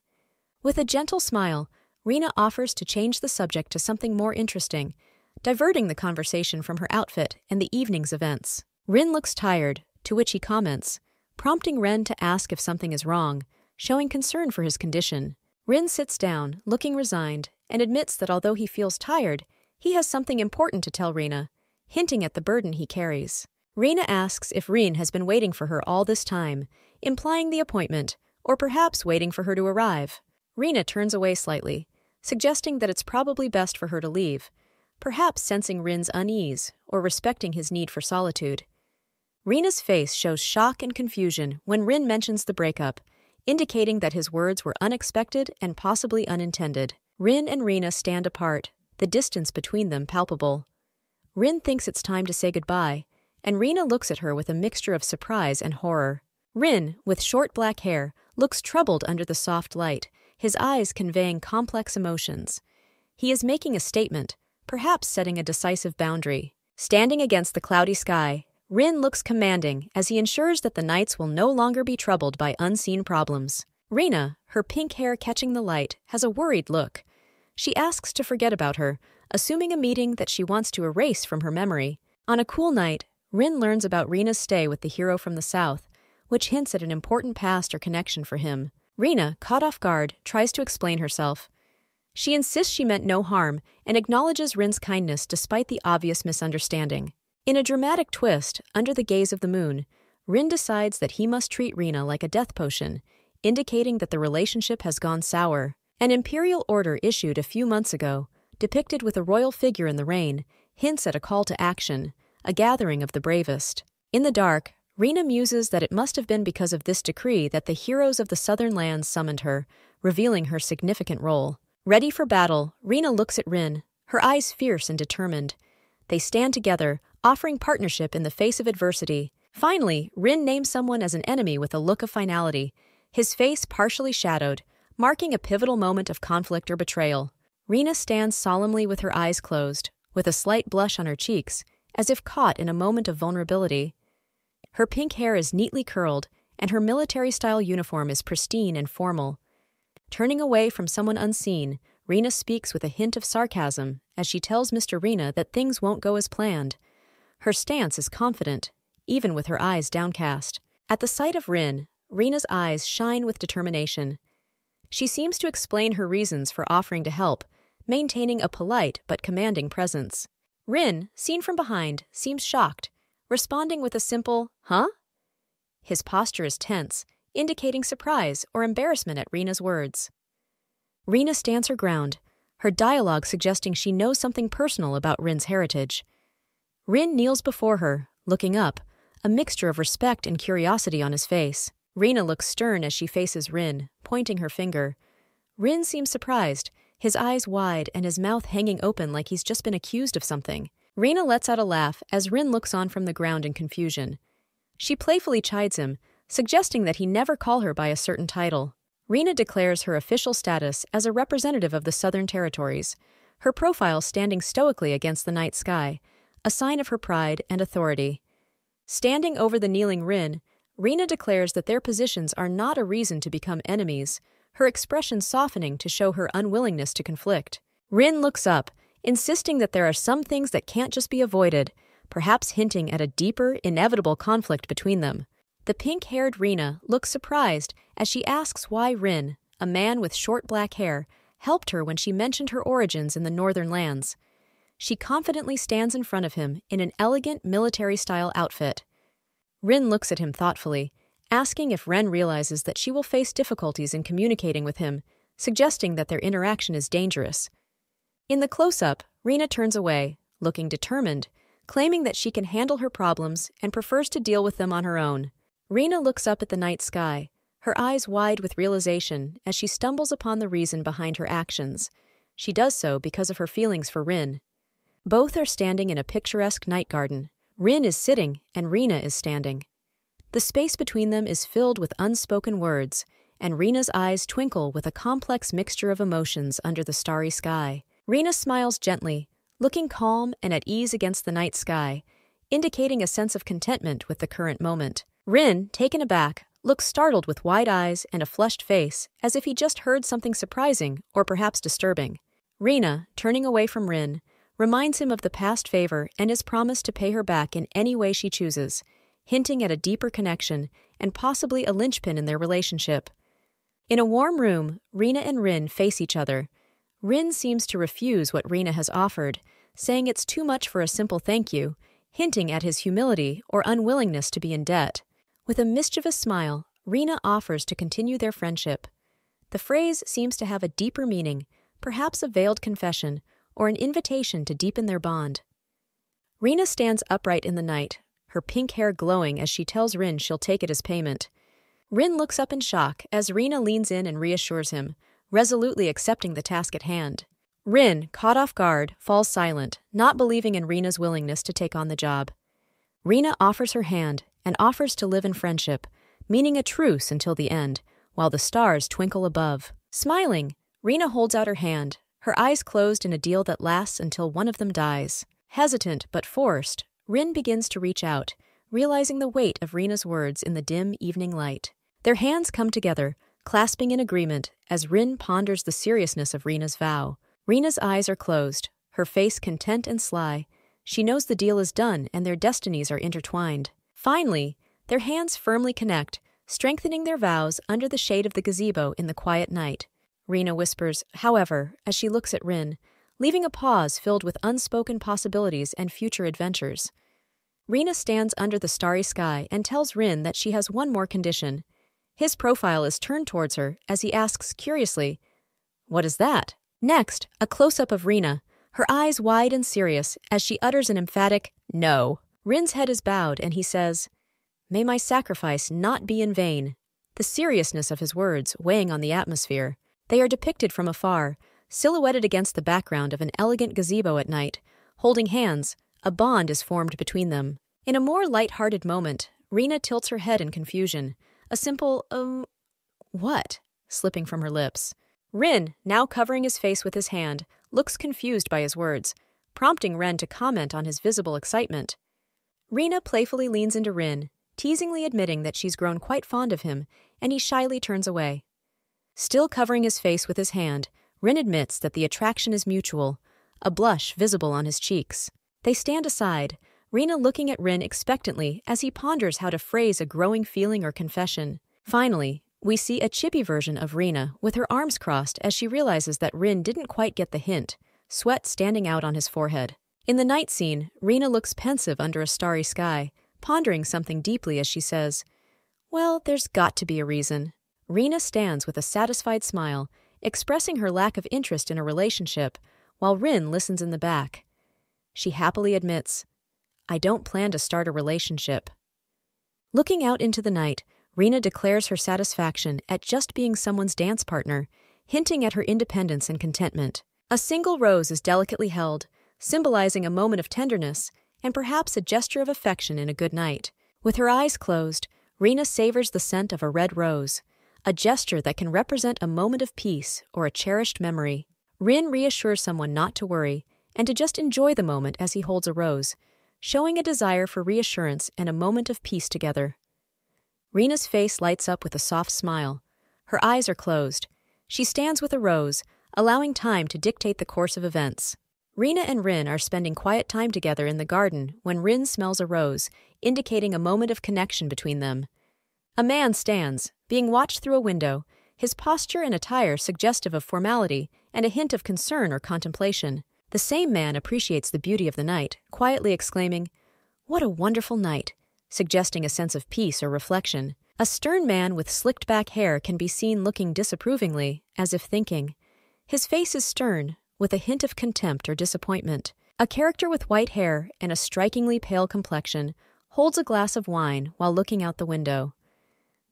S1: With a gentle smile, Rina offers to change the subject to something more interesting, diverting the conversation from her outfit and the evening's events. Rin looks tired, to which he comments, prompting Ren to ask if something is wrong, showing concern for his condition. Rin sits down, looking resigned, and admits that although he feels tired, he has something important to tell Rina, hinting at the burden he carries. Rina asks if Rin has been waiting for her all this time, implying the appointment, or perhaps waiting for her to arrive. Rina turns away slightly, suggesting that it's probably best for her to leave, perhaps sensing Rin's unease or respecting his need for solitude. Rina's face shows shock and confusion when Rin mentions the breakup, indicating that his words were unexpected and possibly unintended. Rin and Rina stand apart, the distance between them palpable. Rin thinks it's time to say goodbye, and Rina looks at her with a mixture of surprise and horror. Rin, with short black hair, looks troubled under the soft light, his eyes conveying complex emotions. He is making a statement, perhaps setting a decisive boundary. Standing against the cloudy sky, Rin looks commanding as he ensures that the nights will no longer be troubled by unseen problems. Rina, her pink hair catching the light, has a worried look. She asks to forget about her, assuming a meeting that she wants to erase from her memory. On a cool night, Rin learns about Rina's stay with the hero from the south, which hints at an important past or connection for him. Rina, caught off guard, tries to explain herself. She insists she meant no harm and acknowledges Rin's kindness despite the obvious misunderstanding. In a dramatic twist, under the gaze of the moon, Rin decides that he must treat Rina like a death potion, indicating that the relationship has gone sour. An imperial order issued a few months ago, depicted with a royal figure in the rain, hints at a call to action, a gathering of the bravest. In the dark, Rina muses that it must have been because of this decree that the heroes of the southern lands summoned her, revealing her significant role. Ready for battle, Rina looks at Rin, her eyes fierce and determined. They stand together, offering partnership in the face of adversity. Finally, Rin names someone as an enemy with a look of finality, his face partially shadowed, marking a pivotal moment of conflict or betrayal. Rina stands solemnly with her eyes closed, with a slight blush on her cheeks, as if caught in a moment of vulnerability. Her pink hair is neatly curled, and her military-style uniform is pristine and formal. Turning away from someone unseen, Rina speaks with a hint of sarcasm as she tells Mr. Rina that things won't go as planned. Her stance is confident, even with her eyes downcast. At the sight of Rin, Rina's eyes shine with determination. She seems to explain her reasons for offering to help, maintaining a polite but commanding presence. Rin, seen from behind, seems shocked, responding with a simple, "Huh?" His posture is tense, indicating surprise or embarrassment at Rina's words. Rina stands her ground, her dialogue suggesting she knows something personal about Rin's heritage. Rin kneels before her, looking up, a mixture of respect and curiosity on his face. Rina looks stern as she faces Rin, pointing her finger. Rin seems surprised, his eyes wide and his mouth hanging open like he's just been accused of something. Rina lets out a laugh as Rin looks on from the ground in confusion. She playfully chides him, suggesting that he never call her by a certain title. Rina declares her official status as a representative of the Southern Territories, her profile standing stoically against the night sky, a sign of her pride and authority. Standing over the kneeling Rin, Rina declares that their positions are not a reason to become enemies, her expression softening to show her unwillingness to conflict. Rin looks up, insisting that there are some things that can't just be avoided, perhaps hinting at a deeper, inevitable conflict between them. The pink-haired Rina looks surprised as she asks why Rin, a man with short black hair, helped her when she mentioned her origins in the northern lands. She confidently stands in front of him in an elegant military-style outfit. Rin looks at him thoughtfully, asking if Ren realizes that she will face difficulties in communicating with him, suggesting that their interaction is dangerous. In the close-up, Rina turns away, looking determined, claiming that she can handle her problems and prefers to deal with them on her own. Rina looks up at the night sky, her eyes wide with realization as she stumbles upon the reason behind her actions. She does so because of her feelings for Rin. Both are standing in a picturesque night garden. Rin is sitting and Rina is standing. The space between them is filled with unspoken words, and Rina's eyes twinkle with a complex mixture of emotions under the starry sky. Rina smiles gently, looking calm and at ease against the night sky, indicating a sense of contentment with the current moment. Rin, taken aback, looks startled with wide eyes and a flushed face, as if he just heard something surprising or perhaps disturbing. Rina, turning away from Rin, reminds him of the past favor and his promise to pay her back in any way she chooses, hinting at a deeper connection and possibly a linchpin in their relationship. In a warm room, Rina and Rin face each other. Rin seems to refuse what Rina has offered, saying it's too much for a simple thank you, hinting at his humility or unwillingness to be in debt. With a mischievous smile, Rina offers to continue their friendship. The phrase seems to have a deeper meaning, perhaps a veiled confession, or an invitation to deepen their bond. Rina stands upright in the night, her pink hair glowing as she tells Rin she'll take it as payment. Rin looks up in shock as Rina leans in and reassures him, resolutely accepting the task at hand. Rin, caught off guard, falls silent, not believing in Rina's willingness to take on the job. Rina offers her hand and offers to live in friendship, meaning a truce until the end, while the stars twinkle above. Smiling, Rina holds out her hand, her eyes closed in a deal that lasts until one of them dies. Hesitant but forced, Rin begins to reach out, realizing the weight of Rina's words in the dim evening light. Their hands come together, clasping in agreement as Rin ponders the seriousness of Rina's vow. Rina's eyes are closed, her face content and sly. She knows the deal is done and their destinies are intertwined. Finally, their hands firmly connect, strengthening their vows under the shade of the gazebo in the quiet night. Rina whispers, however, as she looks at Rin, leaving a pause filled with unspoken possibilities and future adventures. Rina stands under the starry sky and tells Rin that she has one more condition. His profile is turned towards her as he asks curiously, "What is that?" Next, a close-up of Rina, her eyes wide and serious as she utters an emphatic "no." Rin's head is bowed and he says, "May my sacrifice not be in vain." The seriousness of his words weighing on the atmosphere. They are depicted from afar, silhouetted against the background of an elegant gazebo at night. Holding hands, a bond is formed between them. In a more light-hearted moment, Rina tilts her head in confusion, a simple, what? Slipping from her lips. Rin, now covering his face with his hand, looks confused by his words, prompting Ren to comment on his visible excitement. Rina playfully leans into Rin, teasingly admitting that she's grown quite fond of him, and he shyly turns away. Still covering his face with his hand, Rin admits that the attraction is mutual, a blush visible on his cheeks. They stand aside, Rina looking at Rin expectantly as he ponders how to phrase a growing feeling or confession. Finally, we see a chippy version of Rina with her arms crossed as she realizes that Rin didn't quite get the hint, sweat standing out on his forehead. In the night scene, Rina looks pensive under a starry sky, pondering something deeply as she says, "Well, there's got to be a reason." Rina stands with a satisfied smile, expressing her lack of interest in a relationship, while Rin listens in the back. She happily admits, "I don't plan to start a relationship." Looking out into the night, Rina declares her satisfaction at just being someone's dance partner, hinting at her independence and contentment. A single rose is delicately held, symbolizing a moment of tenderness and perhaps a gesture of affection in a good night. With her eyes closed, Rina savors the scent of a red rose, a gesture that can represent a moment of peace or a cherished memory. Rin reassures someone not to worry and to just enjoy the moment as he holds a rose, showing a desire for reassurance and a moment of peace together. Rina's face lights up with a soft smile. Her eyes are closed. She stands with a rose, allowing time to dictate the course of events. Rina and Rin are spending quiet time together in the garden when Rin smells a rose, indicating a moment of connection between them. A man stands, being watched through a window, his posture and attire suggestive of formality and a hint of concern or contemplation. The same man appreciates the beauty of the night, quietly exclaiming, "What a wonderful night," suggesting a sense of peace or reflection. A stern man with slicked-back hair can be seen looking disapprovingly, as if thinking. His face is stern, with a hint of contempt or disappointment. A character with white hair and a strikingly pale complexion holds a glass of wine while looking out the window.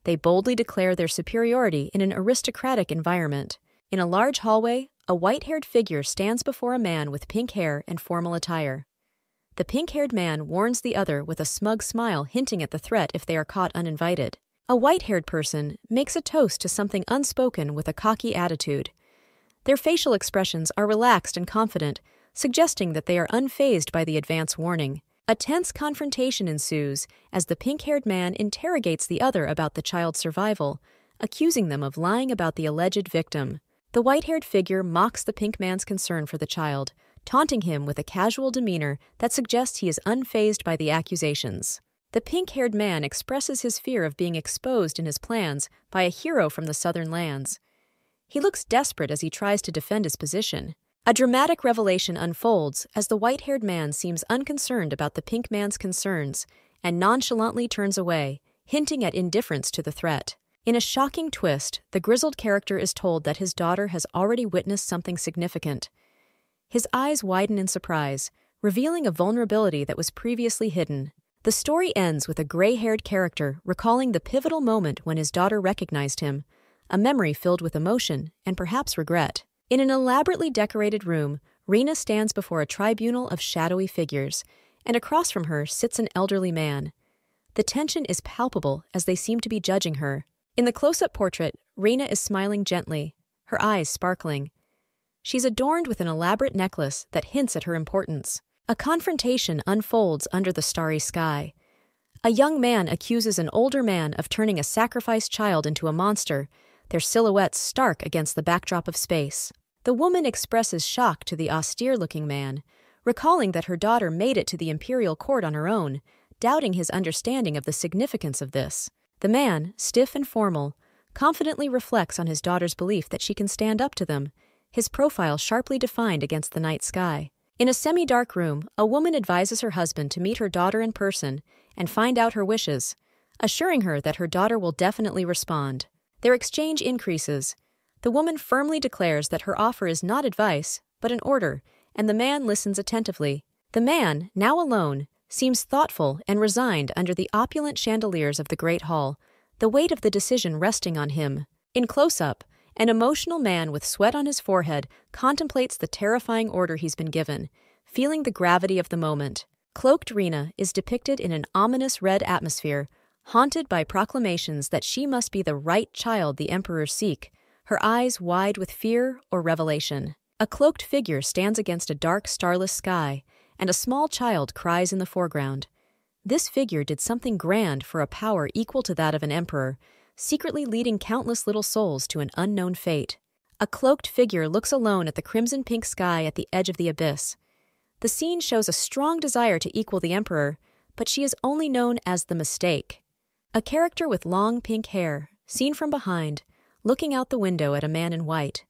S1: They boldly declare their superiority in an aristocratic environment. In a large hallway, a white-haired figure stands before a man with pink hair and formal attire. The pink-haired man warns the other with a smug smile hinting at the threat if they are caught uninvited. A white-haired person makes a toast to something unspoken with a cocky attitude. Their facial expressions are relaxed and confident, suggesting that they are unfazed by the advance warning. A tense confrontation ensues as the pink-haired man interrogates the other about the child's survival, accusing them of lying about the alleged victim. The white-haired figure mocks the pink man's concern for the child, taunting him with a casual demeanor that suggests he is unfazed by the accusations. The pink-haired man expresses his fear of being exposed in his plans by a hero from the southern lands. He looks desperate as he tries to defend his position. A dramatic revelation unfolds as the white-haired man seems unconcerned about the pink man's concerns and nonchalantly turns away, hinting at indifference to the threat. In a shocking twist, the grizzled character is told that his daughter has already witnessed something significant. His eyes widen in surprise, revealing a vulnerability that was previously hidden. The story ends with a gray-haired character recalling the pivotal moment when his daughter recognized him, a memory filled with emotion and perhaps regret. In an elaborately decorated room, Rina stands before a tribunal of shadowy figures, and across from her sits an elderly man. The tension is palpable as they seem to be judging her. In the close-up portrait, Rina is smiling gently, her eyes sparkling. She's adorned with an elaborate necklace that hints at her importance. A confrontation unfolds under the starry sky. A young man accuses an older man of turning a sacrificed child into a monster, their silhouettes stark against the backdrop of space. The woman expresses shock to the austere-looking man, recalling that her daughter made it to the imperial court on her own, doubting his understanding of the significance of this. The man, stiff and formal, confidently reflects on his daughter's belief that she can stand up to them, his profile sharply defined against the night sky. In a semi-dark room, a woman advises her husband to meet her daughter in person and find out her wishes, assuring her that her daughter will definitely respond. Their exchange increases. The woman firmly declares that her offer is not advice, but an order, and the man listens attentively. The man, now alone, seems thoughtful and resigned under the opulent chandeliers of the great hall, the weight of the decision resting on him. In close-up, an emotional man with sweat on his forehead contemplates the terrifying order he's been given, feeling the gravity of the moment. Cloaked Rina is depicted in an ominous red atmosphere, haunted by proclamations that she must be the right child the emperors seek, her eyes wide with fear or revelation. A cloaked figure stands against a dark, starless sky, and a small child cries in the foreground. This figure did something grand for a power equal to that of an emperor, secretly leading countless little souls to an unknown fate. A cloaked figure looks alone at the crimson-pink sky at the edge of the abyss. The scene shows a strong desire to equal the emperor, but she is only known as the Mistake. A character with long pink hair, seen from behind, looking out the window at a man in white.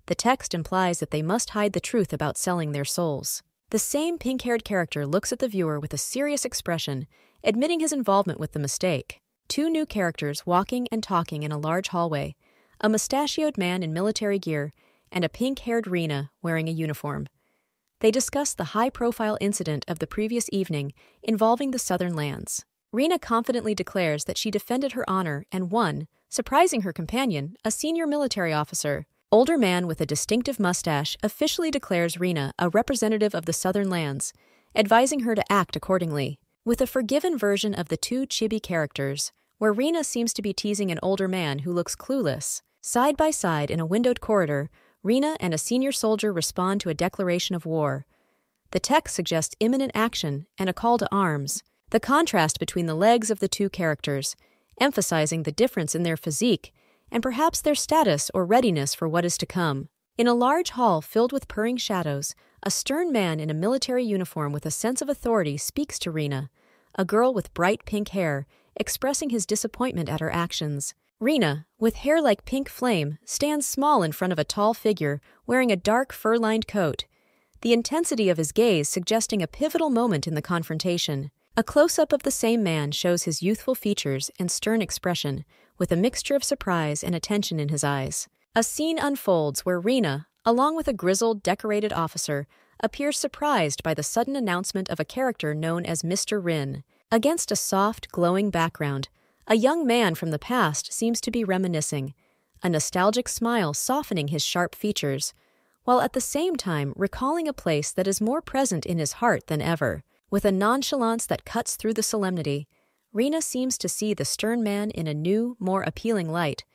S1: The text implies that they must hide the truth about selling their souls. The same pink-haired character looks at the viewer with a serious expression, admitting his involvement with the mistake. Two new characters walking and talking in a large hallway, a mustachioed man in military gear and a pink-haired Rina wearing a uniform. They discuss the high-profile incident of the previous evening involving the southern lands. Rina confidently declares that she defended her honor and won, surprising her companion, a senior military officer. Older man with a distinctive mustache officially declares Rina a representative of the southern lands, advising her to act accordingly. With a forgiven version of the two chibi characters, where Rina seems to be teasing an older man who looks clueless. Side by side in a windowed corridor, Rina and a senior soldier respond to a declaration of war. The text suggests imminent action and a call to arms. The contrast between the legs of the two characters, emphasizing the difference in their physique and perhaps their status or readiness for what is to come. In a large hall filled with purring shadows, a stern man in a military uniform with a sense of authority speaks to Rina, a girl with bright pink hair, expressing his disappointment at her actions. Rina, with hair like pink flame, stands small in front of a tall figure wearing a dark fur-lined coat, the intensity of his gaze suggesting a pivotal moment in the confrontation. A close-up of the same man shows his youthful features and stern expression, with a mixture of surprise and attention in his eyes. A scene unfolds where Rina, along with a grizzled, decorated officer, appears surprised by the sudden announcement of a character known as Mr. Rin. Against a soft, glowing background, a young man from the past seems to be reminiscing, a nostalgic smile softening his sharp features, while at the same time recalling a place that is more present in his heart than ever. With a nonchalance that cuts through the solemnity, Rina seems to see the stern man in a new, more appealing light,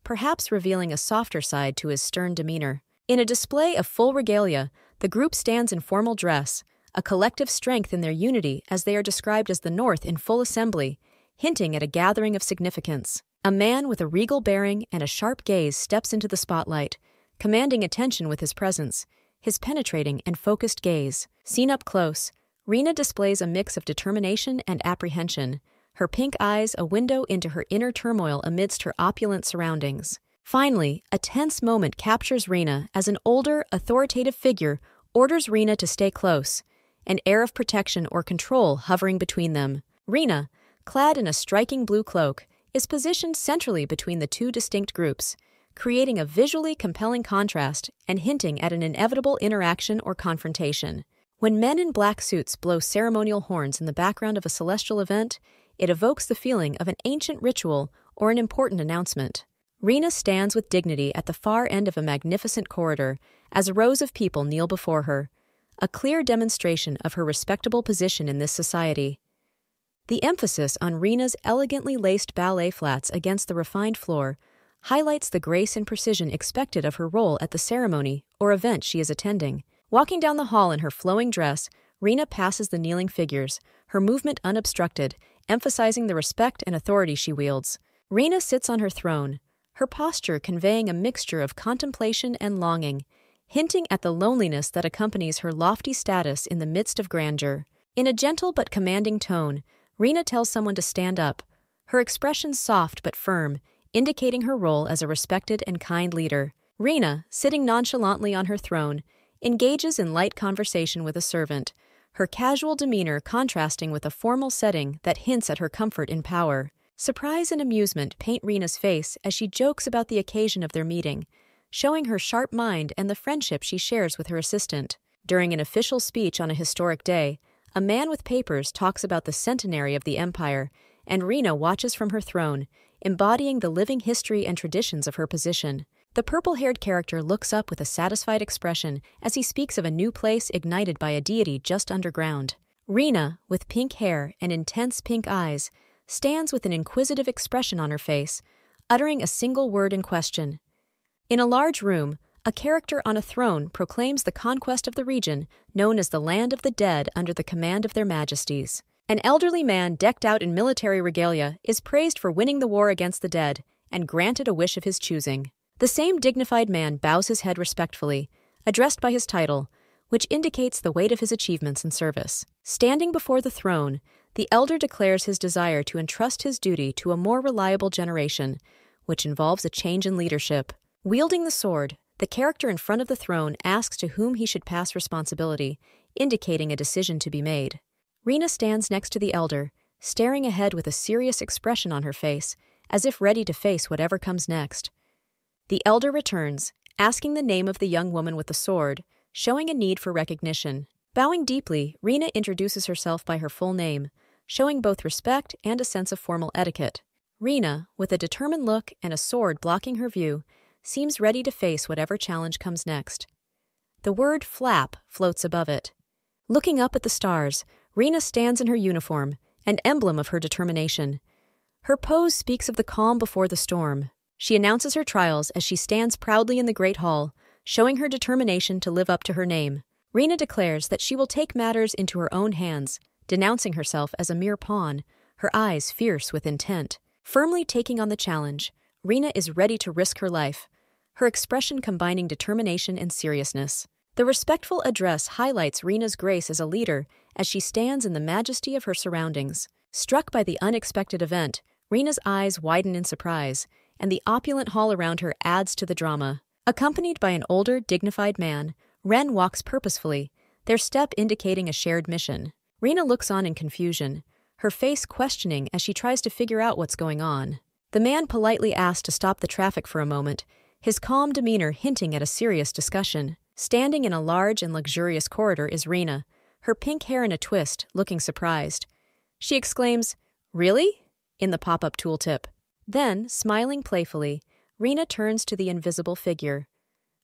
S1: perhaps revealing a softer side to his stern demeanor. In a display of full regalia, the group stands in formal dress, a collective strength in their unity as they are described as the North in full assembly, hinting at a gathering of significance. A man with a regal bearing and a sharp gaze steps into the spotlight, commanding attention with his presence, his penetrating and focused gaze. Seen up close, Rina displays a mix of determination and apprehension, her pink eyes a window into her inner turmoil amidst her opulent surroundings. Finally, a tense moment captures Rina as an older, authoritative figure orders Rina to stay close, an air of protection or control hovering between them. Rina, clad in a striking blue cloak, is positioned centrally between the two distinct groups, creating a visually compelling contrast and hinting at an inevitable interaction or confrontation. When men in black suits blow ceremonial horns in the background of a celestial event, it evokes the feeling of an ancient ritual or an important announcement. Rena stands with dignity at the far end of a magnificent corridor as rows of people kneel before her, a clear demonstration of her respectable position in this society. The emphasis on Rena's elegantly laced ballet flats against the refined floor highlights the grace and precision expected of her role at the ceremony or event she is attending. Walking down the hall in her flowing dress, Rena passes the kneeling figures, her movement unobstructed, emphasizing the respect and authority she wields. Rena sits on her throne, her posture conveying a mixture of contemplation and longing, hinting at the loneliness that accompanies her lofty status in the midst of grandeur. In a gentle but commanding tone, Rena tells someone to stand up, her expression soft but firm, indicating her role as a respected and kind leader. Rena, sitting nonchalantly on her throne, engages in light conversation with a servant, her casual demeanor contrasting with a formal setting that hints at her comfort in power. Surprise and amusement paint Rena's face as she jokes about the occasion of their meeting, showing her sharp mind and the friendship she shares with her assistant. During an official speech on a historic day, a man with papers talks about the centenary of the empire, and Rena watches from her throne, embodying the living history and traditions of her position. The purple-haired character looks up with a satisfied expression as he speaks of a new place ignited by a deity just underground. Rena, with pink hair and intense pink eyes, stands with an inquisitive expression on her face, uttering a single word in question. In a large room, a character on a throne proclaims the conquest of the region known as the Land of the Dead under the command of their majesties. An elderly man decked out in military regalia is praised for winning the war against the dead and granted a wish of his choosing. The same dignified man bows his head respectfully, addressed by his title, which indicates the weight of his achievements and service. Standing before the throne, the elder declares his desire to entrust his duty to a more reliable generation, which involves a change in leadership. Wielding the sword, the character in front of the throne asks to whom he should pass responsibility, indicating a decision to be made. Rena stands next to the elder, staring ahead with a serious expression on her face, as if ready to face whatever comes next. The elder returns, asking the name of the young woman with the sword, showing a need for recognition. Bowing deeply, Rena introduces herself by her full name, showing both respect and a sense of formal etiquette. Rena, with a determined look and a sword blocking her view, seems ready to face whatever challenge comes next. The word flap floats above it. Looking up at the stars, Rena stands in her uniform, an emblem of her determination. Her pose speaks of the calm before the storm. She announces her trials as she stands proudly in the Great Hall, showing her determination to live up to her name. Rena declares that she will take matters into her own hands, denouncing herself as a mere pawn, her eyes fierce with intent. Firmly taking on the challenge, Rena is ready to risk her life, her expression combining determination and seriousness. The respectful address highlights Rena's grace as a leader as she stands in the majesty of her surroundings. Struck by the unexpected event, Rena's eyes widen in surprise, and the opulent hall around her adds to the drama. Accompanied by an older, dignified man, Ren walks purposefully, their step indicating a shared mission. Rena looks on in confusion, her face questioning as she tries to figure out what's going on. The man politely asks to stop the traffic for a moment, his calm demeanor hinting at a serious discussion. Standing in a large and luxurious corridor is Rena, her pink hair in a twist, looking surprised. She exclaims, "Really?" in the pop-up tooltip. Then, smiling playfully, Rena turns to the invisible figure.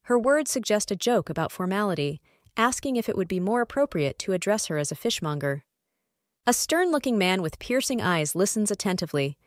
S1: Her words suggest a joke about formality, asking if it would be more appropriate to address her as a fishmonger. A stern-looking man with piercing eyes listens attentively.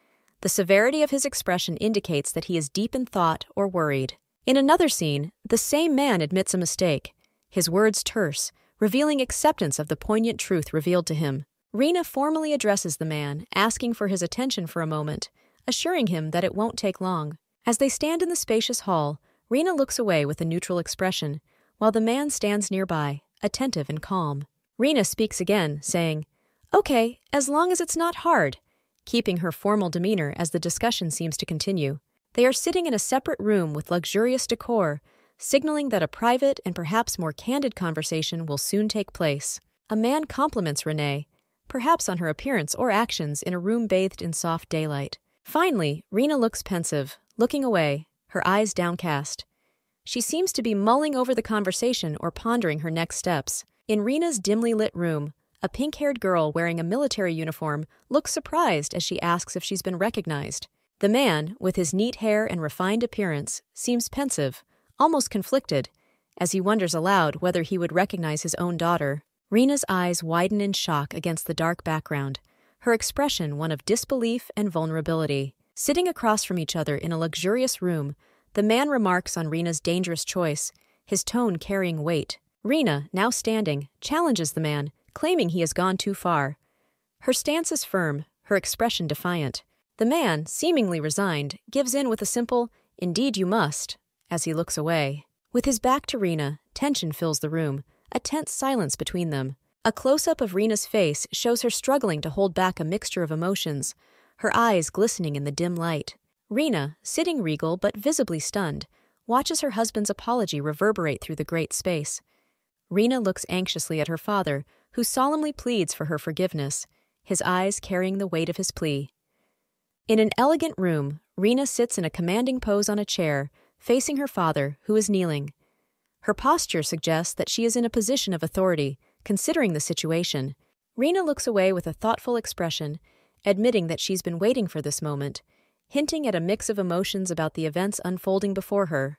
S1: The severity of his expression indicates that he is deep in thought or worried. In another scene, the same man admits a mistake, his words terse, revealing acceptance of the poignant truth revealed to him. Rena formally addresses the man, asking for his attention for a moment, assuring him that it won't take long. As they stand in the spacious hall, Rena looks away with a neutral expression, while the man stands nearby, attentive and calm. Rena speaks again, saying, "Okay, as long as it's not hard," keeping her formal demeanor as the discussion seems to continue. They are sitting in a separate room with luxurious decor, signaling that a private and perhaps more candid conversation will soon take place. A man compliments Renee, perhaps on her appearance or actions in a room bathed in soft daylight. Finally, Rena looks pensive, looking away, her eyes downcast. She seems to be mulling over the conversation or pondering her next steps. In Rena's dimly lit room, a pink-haired girl wearing a military uniform looks surprised as she asks if she's been recognized. The man, with his neat hair and refined appearance, seems pensive, almost conflicted, as he wonders aloud whether he would recognize his own daughter. Rina's eyes widen in shock against the dark background, her expression one of disbelief and vulnerability. Sitting across from each other in a luxurious room, the man remarks on Rina's dangerous choice, his tone carrying weight. Rina, now standing, challenges the man, claiming he has gone too far. Her stance is firm, her expression defiant. The man, seemingly resigned, gives in with a simple, "Indeed you must," as he looks away. With his back to Rina, tension fills the room, a tense silence between them. A close-up of Rina's face shows her struggling to hold back a mixture of emotions, her eyes glistening in the dim light. Rina, sitting regal but visibly stunned, watches her husband's apology reverberate through the great space. Rina looks anxiously at her father, who solemnly pleads for her forgiveness, his eyes carrying the weight of his plea. In an elegant room, Rina sits in a commanding pose on a chair, facing her father, who is kneeling. Her posture suggests that she is in a position of authority, considering the situation. Rina looks away with a thoughtful expression, admitting that she's been waiting for this moment, hinting at a mix of emotions about the events unfolding before her.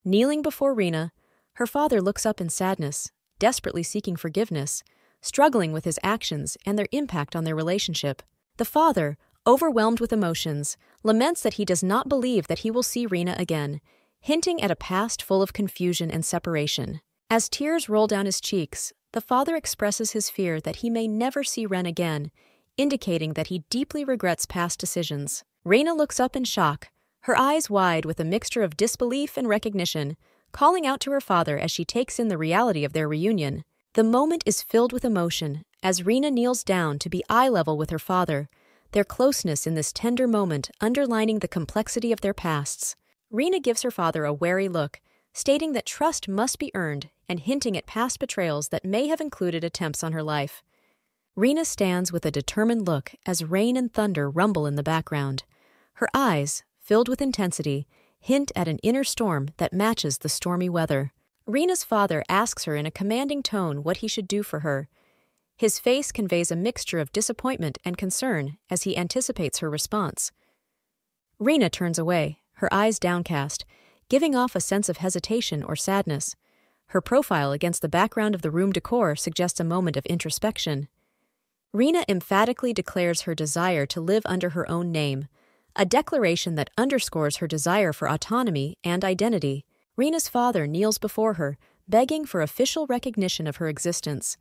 S1: Kneeling before Rina, her father looks up in sadness, desperately seeking forgiveness, struggling with his actions and their impact on their relationship. The father, overwhelmed with emotions, laments that he does not believe that he will see Rina again, hinting at a past full of confusion and separation. As tears roll down his cheeks, the father expresses his fear that he may never see Ren again, indicating that he deeply regrets past decisions. Rina looks up in shock, her eyes wide with a mixture of disbelief and recognition, calling out to her father as she takes in the reality of their reunion. The moment is filled with emotion as Rina kneels down to be eye level with her father, their closeness in this tender moment underlining the complexity of their pasts. Rina gives her father a wary look, stating that trust must be earned and hinting at past betrayals that may have included attempts on her life. Rina stands with a determined look as rain and thunder rumble in the background. Her eyes, filled with intensity, hint at an inner storm that matches the stormy weather. Rina's father asks her in a commanding tone what he should do for her. His face conveys a mixture of disappointment and concern as he anticipates her response. Rina turns away, her eyes downcast, giving off a sense of hesitation or sadness. Her profile against the background of the room decor suggests a moment of introspection. Rina emphatically declares her desire to live under her own name, a declaration that underscores her desire for autonomy and identity. Rina's father kneels before her, begging for official recognition of her existence.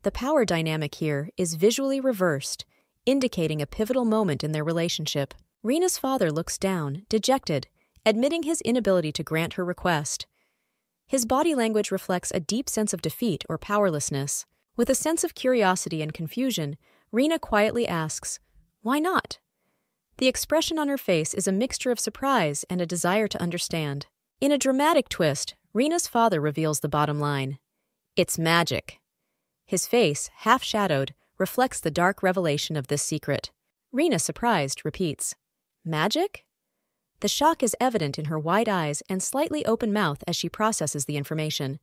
S1: The power dynamic here is visually reversed, indicating a pivotal moment in their relationship. Rina's father looks down, dejected, admitting his inability to grant her request. His body language reflects a deep sense of defeat or powerlessness. With a sense of curiosity and confusion, Rina quietly asks, "Why not?" The expression on her face is a mixture of surprise and a desire to understand. In a dramatic twist, Rina's father reveals the bottom line. It's magic. His face, half-shadowed, reflects the dark revelation of this secret. Rina, surprised, repeats, "Magic?" The shock is evident in her wide eyes and slightly open mouth as she processes the information.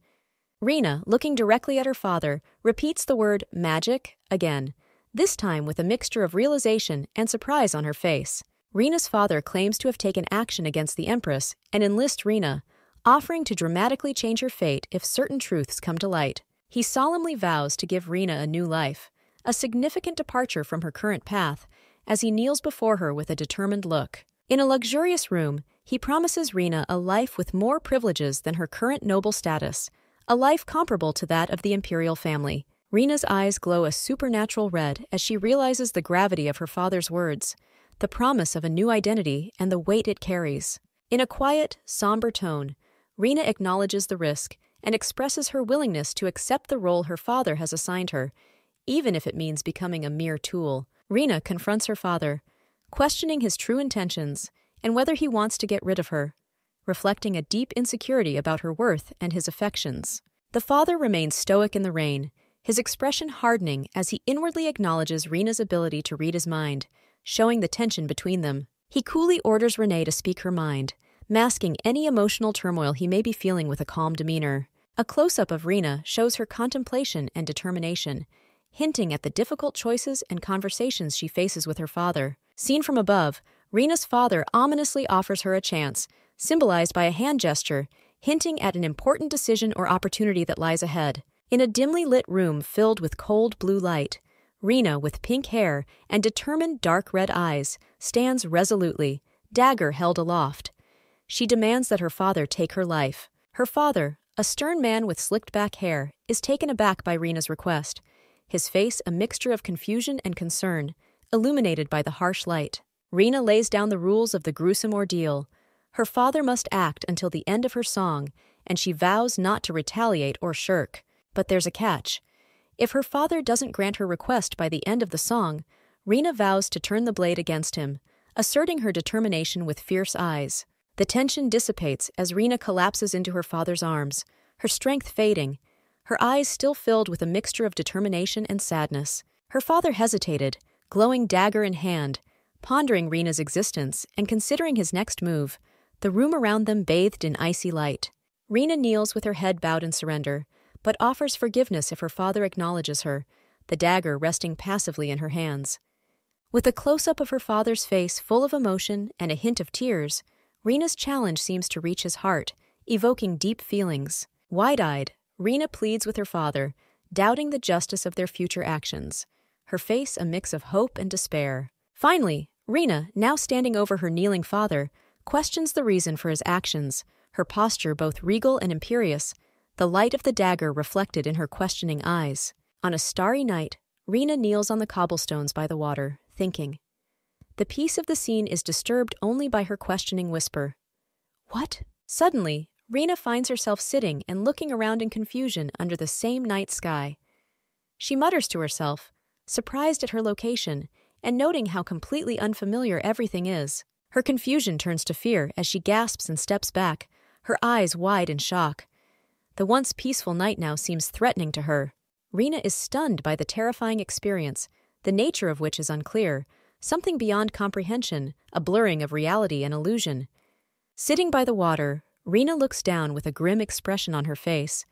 S1: Rina, looking directly at her father, repeats the word magic again, this time with a mixture of realization and surprise on her face. Rina's father claims to have taken action against the Empress and enlists Rina, offering to dramatically change her fate if certain truths come to light. He solemnly vows to give Rina a new life, a significant departure from her current path, as he kneels before her with a determined look. In a luxurious room, he promises Rina a life with more privileges than her current noble status, a life comparable to that of the imperial family. Rina's eyes glow a supernatural red as she realizes the gravity of her father's words, the promise of a new identity and the weight it carries. In a quiet, somber tone, Rina acknowledges the risk and expresses her willingness to accept the role her father has assigned her, even if it means becoming a mere tool. Rina confronts her father, questioning his true intentions and whether he wants to get rid of her, reflecting a deep insecurity about her worth and his affections. The father remains stoic in the rain, his expression hardening as he inwardly acknowledges Rina's ability to read his mind, showing the tension between them. He coolly orders Renee to speak her mind, masking any emotional turmoil he may be feeling with a calm demeanor. A close-up of Rina shows her contemplation and determination, hinting at the difficult choices and conversations she faces with her father. Seen from above, Rena's father ominously offers her a chance, symbolized by a hand gesture, hinting at an important decision or opportunity that lies ahead. In a dimly lit room filled with cold blue light, Rena, with pink hair and determined dark red eyes, stands resolutely, dagger held aloft. She demands that her father take her life. Her father, a stern man with slicked-back hair, is taken aback by Rena's request, his face a mixture of confusion and concern, illuminated by the harsh light. Rena lays down the rules of the gruesome ordeal. Her father must act until the end of her song, and she vows not to retaliate or shirk. But there's a catch. If her father doesn't grant her request by the end of the song, Rena vows to turn the blade against him, asserting her determination with fierce eyes. The tension dissipates as Rena collapses into her father's arms, her strength fading, her eyes still filled with a mixture of determination and sadness. Her father hesitated, glowing dagger in hand, pondering Rena's existence and considering his next move, the room around them bathed in icy light. Rena kneels with her head bowed in surrender, but offers forgiveness if her father acknowledges her, the dagger resting passively in her hands. With a close-up of her father's face full of emotion and a hint of tears, Rena's challenge seems to reach his heart, evoking deep feelings. Wide-eyed, Rena pleads with her father, doubting the justice of their future actions, her face a mix of hope and despair. Finally, Rena, now standing over her kneeling father, questions the reason for his actions, her posture both regal and imperious, the light of the dagger reflected in her questioning eyes. On a starry night, Rena kneels on the cobblestones by the water, thinking. The peace of the scene is disturbed only by her questioning whisper. What? Suddenly, Rena finds herself sitting and looking around in confusion under the same night sky. She mutters to herself, surprised at her location, and noting how completely unfamiliar everything is. Her confusion turns to fear as she gasps and steps back, her eyes wide in shock. The once peaceful night now seems threatening to her. Rena is stunned by the terrifying experience, the nature of which is unclear, something beyond comprehension, a blurring of reality and illusion. Sitting by the water, Rena looks down with a grim expression on her face.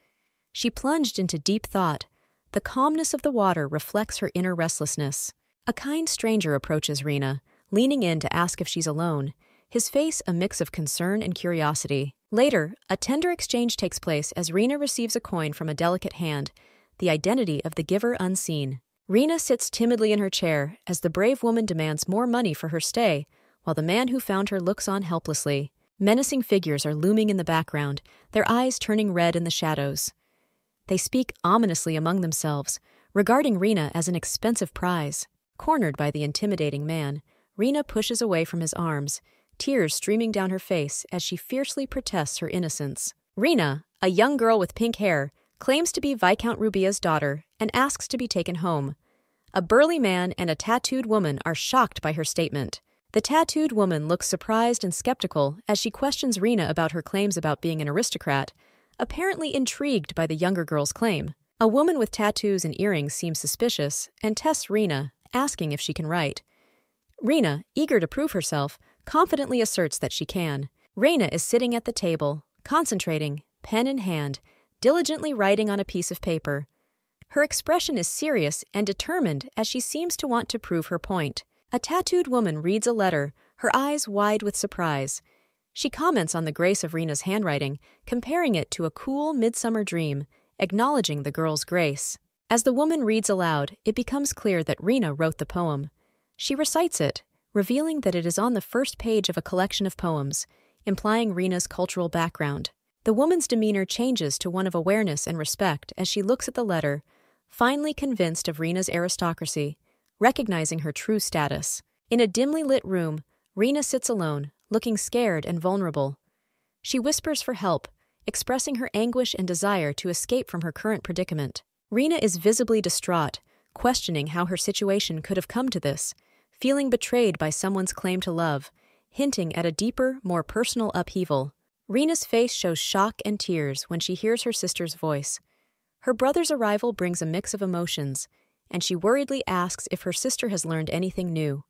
S1: She plunged into deep thought. The calmness of the water reflects her inner restlessness. A kind stranger approaches Rena, leaning in to ask if she's alone, his face a mix of concern and curiosity. Later, a tender exchange takes place as Rena receives a coin from a delicate hand, the identity of the giver unseen. Rena sits timidly in her chair as the brave woman demands more money for her stay, while the man who found her looks on helplessly. Menacing figures are looming in the background, their eyes turning red in the shadows. They speak ominously among themselves, regarding Rena as an expensive prize. Cornered by the intimidating man, Rena pushes away from his arms, tears streaming down her face as she fiercely protests her innocence. Rena, a young girl with pink hair, claims to be Viscount Rubia's daughter and asks to be taken home. A burly man and a tattooed woman are shocked by her statement. The tattooed woman looks surprised and skeptical as she questions Rena about her claims about being an aristocrat, apparently intrigued by the younger girl's claim. A woman with tattoos and earrings seems suspicious and tests Rena, asking if she can write. Rena, eager to prove herself, confidently asserts that she can. Rena is sitting at the table, concentrating, pen in hand, diligently writing on a piece of paper. Her expression is serious and determined as she seems to want to prove her point. A tattooed woman reads a letter, her eyes wide with surprise. She comments on the grace of Rena's handwriting, comparing it to a cool midsummer dream, acknowledging the girl's grace. As the woman reads aloud, it becomes clear that Rena wrote the poem. She recites it, revealing that it is on the first page of a collection of poems, implying Rena's cultural background. The woman's demeanor changes to one of awareness and respect as she looks at the letter, finally convinced of Rena's aristocracy, recognizing her true status. In a dimly lit room, Rena sits alone, looking scared and vulnerable. She whispers for help, expressing her anguish and desire to escape from her current predicament. Rena is visibly distraught, questioning how her situation could have come to this, feeling betrayed by someone's claim to love, hinting at a deeper, more personal upheaval. Rena's face shows shock and tears when she hears her sister's voice. Her brother's arrival brings a mix of emotions, and she worriedly asks if her sister has learned anything new.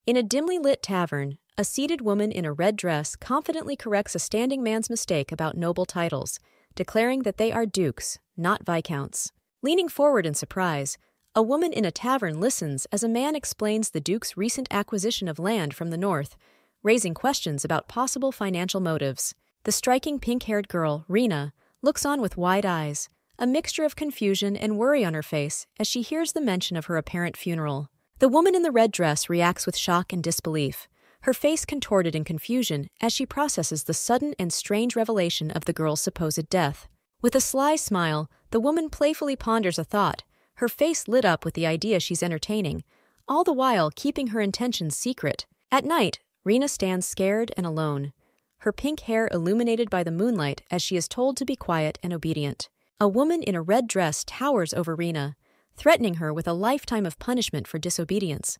S1: In a dimly lit tavern, a seated woman in a red dress confidently corrects a standing man's mistake about noble titles, declaring that they are dukes, not viscounts. Leaning forward in surprise, A woman in a tavern listens as a man explains the Duke's recent acquisition of land from the north, raising questions about possible financial motives. The striking pink-haired girl, Rena, looks on with wide eyes, a mixture of confusion and worry on her face as she hears the mention of her apparent funeral. The woman in the red dress reacts with shock and disbelief, her face contorted in confusion as she processes the sudden and strange revelation of the girl's supposed death. With a sly smile, the woman playfully ponders a thought, her face lit up with the idea she's entertaining, all the while keeping her intentions secret. At night, Rena stands scared and alone, her pink hair illuminated by the moonlight as she is told to be quiet and obedient. A woman in a red dress towers over Rena, threatening her with a lifetime of punishment for disobedience,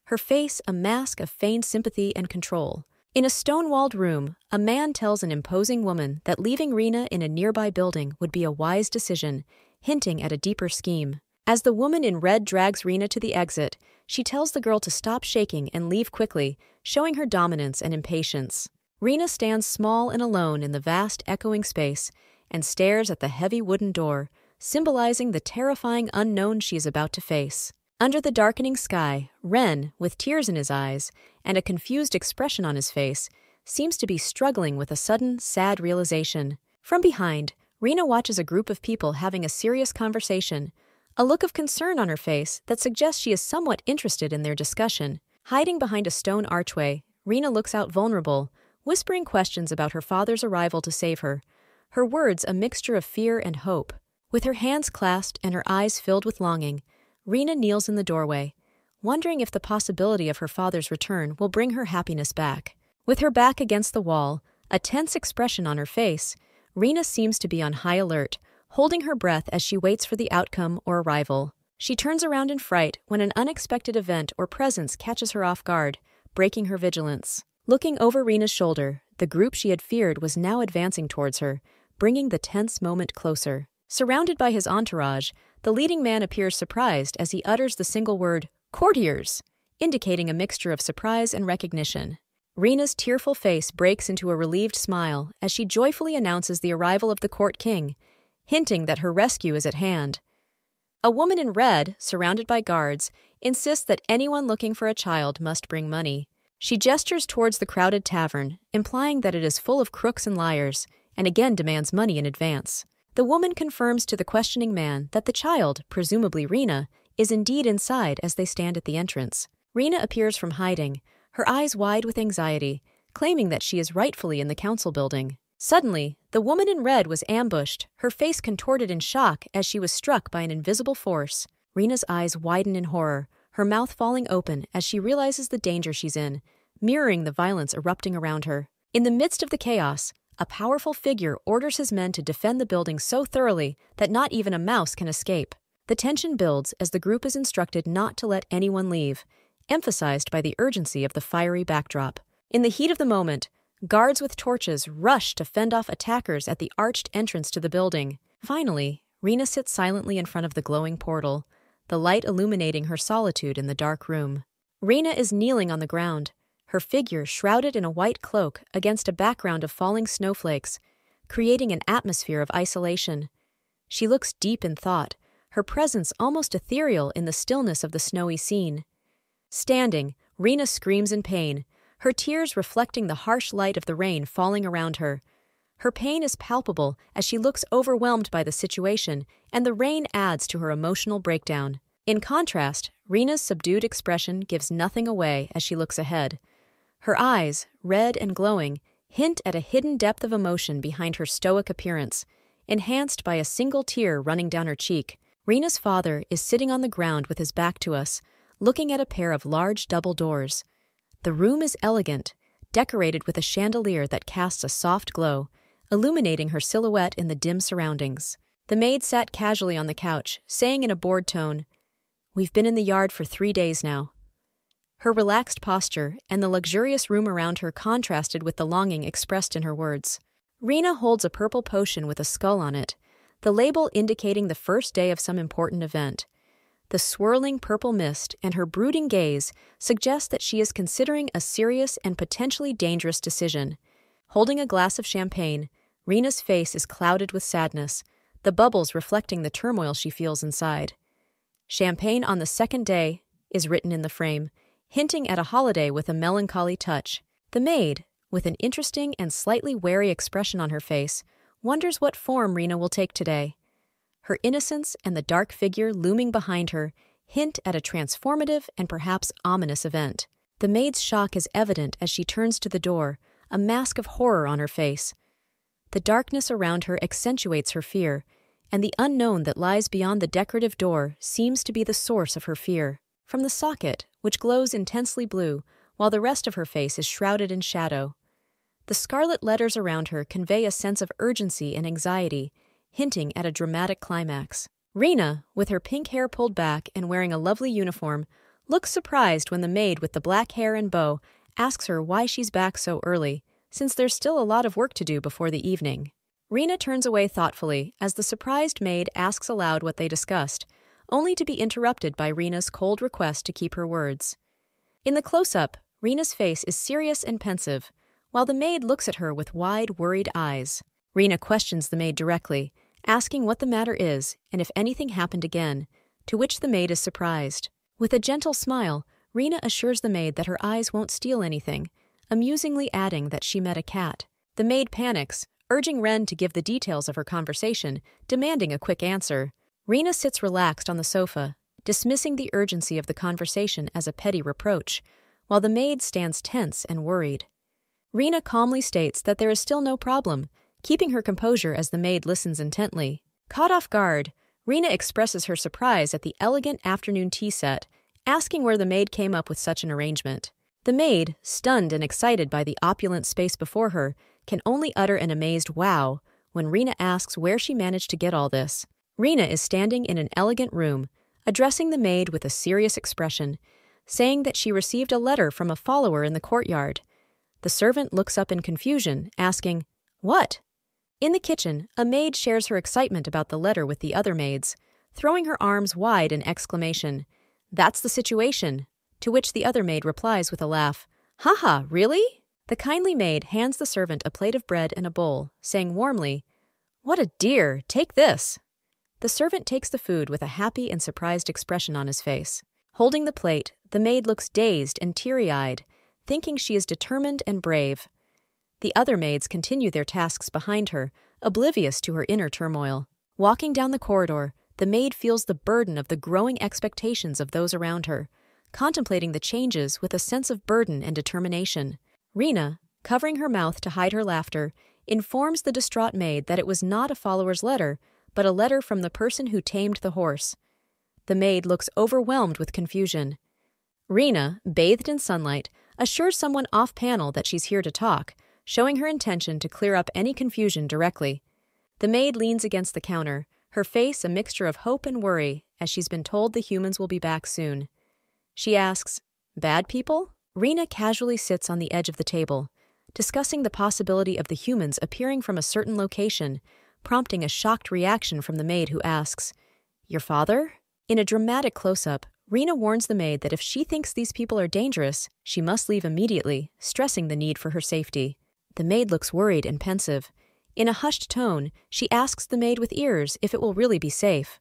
S1: her face a mask of feigned sympathy and control. In a stone-walled room, a man tells an imposing woman that leaving Rena in a nearby building would be a wise decision, hinting at a deeper scheme. As the woman in red drags Rena to the exit, she tells the girl to stop shaking and leave quickly, showing her dominance and impatience. Rena stands small and alone in the vast, echoing space and stares at the heavy wooden door, symbolizing the terrifying unknown she is about to face. Under the darkening sky, Ren, with tears in his eyes and a confused expression on his face, seems to be struggling with a sudden, sad realization. From behind, Rena watches a group of people having a serious conversation, a look of concern on her face that suggests she is somewhat interested in their discussion. Hiding behind a stone archway, Rena looks out vulnerable, whispering questions about her father's arrival to save her, her words a mixture of fear and hope. With her hands clasped and her eyes filled with longing, Rena kneels in the doorway, wondering if the possibility of her father's return will bring her happiness back. With her back against the wall, a tense expression on her face, Rena seems to be on high alert, holding her breath as she waits for the outcome or arrival. She turns around in fright when an unexpected event or presence catches her off guard, breaking her vigilance. Looking over Rena's shoulder, the group she had feared was now advancing towards her, bringing the tense moment closer. Surrounded by his entourage, the leading man appears surprised as he utters the single word, "Courtiers," indicating a mixture of surprise and recognition. Rena's tearful face breaks into a relieved smile as she joyfully announces the arrival of the court king, hinting that her rescue is at hand. A woman in red, surrounded by guards, insists that anyone looking for a child must bring money. She gestures towards the crowded tavern, implying that it is full of crooks and liars, and again demands money in advance. The woman confirms to the questioning man that the child, presumably Rena, is indeed inside as they stand at the entrance. Rena appears from hiding, her eyes wide with anxiety, claiming that she is rightfully in the council building. Suddenly, the woman in red was ambushed, her face contorted in shock as she was struck by an invisible force. Rena's eyes widen in horror, her mouth falling open as she realizes the danger she's in, mirroring the violence erupting around her. In the midst of the chaos, a powerful figure orders his men to defend the building so thoroughly that not even a mouse can escape. The tension builds as the group is instructed not to let anyone leave, emphasized by the urgency of the fiery backdrop. In the heat of the moment, guards with torches rush to fend off attackers at the arched entrance to the building. Finally, Rena sits silently in front of the glowing portal, the light illuminating her solitude in the dark room. Rena is kneeling on the ground, her figure shrouded in a white cloak against a background of falling snowflakes, creating an atmosphere of isolation. She looks deep in thought, her presence almost ethereal in the stillness of the snowy scene. Standing, Rena screams in pain, her tears reflecting the harsh light of the rain falling around her. Her pain is palpable as she looks overwhelmed by the situation, and the rain adds to her emotional breakdown. In contrast, Rena's subdued expression gives nothing away as she looks ahead. Her eyes, red and glowing, hint at a hidden depth of emotion behind her stoic appearance, enhanced by a single tear running down her cheek. Rena's father is sitting on the ground with his back to us, looking at a pair of large double doors. The room is elegant, decorated with a chandelier that casts a soft glow, illuminating her silhouette in the dim surroundings. The maid sat casually on the couch, saying in a bored tone, "We've been in the yard for 3 days now." Her relaxed posture and the luxurious room around her contrasted with the longing expressed in her words. Rena holds a purple potion with a skull on it, the label indicating the first day of some important event. The swirling purple mist and her brooding gaze suggest that she is considering a serious and potentially dangerous decision. Holding a glass of champagne, Rena's face is clouded with sadness, the bubbles reflecting the turmoil she feels inside. Champagne on the second day is written in the frame, hinting at a holiday with a melancholy touch. The maid, with an interesting and slightly wary expression on her face, wonders what form Rena will take today. Her innocence and the dark figure looming behind her hint at a transformative and perhaps ominous event. The maid's shock is evident as she turns to the door, a mask of horror on her face. The darkness around her accentuates her fear, and the unknown that lies beyond the decorative door seems to be the source of her fear. From the socket, which glows intensely blue, while the rest of her face is shrouded in shadow, the scarlet letters around her convey a sense of urgency and anxiety, hinting at a dramatic climax. Rena, with her pink hair pulled back and wearing a lovely uniform, looks surprised when the maid with the black hair and bow asks her why she's back so early, since there's still a lot of work to do before the evening. Rena turns away thoughtfully as the surprised maid asks aloud what they discussed, only to be interrupted by Rena's cold request to keep her words. In the close-up, Rena's face is serious and pensive, while the maid looks at her with wide, worried eyes. Rena questions the maid directly, asking what the matter is and if anything happened again, to which the maid is surprised. With a gentle smile, Rena assures the maid that her eyes won't steal anything, amusingly adding that she met a cat. The maid panics, urging Ren to give the details of her conversation, demanding a quick answer. Rena sits relaxed on the sofa, dismissing the urgency of the conversation as a petty reproach, while the maid stands tense and worried. Rena calmly states that there is still no problem, keeping her composure as the maid listens intently. Caught off guard, Rena expresses her surprise at the elegant afternoon tea set, asking where the maid came up with such an arrangement. The maid, stunned and excited by the opulent space before her, can only utter an amazed wow when Rena asks where she managed to get all this. Rena is standing in an elegant room, addressing the maid with a serious expression, saying that she received a letter from a follower in the courtyard. The servant looks up in confusion, asking, "What?" In the kitchen, a maid shares her excitement about the letter with the other maids, throwing her arms wide in exclamation, "That's the situation," to which the other maid replies with a laugh, "Haha, really?" The kindly maid hands the servant a plate of bread and a bowl, saying warmly, "What a dear, take this." The servant takes the food with a happy and surprised expression on his face. Holding the plate, the maid looks dazed and teary-eyed, thinking she is determined and brave. The other maids continue their tasks behind her, oblivious to her inner turmoil. Walking down the corridor, the maid feels the burden of the growing expectations of those around her, contemplating the changes with a sense of burden and determination. Rena, covering her mouth to hide her laughter, informs the distraught maid that it was not a follower's letter, but a letter from the person who tamed the horse. The maid looks overwhelmed with confusion. Rena, bathed in sunlight, assures someone off-panel that she's here to talk, showing her intention to clear up any confusion directly. The maid leans against the counter, her face a mixture of hope and worry as she's been told the humans will be back soon. She asks, "Bad people?" Rena casually sits on the edge of the table, discussing the possibility of the humans appearing from a certain location, prompting a shocked reaction from the maid who asks, "Your father?" In a dramatic close-up, Rena warns the maid that if she thinks these people are dangerous, she must leave immediately, stressing the need for her safety. The maid looks worried and pensive. In a hushed tone, she asks the maid with ears if it will really be safe.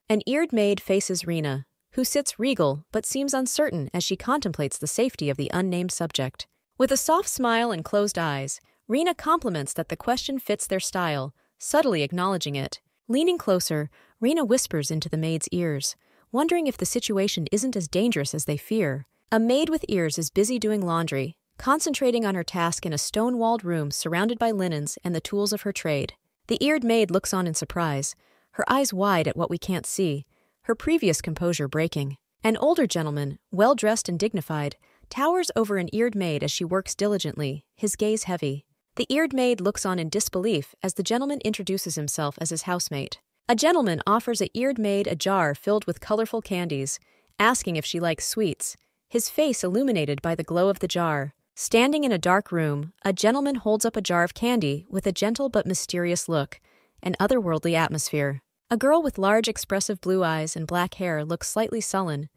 S1: An eared maid faces Rena, who sits regal but seems uncertain as she contemplates the safety of the unnamed subject. With a soft smile and closed eyes, Rena compliments that the question fits their style, subtly acknowledging it. Leaning closer, Rena whispers into the maid's ears, wondering if the situation isn't as dangerous as they fear. A maid with ears is busy doing laundry, concentrating on her task in a stone-walled room surrounded by linens and the tools of her trade. The eared maid looks on in surprise, her eyes wide at what we can't see, her previous composure breaking. An older gentleman, well-dressed and dignified, towers over an eared maid as she works diligently, his gaze heavy. The eared maid looks on in disbelief as the gentleman introduces himself as his housemate. A gentleman offers a eared maid a jar filled with colorful candies, asking if she likes sweets, his face illuminated by the glow of the jar. Standing in a dark room, a gentleman holds up a jar of candy with a gentle but mysterious look, an otherworldly atmosphere. A girl with large expressive blue eyes and black hair looks slightly sullen,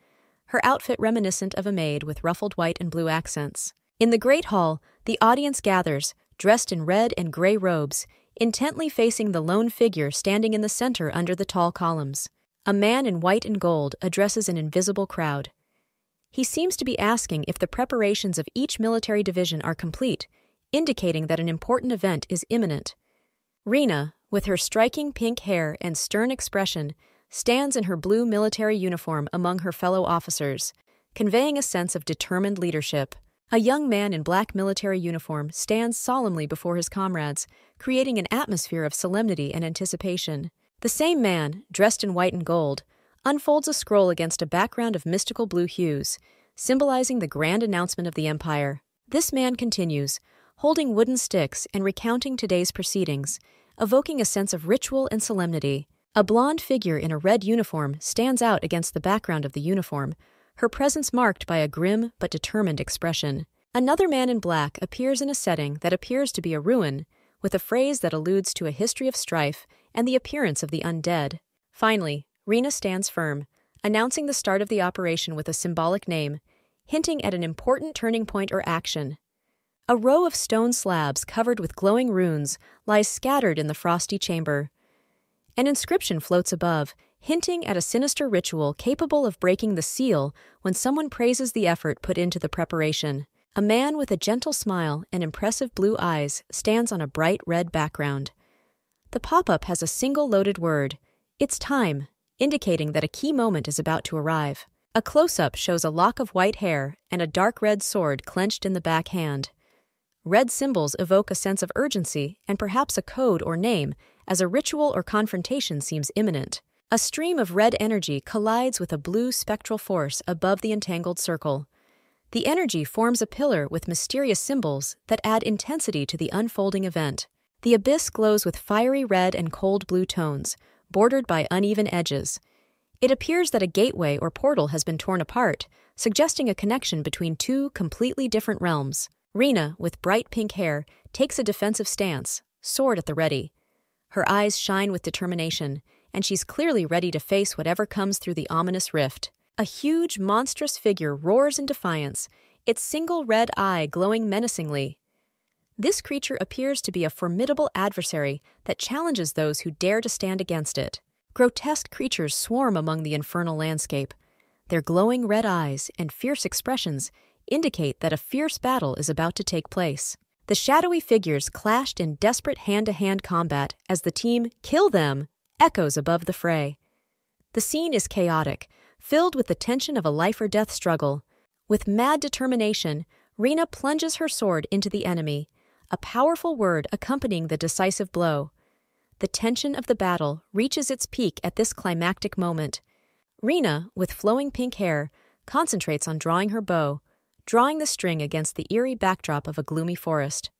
S1: her outfit reminiscent of a maid with ruffled white and blue accents. In the great hall, the audience gathers, dressed in red and gray robes, intently facing the lone figure standing in the center under the tall columns. A man in white and gold addresses an invisible crowd. He seems to be asking if the preparations of each military division are complete, indicating that an important event is imminent. Rina, with her striking pink hair and stern expression, stands in her blue military uniform among her fellow officers, conveying a sense of determined leadership. A young man in black military uniform stands solemnly before his comrades, creating an atmosphere of solemnity and anticipation. The same man, dressed in white and gold, unfolds a scroll against a background of mystical blue hues, symbolizing the grand announcement of the empire. This man continues, holding wooden sticks and recounting today's proceedings, evoking a sense of ritual and solemnity. A blonde figure in a red uniform stands out against the background of the uniform, her presence marked by a grim but determined expression. Another man in black appears in a setting that appears to be a ruin, with a phrase that alludes to a history of strife and the appearance of the undead. Finally, Rina stands firm, announcing the start of the operation with a symbolic name, hinting at an important turning point or action. A row of stone slabs covered with glowing runes lies scattered in the frosty chamber. An inscription floats above, hinting at a sinister ritual capable of breaking the seal when someone praises the effort put into the preparation. A man with a gentle smile and impressive blue eyes stands on a bright red background. The pop-up has a single loaded word, "It's time," indicating that a key moment is about to arrive. A close-up shows a lock of white hair and a dark red sword clenched in the back hand. Red symbols evoke a sense of urgency and perhaps a code or name, as a ritual or confrontation seems imminent. A stream of red energy collides with a blue spectral force above the entangled circle. The energy forms a pillar with mysterious symbols that add intensity to the unfolding event. The abyss glows with fiery red and cold blue tones, bordered by uneven edges. It appears that a gateway or portal has been torn apart, suggesting a connection between two completely different realms. Rina, with bright pink hair, takes a defensive stance, sword at the ready. Her eyes shine with determination, and she's clearly ready to face whatever comes through the ominous rift. A huge, monstrous figure roars in defiance, its single red eye glowing menacingly. This creature appears to be a formidable adversary that challenges those who dare to stand against it. Grotesque creatures swarm among the infernal landscape. Their glowing red eyes and fierce expressions indicate that a fierce battle is about to take place. The shadowy figures clashed in desperate hand-to-hand combat as the team "Kill them!" echoes above the fray. The scene is chaotic, filled with the tension of a life-or-death struggle. With mad determination, Rina plunges her sword into the enemy, a powerful word accompanying the decisive blow. The tension of the battle reaches its peak at this climactic moment. Rina, with flowing pink hair, concentrates on drawing her bow, drawing the string against the eerie backdrop of a gloomy forest.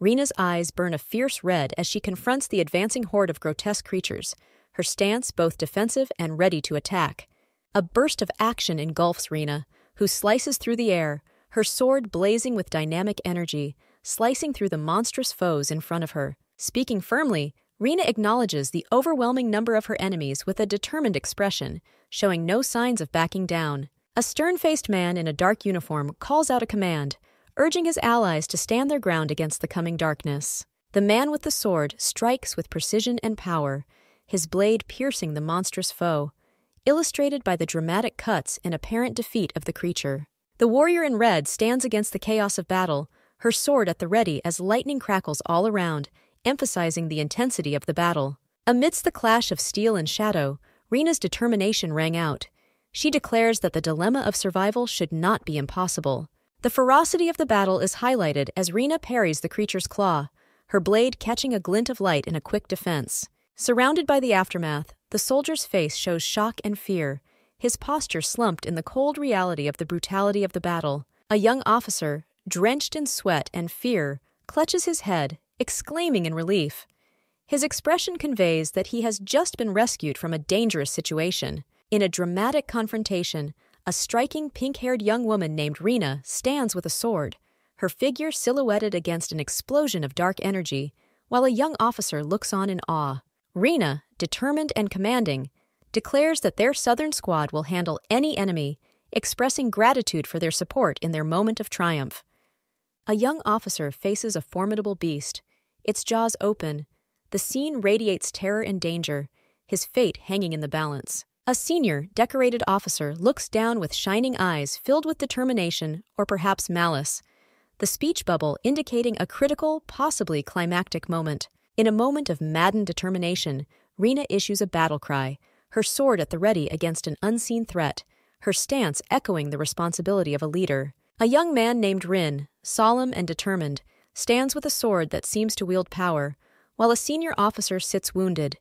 S1: Rina's eyes burn a fierce red as she confronts the advancing horde of grotesque creatures, her stance both defensive and ready to attack. A burst of action engulfs Rina, who slices through the air, her sword blazing with dynamic energy, slicing through the monstrous foes in front of her. Speaking firmly, Rina acknowledges the overwhelming number of her enemies with a determined expression, showing no signs of backing down. A stern-faced man in a dark uniform calls out a command, urging his allies to stand their ground against the coming darkness. The man with the sword strikes with precision and power, his blade piercing the monstrous foe, illustrated by the dramatic cuts and apparent defeat of the creature. The warrior in red stands against the chaos of battle, her sword at the ready as lightning crackles all around, emphasizing the intensity of the battle. Amidst the clash of steel and shadow, Rina's determination rang out. She declares that the dilemma of survival should not be impossible. The ferocity of the battle is highlighted as Rina parries the creature's claw, her blade catching a glint of light in a quick defense. Surrounded by the aftermath, the soldier's face shows shock and fear, his posture slumped in the cold reality of the brutality of the battle. A young officer, drenched in sweat and fear, clutches his head, exclaiming in relief. His expression conveys that he has just been rescued from a dangerous situation. In a dramatic confrontation, a striking pink-haired young woman named Rina stands with a sword, her figure silhouetted against an explosion of dark energy, while a young officer looks on in awe. Rina, determined and commanding, declares that their southern squad will handle any enemy, expressing gratitude for their support in their moment of triumph. A young officer faces a formidable beast, its jaws open. The scene radiates terror and danger, his fate hanging in the balance. A senior, decorated officer looks down with shining eyes filled with determination or perhaps malice, the speech bubble indicating a critical, possibly climactic moment. In a moment of maddened determination, Rina issues a battle cry, her sword at the ready against an unseen threat, her stance echoing the responsibility of a leader. A young man named Rin, solemn and determined, stands with a sword that seems to wield power, while a senior officer sits wounded,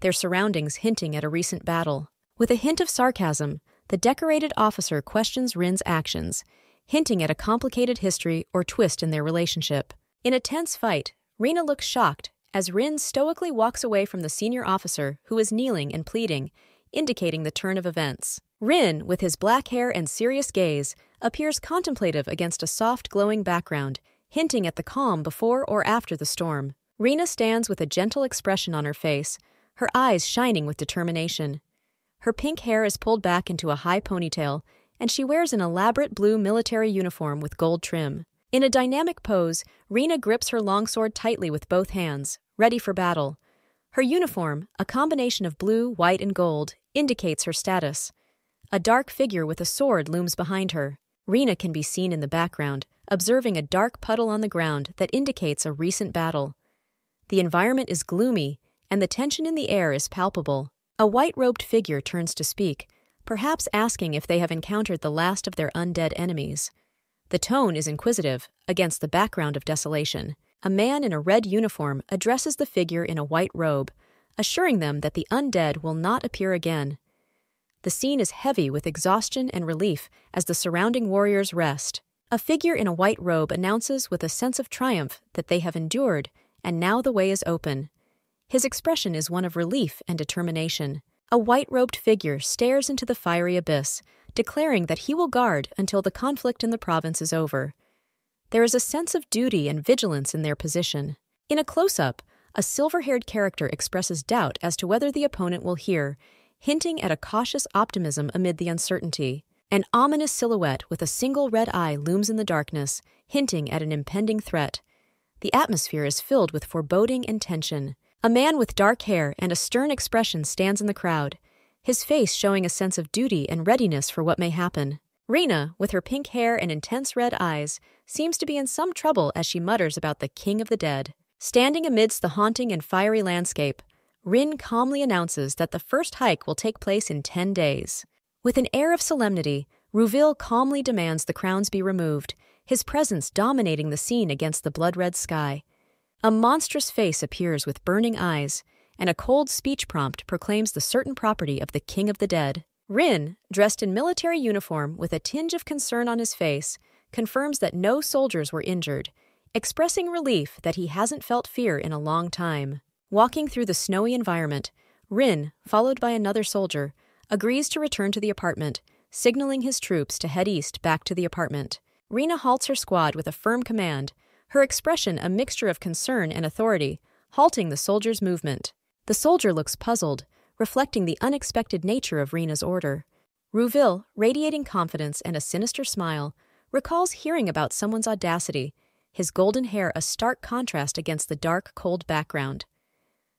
S1: their surroundings hinting at a recent battle. With a hint of sarcasm, the decorated officer questions Rin's actions, hinting at a complicated history or twist in their relationship. In a tense fight, Rina looks shocked as Rin stoically walks away from the senior officer who is kneeling and pleading, indicating the turn of events. Rin, with his black hair and serious gaze, appears contemplative against a soft glowing background, hinting at the calm before or after the storm. Rina stands with a gentle expression on her face, her eyes shining with determination. Her pink hair is pulled back into a high ponytail, and she wears an elaborate blue military uniform with gold trim. In a dynamic pose, Rina grips her longsword tightly with both hands, ready for battle. Her uniform, a combination of blue, white, and gold, indicates her status. A dark figure with a sword looms behind her. Rina can be seen in the background, observing a dark puddle on the ground that indicates a recent battle. The environment is gloomy, and the tension in the air is palpable. A white-robed figure turns to speak, perhaps asking if they have encountered the last of their undead enemies. The tone is inquisitive, against the background of desolation. A man in a red uniform addresses the figure in a white robe, assuring them that the undead will not appear again. The scene is heavy with exhaustion and relief as the surrounding warriors rest. A figure in a white robe announces with a sense of triumph that they have endured, and now the way is open. His expression is one of relief and determination. A white-robed figure stares into the fiery abyss, declaring that he will guard until the conflict in the province is over. There is a sense of duty and vigilance in their position. In a close-up, a silver-haired character expresses doubt as to whether the opponent will hear, hinting at a cautious optimism amid the uncertainty. An ominous silhouette with a single red eye looms in the darkness, hinting at an impending threat. The atmosphere is filled with foreboding and tension. A man with dark hair and a stern expression stands in the crowd, his face showing a sense of duty and readiness for what may happen. Rina, with her pink hair and intense red eyes, seems to be in some trouble as she mutters about the king of the dead. Standing amidst the haunting and fiery landscape, Rin calmly announces that the first hike will take place in 10 days. With an air of solemnity, Rouville calmly demands the crowns be removed, his presence dominating the scene against the blood-red sky. A monstrous face appears with burning eyes, and a cold speech prompt proclaims the certain property of the king of the dead. Rin, dressed in military uniform with a tinge of concern on his face, confirms that no soldiers were injured, expressing relief that he hasn't felt fear in a long time. Walking through the snowy environment, Rin, followed by another soldier, agrees to return to the apartment, signaling his troops to head east back to the apartment. Rina halts her squad with a firm command, her expression a mixture of concern and authority, halting the soldier's movement. The soldier looks puzzled, reflecting the unexpected nature of Rina's order. Rouville, radiating confidence and a sinister smile, recalls hearing about someone's audacity, his golden hair a stark contrast against the dark, cold background.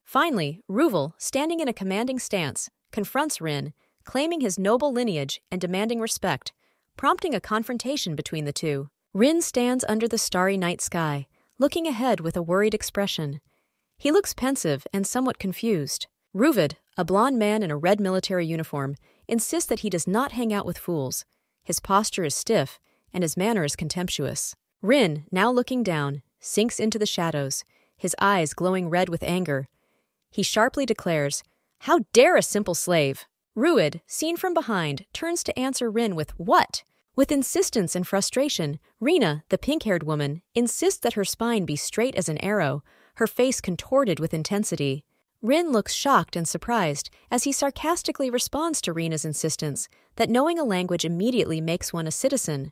S1: Finally, Rouville, standing in a commanding stance, confronts Rin, claiming his noble lineage and demanding respect, prompting a confrontation between the two. Rin stands under the starry night sky, looking ahead with a worried expression. He looks pensive and somewhat confused. Ruvid, a blond man in a red military uniform, insists that he does not hang out with fools. His posture is stiff, and his manner is contemptuous. Rin, now looking down, sinks into the shadows, his eyes glowing red with anger. He sharply declares, "How dare a simple slave?" Ruid, seen from behind, turns to answer Rin with, "What?" With insistence and frustration, Rina, the pink-haired woman, insists that her spine be straight as an arrow, her face contorted with intensity. Rin looks shocked and surprised as he sarcastically responds to Rina's insistence that knowing a language immediately makes one a citizen.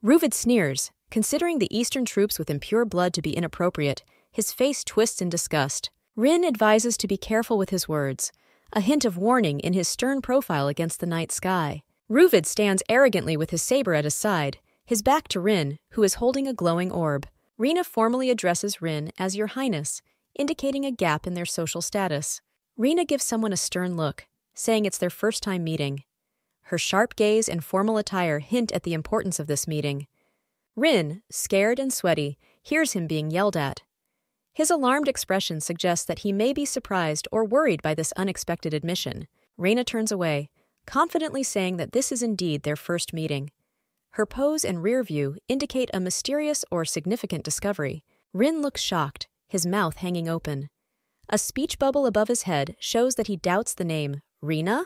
S1: Ruvid sneers, considering the Eastern troops with impure blood to be inappropriate. His face twists in disgust. Rin advises to be careful with his words, a hint of warning in his stern profile against the night sky. Ruvid stands arrogantly with his saber at his side, his back to Rin, who is holding a glowing orb. Rina formally addresses Rin as Your Highness, indicating a gap in their social status. Rina gives someone a stern look, saying it's their first time meeting. Her sharp gaze and formal attire hint at the importance of this meeting. Rin, scared and sweaty, hears him being yelled at. His alarmed expression suggests that he may be surprised or worried by this unexpected admission. Rina turns away, confidently saying that this is indeed their first meeting. Her pose and rear view indicate a mysterious or significant discovery. Rin looks shocked, his mouth hanging open. A speech bubble above his head shows that he doubts the name. Rina?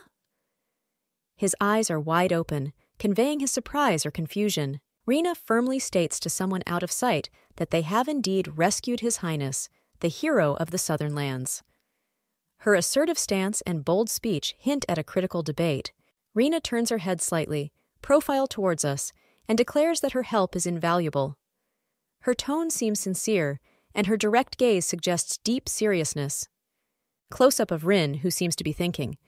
S1: His eyes are wide open, conveying his surprise or confusion. Rina firmly states to someone out of sight that they have indeed rescued His Highness, the hero of the Southern Lands. Her assertive stance and bold speech hint at a critical debate. Rina turns her head slightly, profile towards us, and declares that her help is invaluable. Her tone seems sincere, and her direct gaze suggests deep seriousness. Close-up of Rin, who seems to be thinking.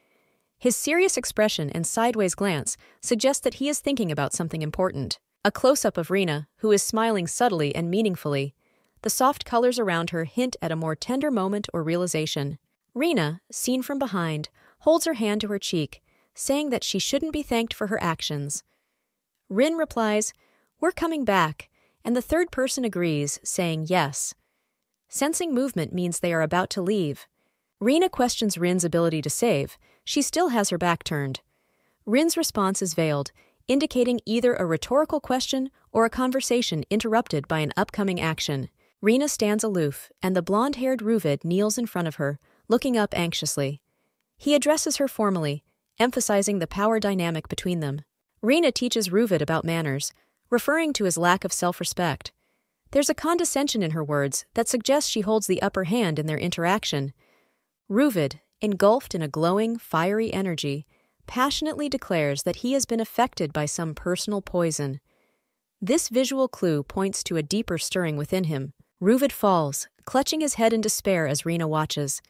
S1: His serious expression and sideways glance suggest that he is thinking about something important. A close-up of Rina, who is smiling subtly and meaningfully. The soft colors around her hint at a more tender moment or realization. Rina, seen from behind, holds her hand to her cheek, saying that she shouldn't be thanked for her actions. Rin replies, "We're coming back," and the third person agrees, saying yes. Sensing movement means they are about to leave. Rina questions Rin's ability to save. She still has her back turned. Rin's response is veiled, indicating either a rhetorical question or a conversation interrupted by an upcoming action. Rina stands aloof, and the blonde-haired Ruvid kneels in front of her, looking up anxiously. He addresses her formally, emphasizing the power dynamic between them. Rina teaches Ruvid about manners, referring to his lack of self-respect. There's a condescension in her words that suggests she holds the upper hand in their interaction. Ruvid, engulfed in a glowing, fiery energy, passionately declares that he has been affected by some personal poison. This visual clue points to a deeper stirring within him. Ruvid falls, clutching his head in despair as Rina watches.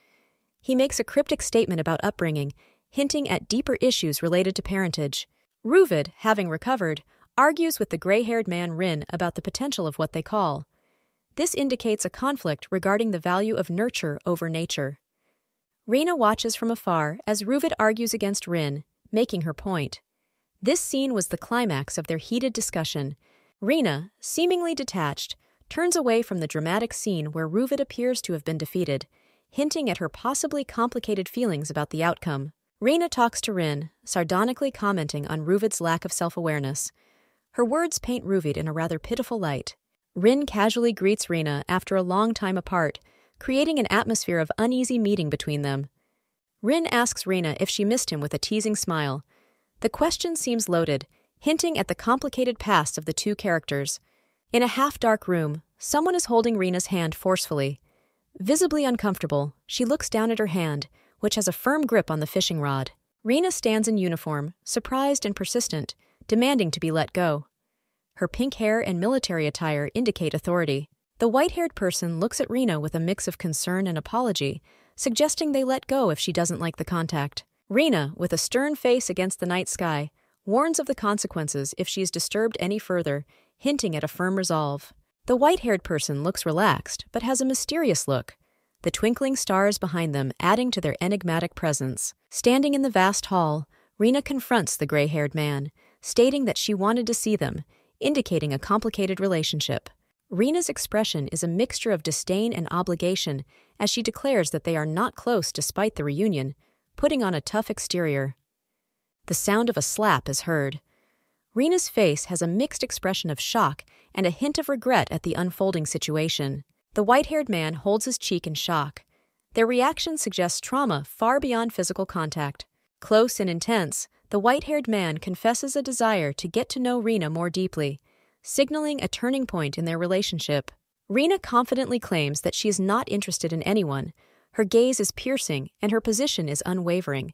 S1: He makes a cryptic statement about upbringing, hinting at deeper issues related to parentage. Ruvid, having recovered, argues with the gray-haired man Rin about the potential of what they call. This indicates a conflict regarding the value of nurture over nature. Rina watches from afar as Ruvid argues against Rin, making her point. This scene was the climax of their heated discussion. Rina, seemingly detached, turns away from the dramatic scene where Ruvid appears to have been defeated, hinting at her possibly complicated feelings about the outcome. Rina talks to Rin, sardonically commenting on Ruvid's lack of self-awareness. Her words paint Ruvid in a rather pitiful light. Rin casually greets Rina after a long time apart, creating an atmosphere of uneasy meeting between them. Rin asks Rina if she missed him with a teasing smile. The question seems loaded, hinting at the complicated past of the two characters. In a half-dark room, someone is holding Rina's hand forcefully. Visibly uncomfortable, she looks down at her hand, which has a firm grip on the fishing rod. Rina stands in uniform, surprised and persistent, demanding to be let go. Her pink hair and military attire indicate authority. The white-haired person looks at Rina with a mix of concern and apology, suggesting they let go if she doesn't like the contact. Rina, with a stern face against the night sky, warns of the consequences if she is disturbed any further, hinting at a firm resolve. The white-haired person looks relaxed, but has a mysterious look, the twinkling stars behind them adding to their enigmatic presence. Standing in the vast hall, Rina confronts the gray-haired man, stating that she wanted to see them, indicating a complicated relationship. Rina's expression is a mixture of disdain and obligation as she declares that they are not close despite the reunion, putting on a tough exterior. The sound of a slap is heard. Rina's face has a mixed expression of shock and a hint of regret at the unfolding situation. The white-haired man holds his cheek in shock. Their reaction suggests trauma far beyond physical contact. Close and intense, the white-haired man confesses a desire to get to know Rina more deeply, signaling a turning point in their relationship. Rina confidently claims that she is not interested in anyone. Her gaze is piercing and her position is unwavering.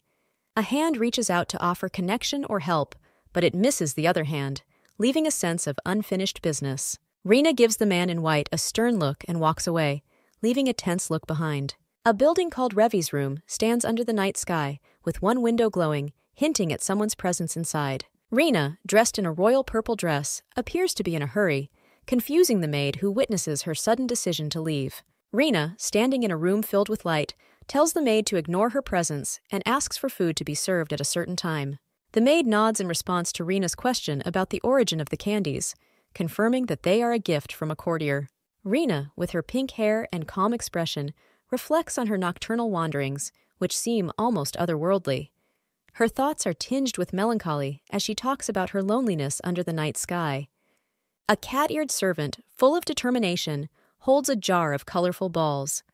S1: A hand reaches out to offer connection or help, but it misses the other hand, leaving a sense of unfinished business. Rina gives the man in white a stern look and walks away, leaving a tense look behind. A building called Revi's room stands under the night sky, with one window glowing, hinting at someone's presence inside. Rina, dressed in a royal purple dress, appears to be in a hurry, confusing the maid who witnesses her sudden decision to leave. Rina, standing in a room filled with light, tells the maid to ignore her presence, and asks for food to be served at a certain time. The maid nods in response to Rina's question about the origin of the candies, confirming that they are a gift from a courtier. Rina, with her pink hair and calm expression, reflects on her nocturnal wanderings, which seem almost otherworldly. Her thoughts are tinged with melancholy as she talks about her loneliness under the night sky. A cat-eared servant, full of determination, holds a jar of colorful balls.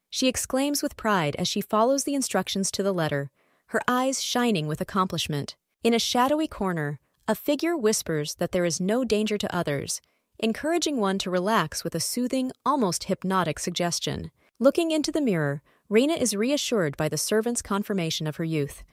S1: She exclaims with pride as she follows the instructions to the letter, her eyes shining with accomplishment. In a shadowy corner, a figure whispers that there is no danger to others, encouraging one to relax with a soothing, almost hypnotic suggestion. Looking into the mirror, Rina is reassured by the servant's confirmation of her youth.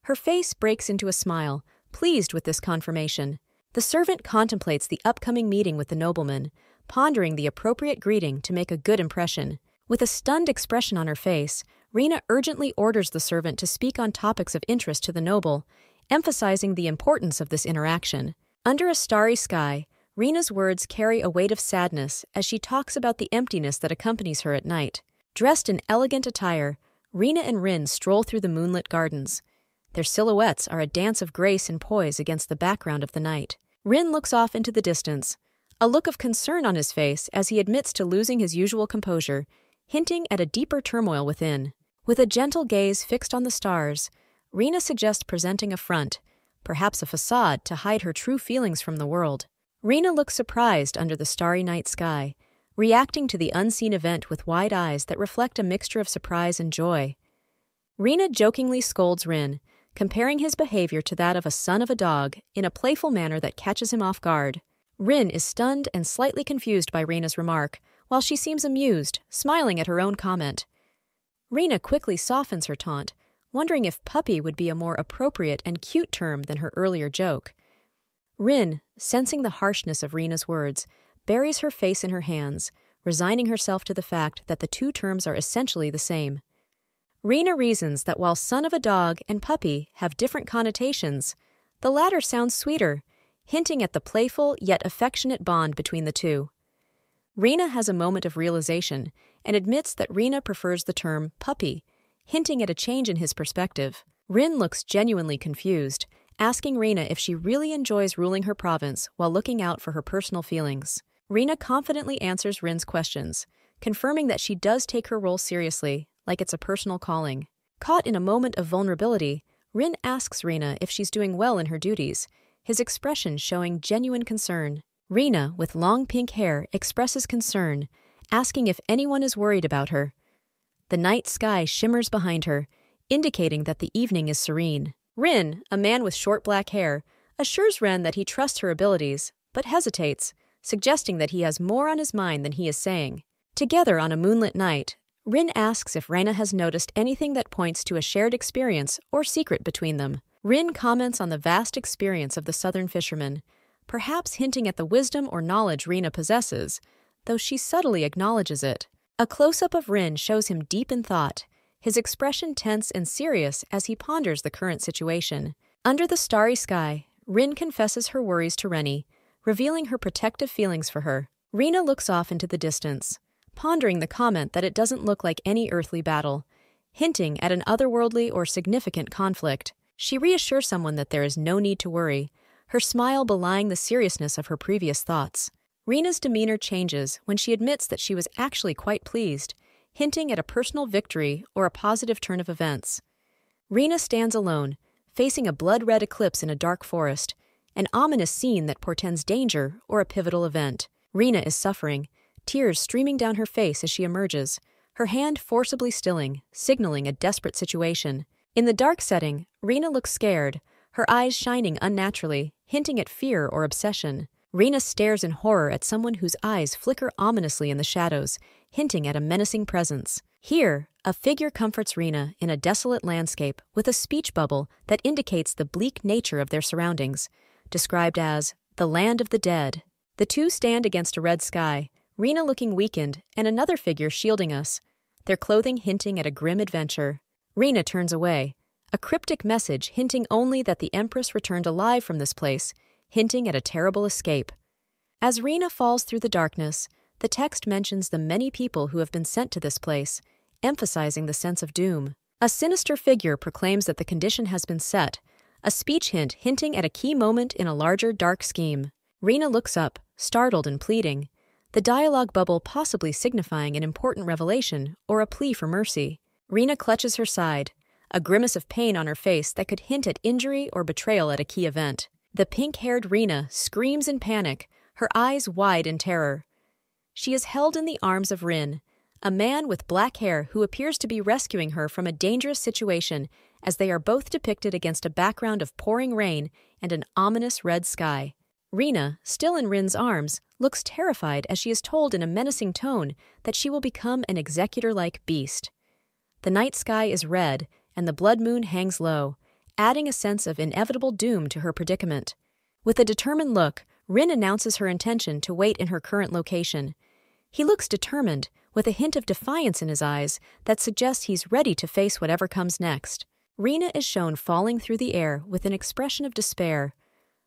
S1: Her face breaks into a smile, pleased with this confirmation. The servant contemplates the upcoming meeting with the nobleman, pondering the appropriate greeting to make a good impression. With a stunned expression on her face, Rina urgently orders the servant to speak on topics of interest to the noble, emphasizing the importance of this interaction. Under a starry sky, Rina's words carry a weight of sadness as she talks about the emptiness that accompanies her at night. Dressed in elegant attire, Rina and Rin stroll through the moonlit gardens. Their silhouettes are a dance of grace and poise against the background of the night. Rin looks off into the distance, a look of concern on his face as he admits to losing his usual composure, hinting at a deeper turmoil within. With a gentle gaze fixed on the stars, Rina suggests presenting a front, perhaps a facade to hide her true feelings from the world. Rina looks surprised under the starry night sky, reacting to the unseen event with wide eyes that reflect a mixture of surprise and joy. Rina jokingly scolds Rin, comparing his behavior to that of a son of a dog in a playful manner that catches him off guard. Rin is stunned and slightly confused by Rina's remark, while she seems amused, smiling at her own comment. Rina quickly softens her taunt, wondering if puppy would be a more appropriate and cute term than her earlier joke. Rin, sensing the harshness of Rina's words, buries her face in her hands, resigning herself to the fact that the two terms are essentially the same. Rina reasons that while son of a dog and puppy have different connotations, the latter sounds sweeter, hinting at the playful yet affectionate bond between the two. Rina has a moment of realization and admits that Rina prefers the term puppy, hinting at a change in his perspective. Rin looks genuinely confused, asking Rina if she really enjoys ruling her province while looking out for her personal feelings. Rina confidently answers Rin's questions, confirming that she does take her role seriously, like it's a personal calling. Caught in a moment of vulnerability, Rin asks Rina if she's doing well in her duties, his expression showing genuine concern. Rina, with long pink hair, expresses concern, asking if anyone is worried about her. The night sky shimmers behind her, indicating that the evening is serene. Rin, a man with short black hair, assures Ren that he trusts her abilities, but hesitates, suggesting that he has more on his mind than he is saying. Together on a moonlit night, Rin asks if Rena has noticed anything that points to a shared experience or secret between them. Rin comments on the vast experience of the southern fisherman, perhaps hinting at the wisdom or knowledge Rena possesses, though she subtly acknowledges it. A close-up of Rin shows him deep in thought, his expression tense and serious as he ponders the current situation. Under the starry sky, Rin confesses her worries to Rennie, revealing her protective feelings for her. Rena looks off into the distance, pondering the comment that it doesn't look like any earthly battle, hinting at an otherworldly or significant conflict. She reassures someone that there is no need to worry, her smile belying the seriousness of her previous thoughts. Rena's demeanor changes when she admits that she was actually quite pleased, hinting at a personal victory or a positive turn of events. Rena stands alone, facing a blood-red eclipse in a dark forest, an ominous scene that portends danger or a pivotal event. Rena is suffering, tears streaming down her face as she emerges, her hand forcibly stilling, signaling a desperate situation. In the dark setting, Rena looks scared, her eyes shining unnaturally, hinting at fear or obsession. Rena stares in horror at someone whose eyes flicker ominously in the shadows, hinting at a menacing presence. Here, a figure comforts Rena in a desolate landscape with a speech bubble that indicates the bleak nature of their surroundings, described as the land of the dead. The two stand against a red sky, Rena looking weakened and another figure shielding us, their clothing hinting at a grim adventure. Rena turns away, a cryptic message hinting only that the Empress returned alive from this place, hinting at a terrible escape. As Rena falls through the darkness, the text mentions the many people who have been sent to this place, emphasizing the sense of doom. A sinister figure proclaims that the condition has been set, a speech hint hinting at a key moment in a larger dark scheme. Rina looks up, startled and pleading, the dialogue bubble possibly signifying an important revelation or a plea for mercy. Rina clutches her side, a grimace of pain on her face that could hint at injury or betrayal at a key event. The pink-haired Rina screams in panic, her eyes wide in terror. She is held in the arms of Rin, a man with black hair who appears to be rescuing her from a dangerous situation as they are both depicted against a background of pouring rain and an ominous red sky. Rina, still in Rin's arms, looks terrified as she is told in a menacing tone that she will become an executor-like beast. The night sky is red, and the blood moon hangs low, adding a sense of inevitable doom to her predicament. With a determined look, Rin announces her intention to wait in her current location. He looks determined, with a hint of defiance in his eyes that suggests he's ready to face whatever comes next. Rina is shown falling through the air with an expression of despair.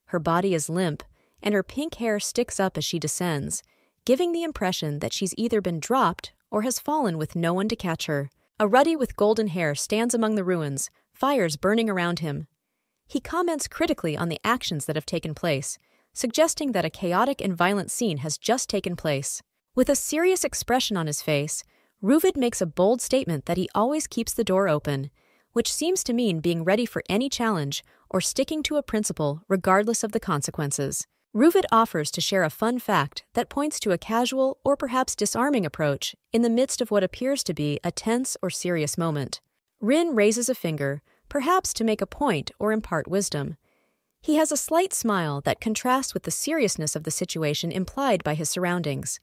S1: Her body is limp, and her pink hair sticks up as she descends, giving the impression that she's either been dropped or has fallen with no one to catch her. A ruddy with golden hair stands among the ruins, fires burning around him. He comments critically on the actions that have taken place, suggesting that a chaotic and violent scene has just taken place. With a serious expression on his face, Ruvid makes a bold statement that he always keeps the door open, which seems to mean being ready for any challenge or sticking to a principle regardless of the consequences. Ruvid offers to share a fun fact that points to a casual or perhaps disarming approach in the midst of what appears to be a tense or serious moment. Rin raises a finger, perhaps to make a point or impart wisdom. He has a slight smile that contrasts with the seriousness of the situation implied by his surroundings.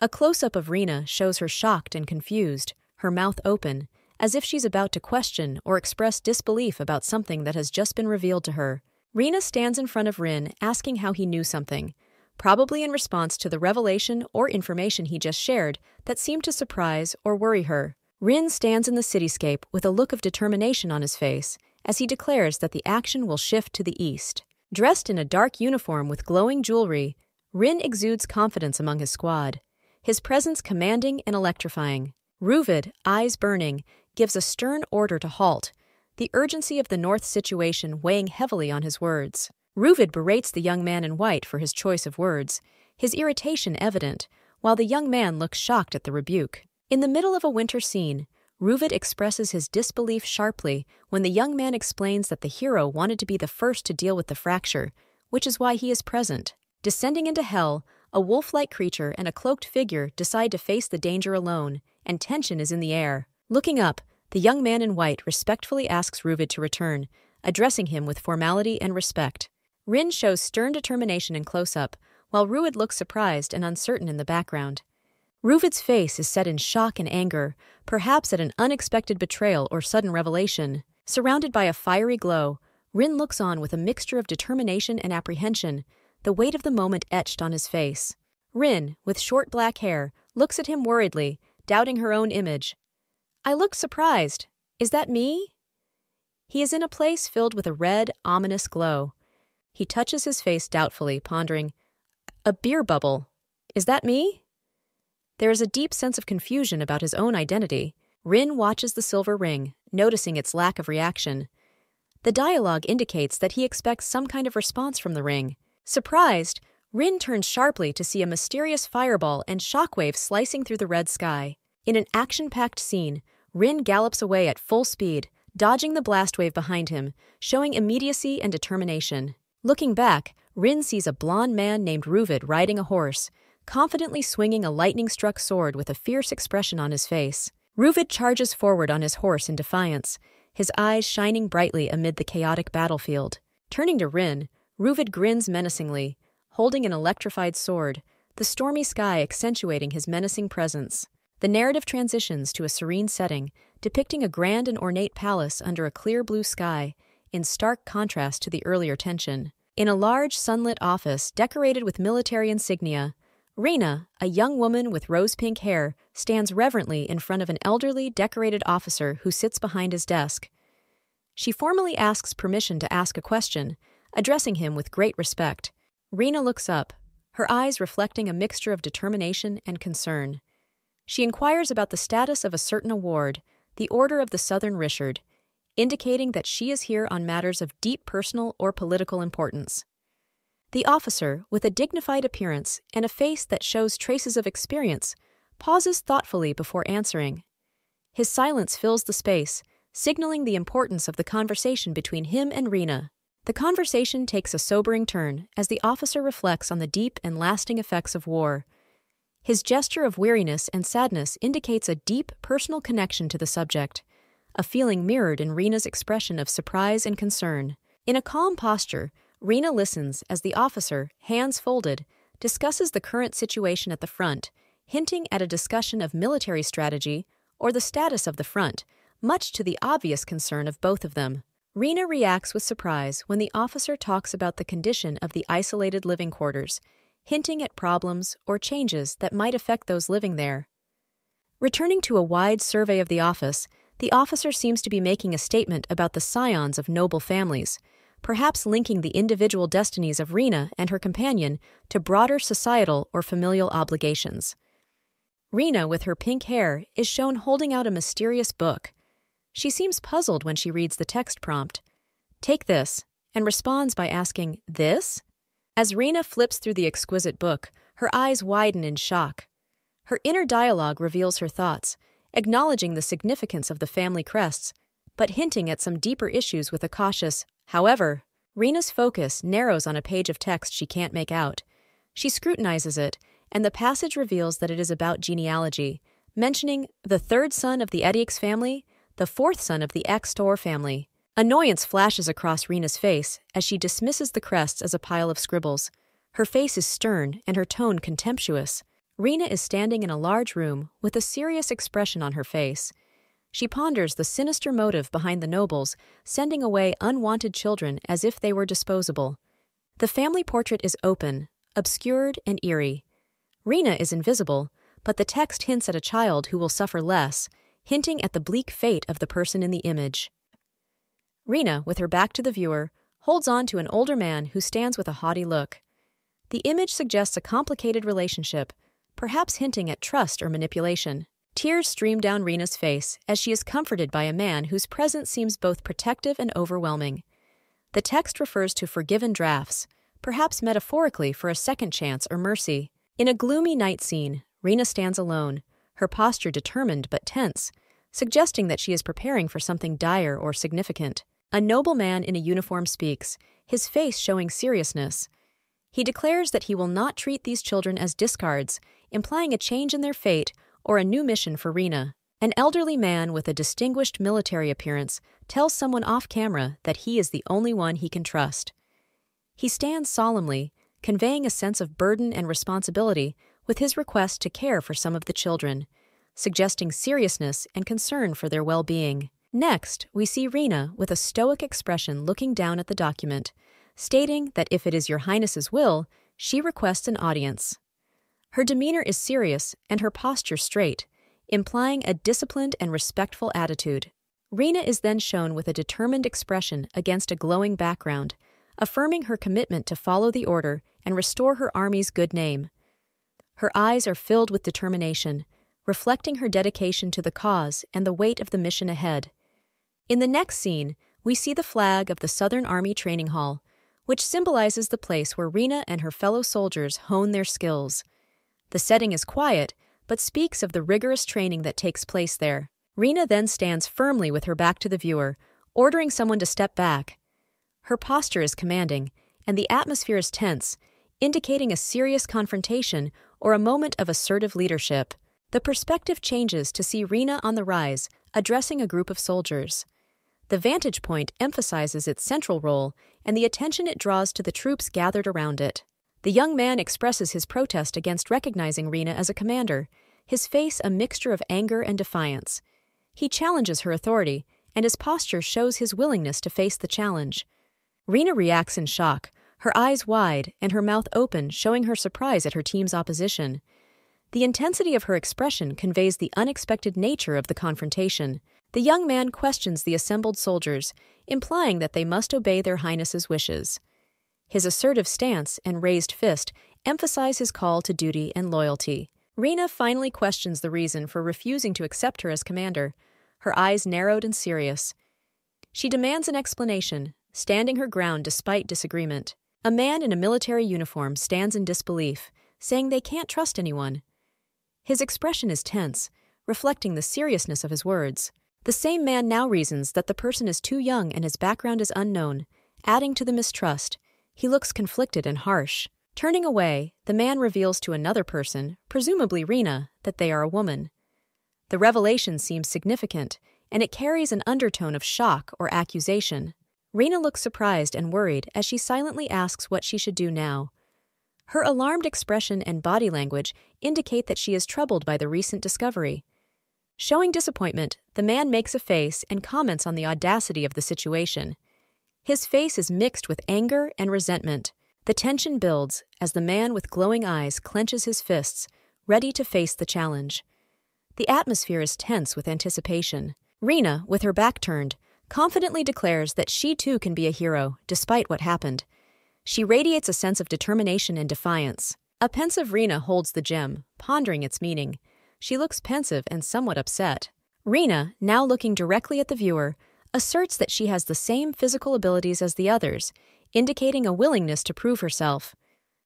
S1: A close-up of Rina shows her shocked and confused, her mouth open, as if she's about to question or express disbelief about something that has just been revealed to her. Rina stands in front of Rin asking how he knew something, probably in response to the revelation or information he just shared that seemed to surprise or worry her. Rin stands in the cityscape with a look of determination on his face as he declares that the action will shift to the east. Dressed in a dark uniform with glowing jewelry, Rin exudes confidence among his squad, his presence commanding and electrifying. Ruvid, eyes burning, gives a stern order to halt, the urgency of the North's situation weighing heavily on his words. Ruvid berates the young man in white for his choice of words, his irritation evident, while the young man looks shocked at the rebuke. In the middle of a winter scene, Ruvid expresses his disbelief sharply when the young man explains that the hero wanted to be the first to deal with the fracture, which is why he is present. Descending into hell, a wolf-like creature and a cloaked figure decide to face the danger alone, and tension is in the air. Looking up, the young man in white respectfully asks Ruvid to return, addressing him with formality and respect. Rin shows stern determination in close-up, while Ruvid looks surprised and uncertain in the background. Ruvid's face is set in shock and anger, perhaps at an unexpected betrayal or sudden revelation. Surrounded by a fiery glow, Rin looks on with a mixture of determination and apprehension, the weight of the moment etched on his face. Rin, with short black hair, looks at him worriedly, doubting her own image. "I look surprised. Is that me?" He is in a place filled with a red, ominous glow. He touches his face doubtfully, pondering, "A beer bubble. Is that me?" There is a deep sense of confusion about his own identity. Rin watches the silver ring, noticing its lack of reaction. The dialogue indicates that he expects some kind of response from the ring. Surprised, Rin turns sharply to see a mysterious fireball and shockwaves slicing through the red sky. In an action-packed scene, Rin gallops away at full speed, dodging the blast wave behind him, showing immediacy and determination. Looking back, Rin sees a blond man named Ruvid riding a horse, confidently swinging a lightning-struck sword with a fierce expression on his face. Ruvid charges forward on his horse in defiance, his eyes shining brightly amid the chaotic battlefield. Turning to Rin, Ruvid grins menacingly, holding an electrified sword, the stormy sky accentuating his menacing presence. The narrative transitions to a serene setting, depicting a grand and ornate palace under a clear blue sky, in stark contrast to the earlier tension. In a large, sunlit office decorated with military insignia, Rina, a young woman with rose-pink hair, stands reverently in front of an elderly, decorated officer who sits behind his desk. She formally asks permission to ask a question, addressing him with great respect. Rina looks up, her eyes reflecting a mixture of determination and concern. She inquires about the status of a certain award, the Order of the Southern Richard, indicating that she is here on matters of deep personal or political importance. The officer, with a dignified appearance and a face that shows traces of experience, pauses thoughtfully before answering. His silence fills the space, signaling the importance of the conversation between him and Rena. The conversation takes a sobering turn as the officer reflects on the deep and lasting effects of war. His gesture of weariness and sadness indicates a deep personal connection to the subject, a feeling mirrored in Rena's expression of surprise and concern. In a calm posture, Rena listens as the officer, hands folded, discusses the current situation at the front, hinting at a discussion of military strategy or the status of the front, much to the obvious concern of both of them. Rena reacts with surprise when the officer talks about the condition of the isolated living quarters, hinting at problems or changes that might affect those living there. Returning to a wide survey of the officer seems to be making a statement about the scions of noble families, perhaps linking the individual destinies of Rena and her companion to broader societal or familial obligations. Rena, with her pink hair, is shown holding out a mysterious book. She seems puzzled when she reads the text prompt, "Take this," and responds by asking, "This?" As Rena flips through the exquisite book, her eyes widen in shock. Her inner dialogue reveals her thoughts, acknowledging the significance of the family crests, but hinting at some deeper issues with a cautious, "However." Rena's focus narrows on a page of text she can't make out. She scrutinizes it, and the passage reveals that it is about genealogy, mentioning the third son of the Ediax family, the fourth son of the X-Tor family. Annoyance flashes across Rena's face as she dismisses the crests as a pile of scribbles. Her face is stern and her tone contemptuous. Rena is standing in a large room with a serious expression on her face. She ponders the sinister motive behind the nobles sending away unwanted children as if they were disposable. The family portrait is open, obscured, and eerie. Rena is invisible, but the text hints at a child who will suffer less, hinting at the bleak fate of the person in the image. Rena, with her back to the viewer, holds on to an older man who stands with a haughty look. The image suggests a complicated relationship, perhaps hinting at trust or manipulation. Tears stream down Rena's face as she is comforted by a man whose presence seems both protective and overwhelming. The text refers to forgiven drafts, perhaps metaphorically for a second chance or mercy. In a gloomy night scene, Rena stands alone, her posture determined but tense, suggesting that she is preparing for something dire or significant. A noble man in a uniform speaks, his face showing seriousness. He declares that he will not treat these children as discards, implying a change in their fate or a new mission for Rena. An elderly man with a distinguished military appearance tells someone off-camera that he is the only one he can trust. He stands solemnly, conveying a sense of burden and responsibility with his request to care for some of the children, suggesting seriousness and concern for their well-being. Next, we see Rena with a stoic expression looking down at the document, stating that if it is Your Highness's will, she requests an audience. Her demeanor is serious and her posture straight, implying a disciplined and respectful attitude. Rena is then shown with a determined expression against a glowing background, affirming her commitment to follow the order and restore her army's good name. Her eyes are filled with determination, reflecting her dedication to the cause and the weight of the mission ahead. In the next scene, we see the flag of the Southern Army Training Hall, which symbolizes the place where Rena and her fellow soldiers hone their skills. The setting is quiet, but speaks of the rigorous training that takes place there. Rena then stands firmly with her back to the viewer, ordering someone to step back. Her posture is commanding, and the atmosphere is tense, indicating a serious confrontation or a moment of assertive leadership. The perspective changes to see Rena on the rise, addressing a group of soldiers. The vantage point emphasizes its central role and the attention it draws to the troops gathered around it. The young man expresses his protest against recognizing Rena as a commander, his face a mixture of anger and defiance. He challenges her authority, and his posture shows his willingness to face the challenge. Rena reacts in shock, her eyes wide and her mouth open, showing her surprise at her team's opposition. The intensity of her expression conveys the unexpected nature of the confrontation. The young man questions the assembled soldiers, implying that they must obey their highness's wishes. His assertive stance and raised fist emphasize his call to duty and loyalty. Rina finally questions the reason for refusing to accept her as commander, her eyes narrowed and serious. She demands an explanation, standing her ground despite disagreement. A man in a military uniform stands in disbelief, saying they can't trust anyone. His expression is tense, reflecting the seriousness of his words. The same man now reasons that the person is too young and his background is unknown, adding to the mistrust. He looks conflicted and harsh. Turning away, the man reveals to another person, presumably Rina, that they are a woman. The revelation seems significant, and it carries an undertone of shock or accusation. Rina looks surprised and worried as she silently asks what she should do now. Her alarmed expression and body language indicate that she is troubled by the recent discovery. Showing disappointment, the man makes a face and comments on the audacity of the situation. His face is mixed with anger and resentment. The tension builds as the man with glowing eyes clenches his fists, ready to face the challenge. The atmosphere is tense with anticipation. Rina, with her back turned, confidently declares that she too can be a hero, despite what happened. She radiates a sense of determination and defiance. A pensive Rina holds the gem, pondering its meaning. She looks pensive and somewhat upset. Rina, now looking directly at the viewer, asserts that she has the same physical abilities as the others, indicating a willingness to prove herself.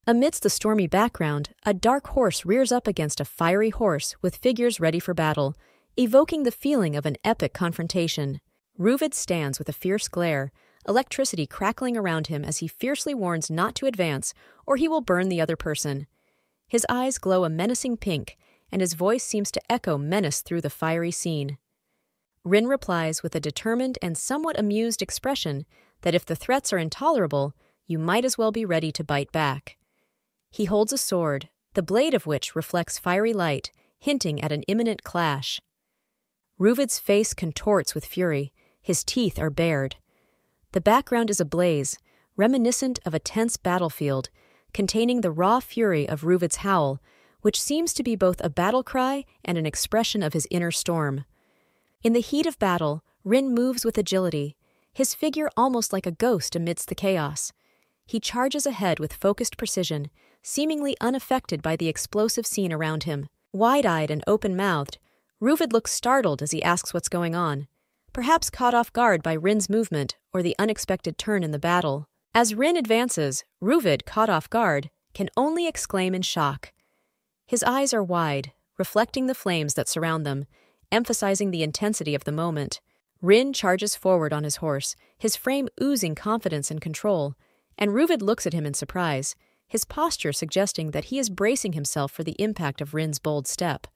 S1: Amidst the stormy background, a dark horse rears up against a fiery horse with figures ready for battle, evoking the feeling of an epic confrontation. Ruvid stands with a fierce glare, electricity crackling around him as he fiercely warns not to advance or he will burn the other person. His eyes glow a menacing pink, and his voice seems to echo menace through the fiery scene. Rin replies with a determined and somewhat amused expression that if the threats are intolerable, you might as well be ready to bite back. He holds a sword, the blade of which reflects fiery light, hinting at an imminent clash. Ruvid's face contorts with fury, his teeth are bared. The background is ablaze, reminiscent of a tense battlefield, containing the raw fury of Ruvid's howl, which seems to be both a battle cry and an expression of his inner storm. In the heat of battle, Rin moves with agility, his figure almost like a ghost amidst the chaos. He charges ahead with focused precision, seemingly unaffected by the explosive scene around him. Wide-eyed and open-mouthed, Ruvid looks startled as he asks what's going on, perhaps caught off guard by Rin's movement or the unexpected turn in the battle. As Rin advances, Ruvid, caught off guard, can only exclaim in shock. His eyes are wide, reflecting the flames that surround them, emphasizing the intensity of the moment. Rin charges forward on his horse, his frame oozing confidence and control, and Ruvid looks at him in surprise, his posture suggesting that he is bracing himself for the impact of Rin's bold step.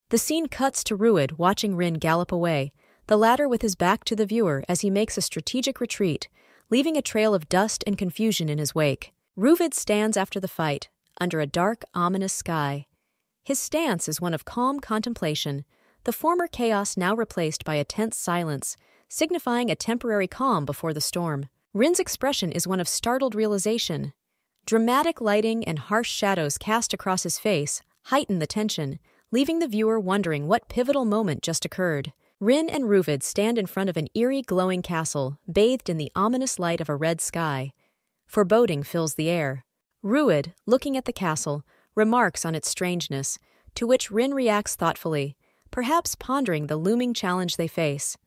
S1: The scene cuts to Ruvid watching Rin gallop away, the latter with his back to the viewer as he makes a strategic retreat, leaving a trail of dust and confusion in his wake. Ruvid stands after the fight, under a dark, ominous sky. His stance is one of calm contemplation, the former chaos now replaced by a tense silence, signifying a temporary calm before the storm. Rin's expression is one of startled realization. Dramatic lighting and harsh shadows cast across his face heighten the tension, leaving the viewer wondering what pivotal moment just occurred. Rin and Ruvid stand in front of an eerie glowing castle, bathed in the ominous light of a red sky. Foreboding fills the air. Ruvid, looking at the castle, remarks on its strangeness, to which Rin reacts thoughtfully, perhaps pondering the looming challenge they face.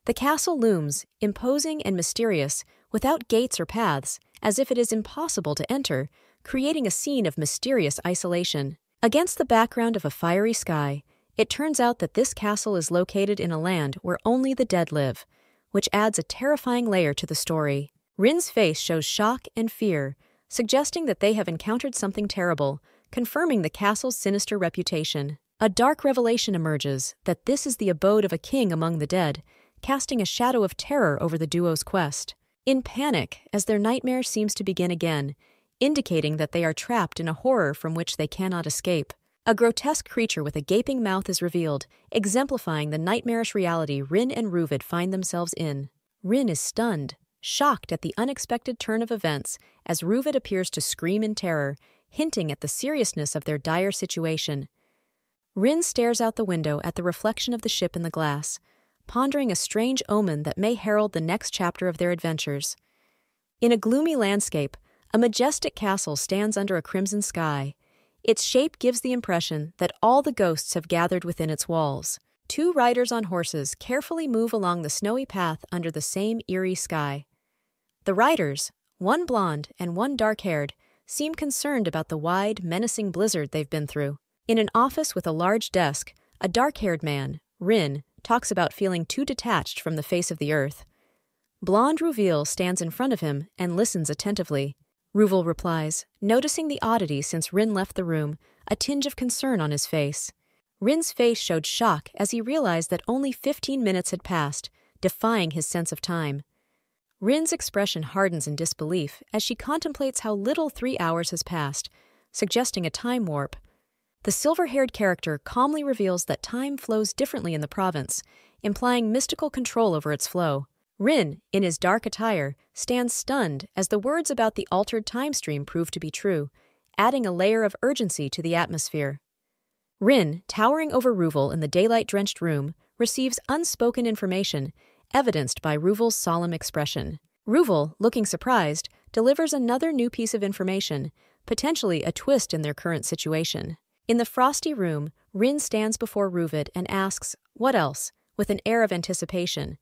S1: The castle looms, imposing and mysterious, without gates or paths, as if it is impossible to enter, creating a scene of mysterious isolation. Against the background of a fiery sky, it turns out that this castle is located in a land where only the dead live, which adds a terrifying layer to the story. Rin's face shows shock and fear, suggesting that they have encountered something terrible, confirming the castle's sinister reputation. A dark revelation emerges that this is the abode of a king among the dead, casting a shadow of terror over the duo's quest. In panic, as their nightmare seems to begin again, indicating that they are trapped in a horror from which they cannot escape. A grotesque creature with a gaping mouth is revealed, exemplifying the nightmarish reality Rin and Ruvid find themselves in. Rin is stunned, shocked at the unexpected turn of events, as Ruvid appears to scream in terror, hinting at the seriousness of their dire situation. Rin stares out the window at the reflection of the ship in the glass, pondering a strange omen that may herald the next chapter of their adventures. In a gloomy landscape, a majestic castle stands under a crimson sky, Its shape gives the impression that all the ghosts have gathered within its walls. Two riders on horses carefully move along the snowy path under the same eerie sky. The riders, one blonde and one dark-haired, seem concerned about the wide, menacing blizzard they've been through. In an office with a large desk, a dark-haired man, Rin, talks about feeling too detached from the face of the earth. Blonde Ruvil stands in front of him and listens attentively. Ruvil replies, noticing the oddity since Rin left the room, a tinge of concern on his face. Rin's face showed shock as he realized that only 15 minutes had passed, defying his sense of time. Rin's expression hardens in disbelief as she contemplates how little 3 hours has passed, suggesting a time warp. The silver-haired character calmly reveals that time flows differently in the province, implying mystical control over its flow. Rin, in his dark attire, stands stunned as the words about the altered time stream prove to be true, adding a layer of urgency to the atmosphere. Rin, towering over Ruvil in the daylight-drenched room, receives unspoken information, evidenced by Ruvil's solemn expression. Ruvil, looking surprised, delivers another new piece of information, potentially a twist in their current situation. In the frosty room, Rin stands before Ruvid and asks, "What else?" with an air of anticipation.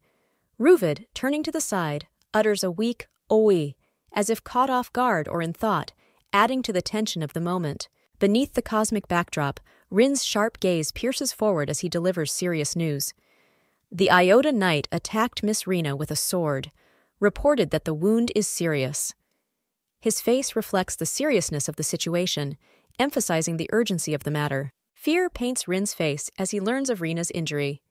S1: Ruvid, turning to the side, utters a weak "oi," as if caught off guard or in thought, adding to the tension of the moment. Beneath the cosmic backdrop, Rin's sharp gaze pierces forward as he delivers serious news. The Iota Knight attacked Miss Rena with a sword, reported that the wound is serious. His face reflects the seriousness of the situation, emphasizing the urgency of the matter. Fear paints Rin's face as he learns of Rena's injury.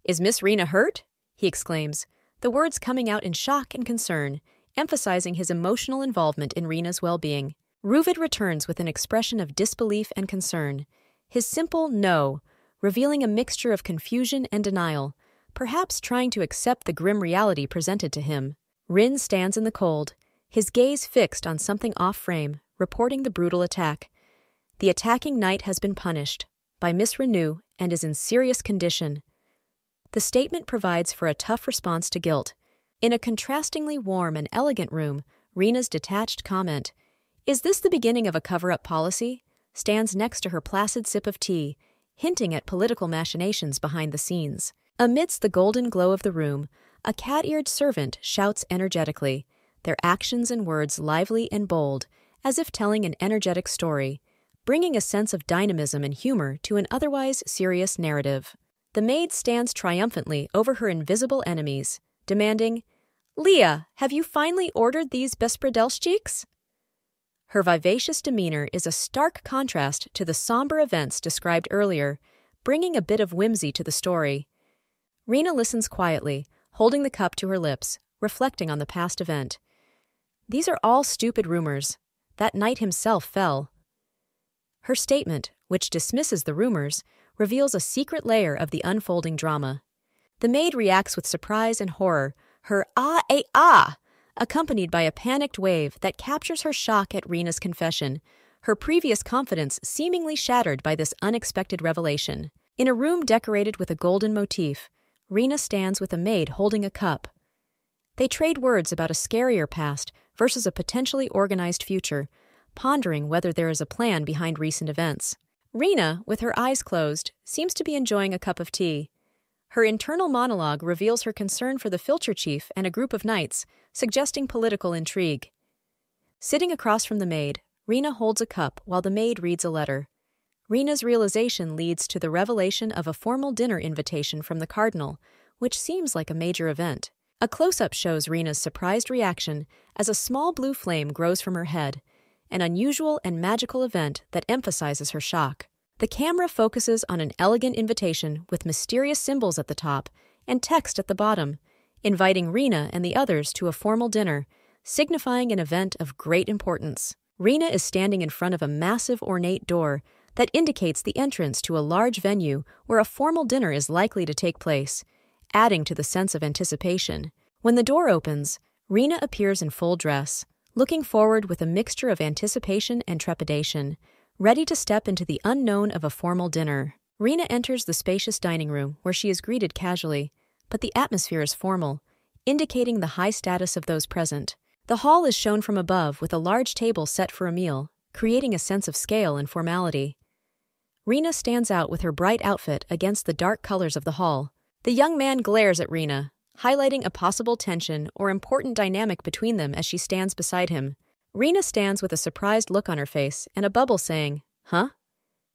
S1: "Is Miss Rena hurt?" he exclaims, the words coming out in shock and concern, emphasizing his emotional involvement in Rena's well-being. Ruvid returns with an expression of disbelief and concern, his simple "no" revealing a mixture of confusion and denial, perhaps trying to accept the grim reality presented to him. Rin stands in the cold, his gaze fixed on something off-frame, reporting the brutal attack. The attacking knight has been punished by Miss Renew and is in serious condition. The statement provides for a tough response to guilt. In a contrastingly warm and elegant room, Rena's detached comment, "Is this the beginning of a cover-up policy?" stands next to her placid sip of tea, hinting at political machinations behind the scenes. Amidst the golden glow of the room, a cat-eared servant shouts energetically, their actions and words lively and bold, as if telling an energetic story, bringing a sense of dynamism and humor to an otherwise serious narrative. The maid stands triumphantly over her invisible enemies, demanding, "Leah, have you finally ordered these Bespredelschicks?" Her vivacious demeanor is a stark contrast to the somber events described earlier, bringing a bit of whimsy to the story. Rena listens quietly, holding the cup to her lips, reflecting on the past event. "These are all stupid rumors. That knight himself fell." Her statement, which dismisses the rumors, reveals a secret layer of the unfolding drama. The maid reacts with surprise and horror, her "ah!" accompanied by a panicked wave that captures her shock at Rena's confession, her previous confidence seemingly shattered by this unexpected revelation. In a room decorated with a golden motif, Rena stands with a maid holding a cup. They trade words about a scarier past versus a potentially organized future, pondering whether there is a plan behind recent events. Rena, with her eyes closed, seems to be enjoying a cup of tea. Her internal monologue reveals her concern for the Filcher chief and a group of knights, suggesting political intrigue. Sitting across from the maid, Rena holds a cup while the maid reads a letter. Rena's realization leads to the revelation of a formal dinner invitation from the cardinal, which seems like a major event. A close-up shows Rena's surprised reaction as a small blue flame grows from her head, an unusual and magical event that emphasizes her shock. The camera focuses on an elegant invitation with mysterious symbols at the top and text at the bottom, inviting Rena and the others to a formal dinner, signifying an event of great importance. Rena is standing in front of a massive ornate door that indicates the entrance to a large venue where a formal dinner is likely to take place, adding to the sense of anticipation. When the door opens, Rena appears in full dress, looking forward with a mixture of anticipation and trepidation, ready to step into the unknown of a formal dinner. Rena enters the spacious dining room where she is greeted casually, but the atmosphere is formal, indicating the high status of those present. The hall is shown from above with a large table set for a meal, creating a sense of scale and formality. Rina stands out with her bright outfit against the dark colors of the hall. The young man glares at Rina, highlighting a possible tension or important dynamic between them as she stands beside him. Rina stands with a surprised look on her face and a bubble saying, "Huh?"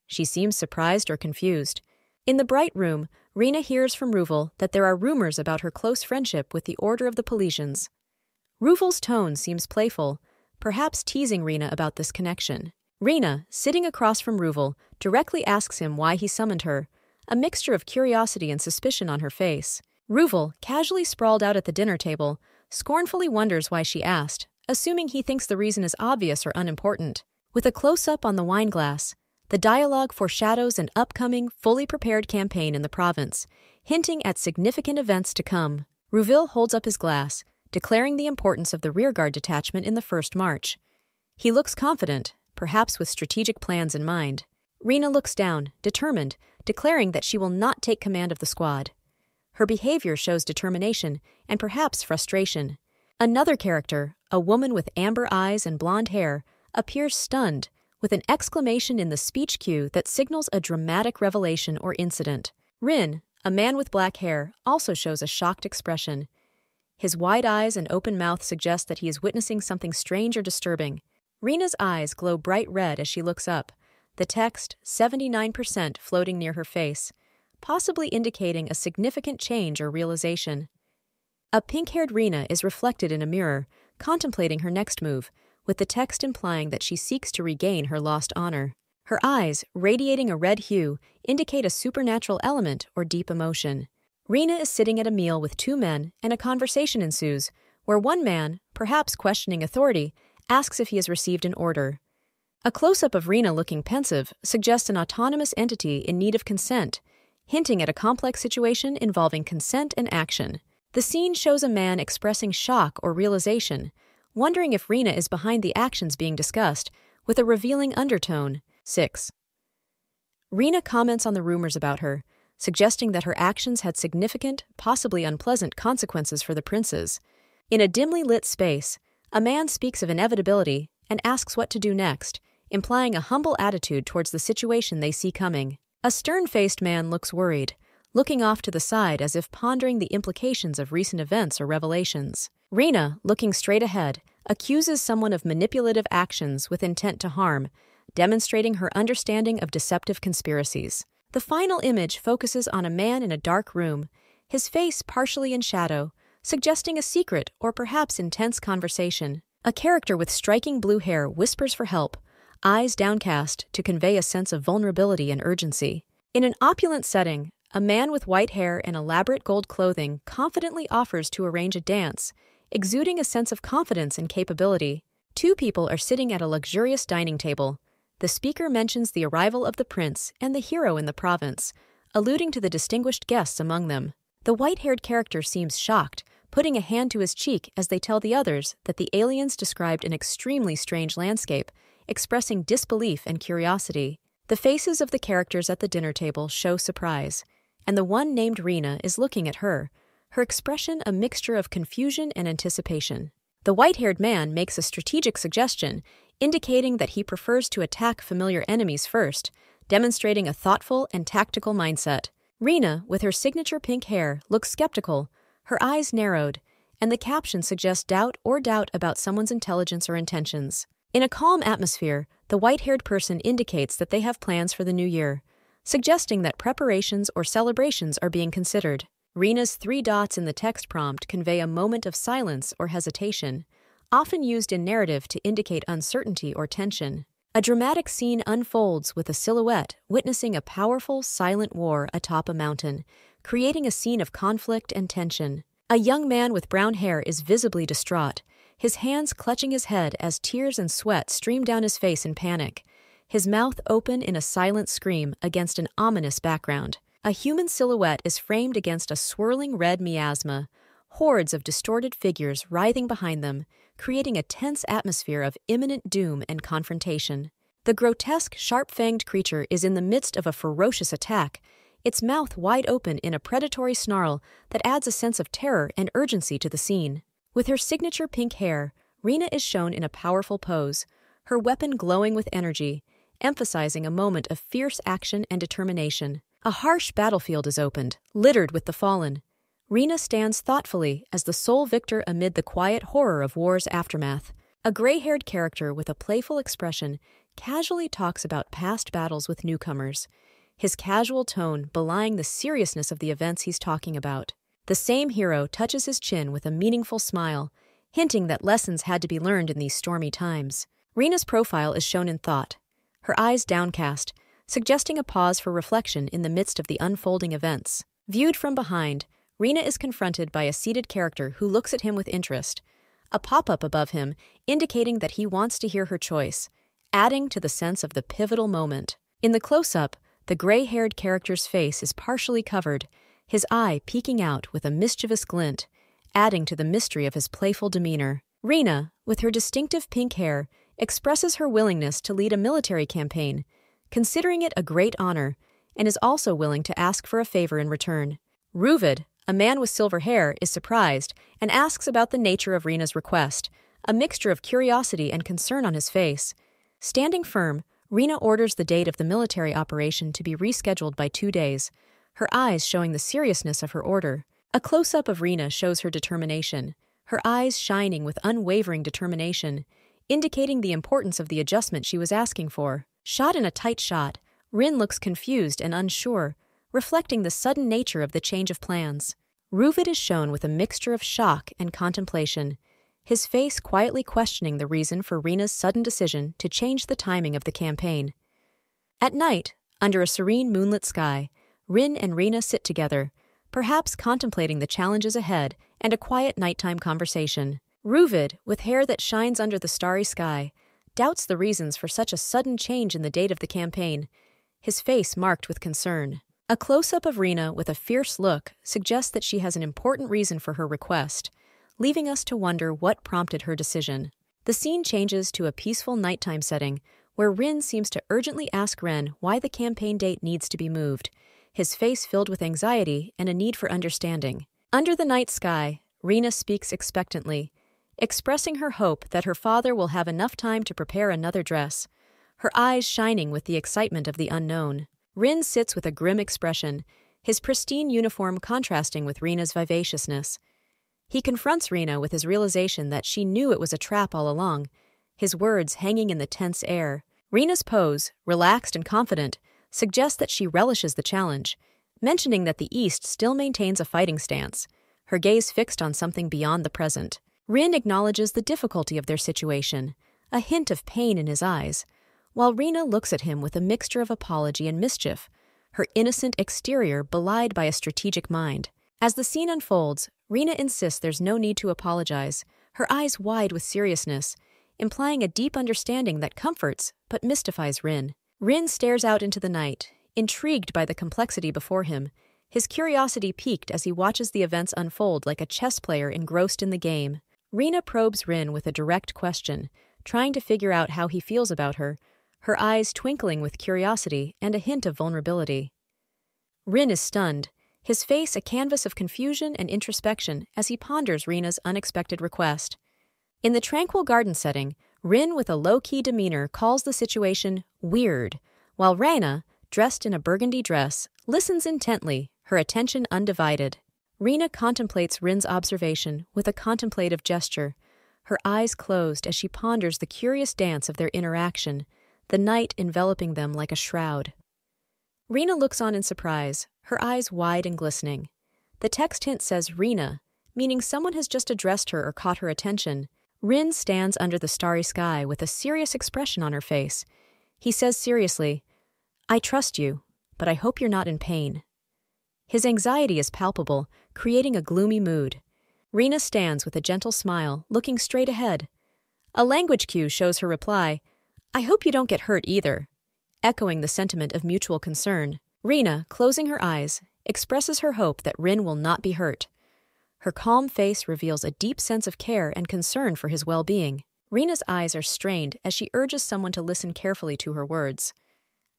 S1: She seems surprised or confused. In the bright room, Rina hears from Ruvel that there are rumors about her close friendship with the Order of the Pelesians. Ruvel's tone seems playful, perhaps teasing Rina about this connection. Rina, sitting across from Ruvel, directly asks him why he summoned her, a mixture of curiosity and suspicion on her face. Ruvel, casually sprawled out at the dinner table, scornfully wonders why she asked, assuming he thinks the reason is obvious or unimportant. With a close-up on the wine glass, the dialogue foreshadows an upcoming, fully prepared campaign in the province, hinting at significant events to come. Ruvel holds up his glass, declaring the importance of the rearguard detachment in the first march. He looks confident, perhaps with strategic plans in mind. Rina looks down, determined, declaring that she will not take command of the squad. Her behavior shows determination and perhaps frustration. Another character, a woman with amber eyes and blonde hair, appears stunned, with an exclamation in the speech cue that signals a dramatic revelation or incident. Rin, a man with black hair, also shows a shocked expression. His wide eyes and open mouth suggest that he is witnessing something strange or disturbing. Rina's eyes glow bright red as she looks up, the text 79% floating near her face, possibly indicating a significant change or realization. A pink-haired Rina is reflected in a mirror, contemplating her next move, with the text implying that she seeks to regain her lost honor. Her eyes, radiating a red hue, indicate a supernatural element or deep emotion. Rina is sitting at a meal with two men, and a conversation ensues, where one man, perhaps questioning authority, asks if he has received an order. A close-up of Rina looking pensive suggests an autonomous entity in need of consent, hinting at a complex situation involving consent and action. The scene shows a man expressing shock or realization, wondering if Rina is behind the actions being discussed, with a revealing undertone. 6. Rina comments on the rumors about her, suggesting that her actions had significant, possibly unpleasant consequences for the princes. In a dimly lit space, a man speaks of inevitability and asks what to do next, implying a humble attitude towards the situation they see coming. A stern-faced man looks worried, looking off to the side as if pondering the implications of recent events or revelations. Rina, looking straight ahead, accuses someone of manipulative actions with intent to harm, demonstrating her understanding of deceptive conspiracies. The final image focuses on a man in a dark room, his face partially in shadow, suggesting a secret or perhaps intense conversation. A character with striking blue hair whispers for help, eyes downcast to convey a sense of vulnerability and urgency. In an opulent setting, a man with white hair and elaborate gold clothing confidently offers to arrange a dance, exuding a sense of confidence and capability. Two people are sitting at a luxurious dining table. The speaker mentions the arrival of the prince and the hero in the province, alluding to the distinguished guests among them. The white-haired character seems shocked, putting a hand to his cheek as they tell the others that the aliens described an extremely strange landscape, expressing disbelief and curiosity. The faces of the characters at the dinner table show surprise, and the one named Rina is looking at her, her expression a mixture of confusion and anticipation. The white-haired man makes a strategic suggestion, indicating that he prefers to attack familiar enemies first, demonstrating a thoughtful and tactical mindset. Rina, with her signature pink hair, looks skeptical, her eyes narrowed, and the caption suggests doubt about someone's intelligence or intentions. In a calm atmosphere, the white-haired person indicates that they have plans for the new year, suggesting that preparations or celebrations are being considered. Rina's 3 dots in the text prompt convey a moment of silence or hesitation, often used in narrative to indicate uncertainty or tension. A dramatic scene unfolds with a silhouette witnessing a powerful, silent war atop a mountain, creating a scene of conflict and tension. A young man with brown hair is visibly distraught, his hands clutching his head as tears and sweat stream down his face in panic, his mouth open in a silent scream against an ominous background. A human silhouette is framed against a swirling red miasma, hordes of distorted figures writhing behind them, creating a tense atmosphere of imminent doom and confrontation. The grotesque, sharp-fanged creature is in the midst of a ferocious attack, its mouth wide open in a predatory snarl that adds a sense of terror and urgency to the scene. With her signature pink hair, Rina is shown in a powerful pose, her weapon glowing with energy, emphasizing a moment of fierce action and determination. A harsh battlefield is opened, littered with the fallen. Rina stands thoughtfully as the sole victor amid the quiet horror of war's aftermath. A gray-haired character with a playful expression casually talks about past battles with newcomers, his casual tone belying the seriousness of the events he's talking about. The same hero touches his chin with a meaningful smile, hinting that lessons had to be learned in these stormy times. Rina's profile is shown in thought, her eyes downcast, suggesting a pause for reflection in the midst of the unfolding events. Viewed from behind, Rina is confronted by a seated character who looks at him with interest, a pop-up above him indicating that he wants to hear her choice, adding to the sense of the pivotal moment. In the close-up, the gray-haired character's face is partially covered, his eye peeking out with a mischievous glint, adding to the mystery of his playful demeanor. Rina, with her distinctive pink hair, expresses her willingness to lead a military campaign, considering it a great honor, and is also willing to ask for a favor in return. Ruvid, a man with silver hair, is surprised and asks about the nature of Rina's request, a mixture of curiosity and concern on his face. Standing firm, Rina orders the date of the military operation to be rescheduled by 2 days, her eyes showing the seriousness of her order. A close-up of Rina shows her determination, her eyes shining with unwavering determination, indicating the importance of the adjustment she was asking for. Shot in a tight shot, Rin looks confused and unsure, reflecting the sudden nature of the change of plans. Ruvid is shown with a mixture of shock and contemplation, his face quietly questioning the reason for Rina's sudden decision to change the timing of the campaign. At night, under a serene moonlit sky, Rin and Rina sit together, perhaps contemplating the challenges ahead and a quiet nighttime conversation. Ruvid, with hair that shines under the starry sky, doubts the reasons for such a sudden change in the date of the campaign, his face marked with concern. A close-up of Rina with a fierce look suggests that she has an important reason for her request, leaving us to wonder what prompted her decision. The scene changes to a peaceful nighttime setting, where Rin seems to urgently ask Ren why the campaign date needs to be moved, his face filled with anxiety and a need for understanding. Under the night sky, Rina speaks expectantly, expressing her hope that her father will have enough time to prepare another dress, her eyes shining with the excitement of the unknown. Rin sits with a grim expression, his pristine uniform contrasting with Rina's vivaciousness. He confronts Rina with his realization that she knew it was a trap all along, his words hanging in the tense air. Rina's pose, relaxed and confident, suggests that she relishes the challenge, mentioning that the East still maintains a fighting stance, her gaze fixed on something beyond the present. Rin acknowledges the difficulty of their situation, a hint of pain in his eyes, while Rina looks at him with a mixture of apology and mischief, her innocent exterior belied by a strategic mind. As the scene unfolds, Rina insists there's no need to apologize, her eyes wide with seriousness, implying a deep understanding that comforts but mystifies Rin. Rin stares out into the night, intrigued by the complexity before him, his curiosity piqued as he watches the events unfold like a chess player engrossed in the game. Rina probes Rin with a direct question, trying to figure out how he feels about her, her eyes twinkling with curiosity and a hint of vulnerability. Rin is stunned, his face a canvas of confusion and introspection as he ponders Rina's unexpected request. In the tranquil garden setting, Rin with a low-key demeanor calls the situation weird, while Rina, dressed in a burgundy dress, listens intently, her attention undivided. Rina contemplates Rin's observation with a contemplative gesture, her eyes closed as she ponders the curious dance of their interaction, the night enveloping them like a shroud. Rina looks on in surprise, her eyes wide and glistening. The text hint says Rina, meaning someone has just addressed her or caught her attention. Rin stands under the starry sky with a serious expression on her face. He says seriously, "I trust you, but I hope you're not in pain." His anxiety is palpable, creating a gloomy mood. Rina stands with a gentle smile, looking straight ahead. A language cue shows her reply, "I hope you don't get hurt either," echoing the sentiment of mutual concern. Rina, closing her eyes, expresses her hope that Rin will not be hurt. Her calm face reveals a deep sense of care and concern for his well-being. Rina's eyes are strained as she urges someone to listen carefully to her words.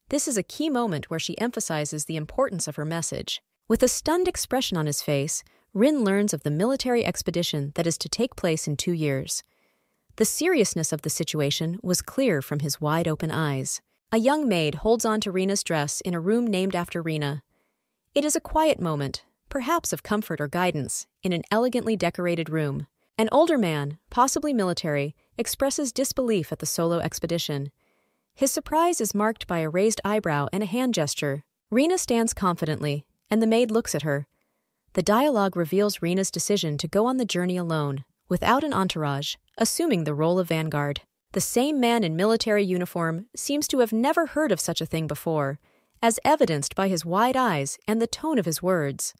S1: This is a key moment where she emphasizes the importance of her message. With a stunned expression on his face, Rin learns of the military expedition that is to take place in 2 years. The seriousness of the situation was clear from his wide-open eyes. A young maid holds on to Rina's dress in a room named after Rina. It is a quiet moment, perhaps of comfort or guidance, in an elegantly decorated room. An older man, possibly military, expresses disbelief at the solo expedition. His surprise is marked by a raised eyebrow and a hand gesture. Rina stands confidently, and the maid looks at her. The dialogue reveals Rina's decision to go on the journey alone, without an entourage, assuming the role of vanguard. The same man in military uniform seems to have never heard of such a thing before, as evidenced by his wide eyes and the tone of his words.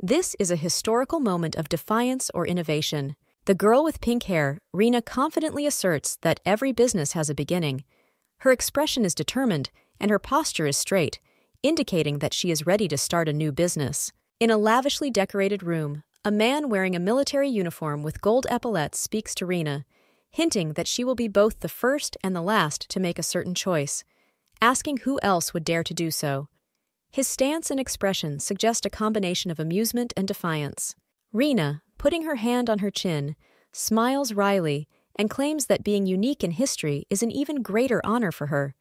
S1: This is a historical moment of defiance or innovation. The girl with pink hair, Rina, confidently asserts that every business has a beginning. Her expression is determined, and her posture is straight, indicating that she is ready to start a new business. In a lavishly decorated room, a man wearing a military uniform with gold epaulettes speaks to Rina, hinting that she will be both the first and the last to make a certain choice, asking who else would dare to do so. His stance and expression suggest a combination of amusement and defiance. Rina, putting her hand on her chin, smiles wryly and claims that being unique in history is an even greater honor for her.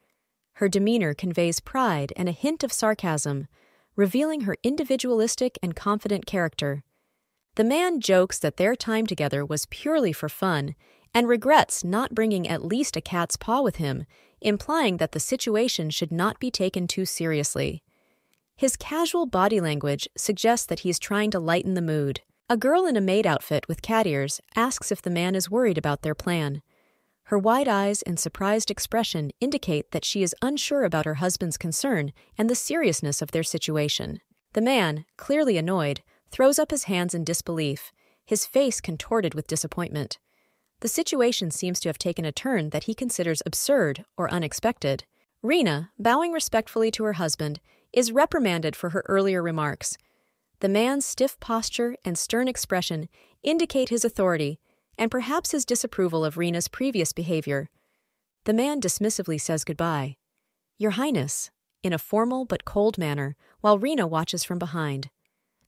S1: Her demeanor conveys pride and a hint of sarcasm, revealing her individualistic and confident character. The man jokes that their time together was purely for fun and regrets not bringing at least a cat's paw with him, implying that the situation should not be taken too seriously. His casual body language suggests that he is trying to lighten the mood. A girl in a maid outfit with cat ears asks if the man is worried about their plan. Her wide eyes and surprised expression indicate that she is unsure about her husband's concern and the seriousness of their situation. The man, clearly annoyed, throws up his hands in disbelief, his face contorted with disappointment. The situation seems to have taken a turn that he considers absurd or unexpected. Rina, bowing respectfully to her husband, is reprimanded for her earlier remarks. The man's stiff posture and stern expression indicate his authority and perhaps his disapproval of Rina's previous behavior. The man dismissively says goodbye. "Your Highness," in a formal but cold manner, while Rina watches from behind.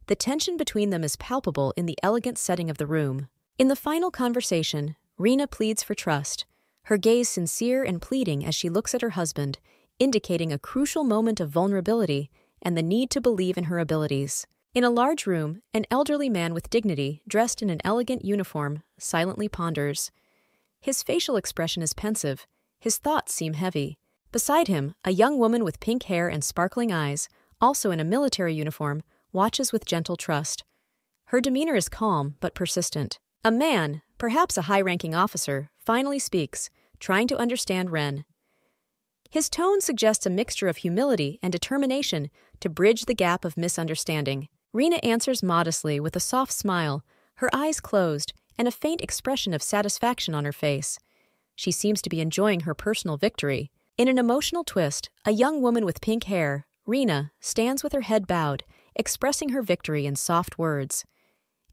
S1: The tension between them is palpable in the elegant setting of the room. In the final conversation, Rina pleads for trust, her gaze sincere and pleading as she looks at her husband, indicating a crucial moment of vulnerability and the need to believe in her abilities. In a large room, an elderly man with dignity, dressed in an elegant uniform, silently ponders. His facial expression is pensive, his thoughts seem heavy. Beside him, a young woman with pink hair and sparkling eyes, also in a military uniform, watches with gentle trust. Her demeanor is calm but persistent. A man, perhaps a high-ranking officer, finally speaks, trying to understand Ren. His tone suggests a mixture of humility and determination to bridge the gap of misunderstanding. Rina answers modestly with a soft smile, her eyes closed, and a faint expression of satisfaction on her face. She seems to be enjoying her personal victory. In an emotional twist, a young woman with pink hair, Rina, stands with her head bowed, expressing her victory in soft words.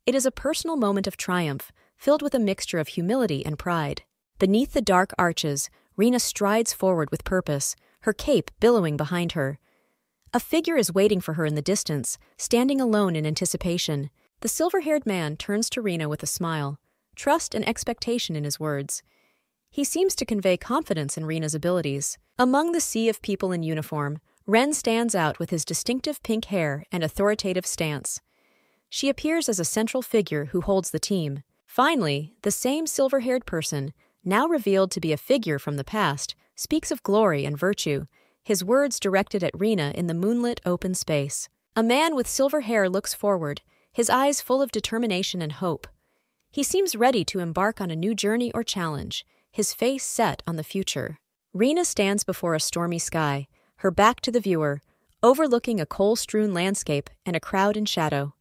S1: It is a personal moment of triumph, filled with a mixture of humility and pride. Beneath the dark arches, Rina strides forward with purpose, her cape billowing behind her. A figure is waiting for her in the distance, standing alone in anticipation. The silver-haired man turns to Rina with a smile, trust and expectation in his words. He seems to convey confidence in Rina's abilities. Among the sea of people in uniform, Ren stands out with his distinctive pink hair and authoritative stance. She appears as a central figure who holds the team. Finally, the same silver-haired person, now revealed to be a figure from the past, speaks of glory and virtue, his words directed at Rina in the moonlit open space. A man with silver hair looks forward, his eyes full of determination and hope. He seems ready to embark on a new journey or challenge, his face set on the future. Rina stands before a stormy sky, her back to the viewer, overlooking a coal-strewn landscape and a crowd in shadow.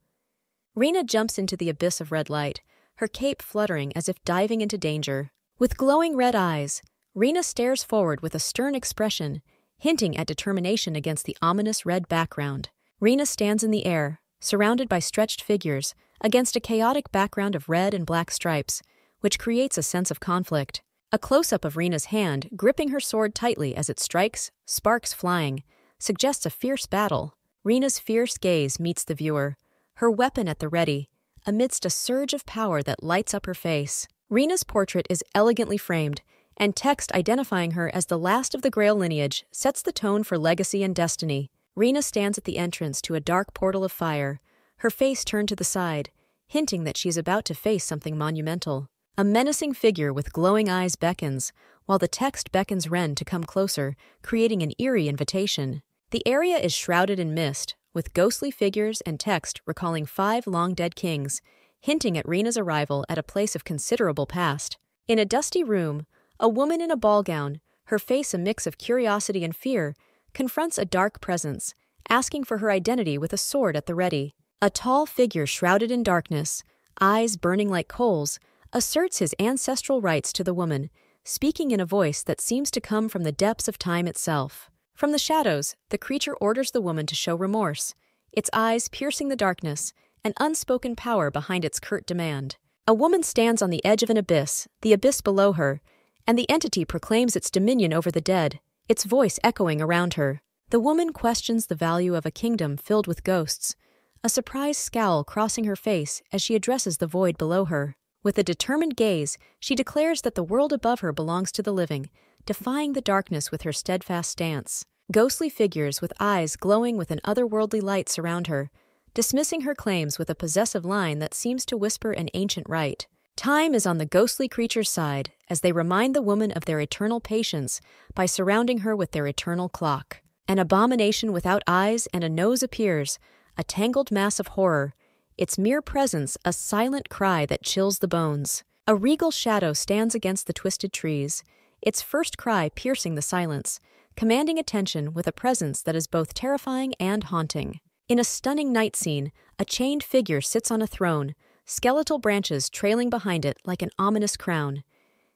S1: Rina jumps into the abyss of red light, her cape fluttering as if diving into danger. With glowing red eyes, Rina stares forward with a stern expression, hinting at determination against the ominous red background. Rina stands in the air, surrounded by stretched figures, against a chaotic background of red and black stripes, which creates a sense of conflict. A close-up of Rina's hand, gripping her sword tightly as it strikes, sparks flying, suggests a fierce battle. Rina's fierce gaze meets the viewer, her weapon at the ready, amidst a surge of power that lights up her face. Rina's portrait is elegantly framed, and text identifying her as the last of the Grail lineage sets the tone for legacy and destiny. Rina stands at the entrance to a dark portal of fire, her face turned to the side, hinting that she is about to face something monumental. A menacing figure with glowing eyes beckons, while the text beckons Ren to come closer, creating an eerie invitation. The area is shrouded in mist, with ghostly figures and text recalling 5 long-dead kings, hinting at Rina's arrival at a place of considerable past. In a dusty room, a woman in a ball gown, her face a mix of curiosity and fear, confronts a dark presence, asking for her identity with a sword at the ready. A tall figure shrouded in darkness, eyes burning like coals, asserts his ancestral rights to the woman, speaking in a voice that seems to come from the depths of time itself. From the shadows, the creature orders the woman to show remorse, its eyes piercing the darkness, an unspoken power behind its curt demand. A woman stands on the edge of an abyss, the abyss below her, and the entity proclaims its dominion over the dead, its voice echoing around her. The woman questions the value of a kingdom filled with ghosts, a surprised scowl crossing her face as she addresses the void below her. With a determined gaze, she declares that the world above her belongs to the living, defying the darkness with her steadfast stance. Ghostly figures with eyes glowing with an otherworldly light surround her, dismissing her claims with a possessive line that seems to whisper an ancient right. Time is on the ghostly creature's side as they remind the woman of their eternal patience by surrounding her with their eternal clock. An abomination without eyes and a nose appears, a tangled mass of horror, its mere presence a silent cry that chills the bones. A regal shadow stands against the twisted trees, its first cry piercing the silence, commanding attention with a presence that is both terrifying and haunting. In a stunning night scene, a chained figure sits on a throne, skeletal branches trailing behind it like an ominous crown.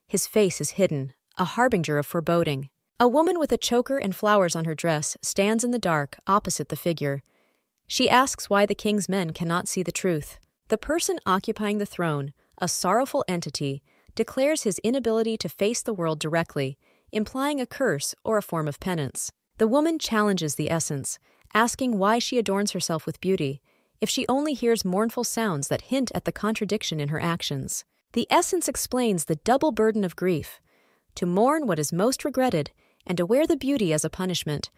S1: His face is hidden, a harbinger of foreboding. A woman with a choker and flowers on her dress stands in the dark opposite the figure. She asks why the king's men cannot see the truth. The person occupying the throne, a sorrowful entity, declares his inability to face the world directly, implying a curse or a form of penance. The woman challenges the essence, asking why she adorns herself with beauty, if she only hears mournful sounds that hint at the contradiction in her actions. The essence explains the double burden of grief, to mourn what is most regretted and to wear the beauty as a punishment,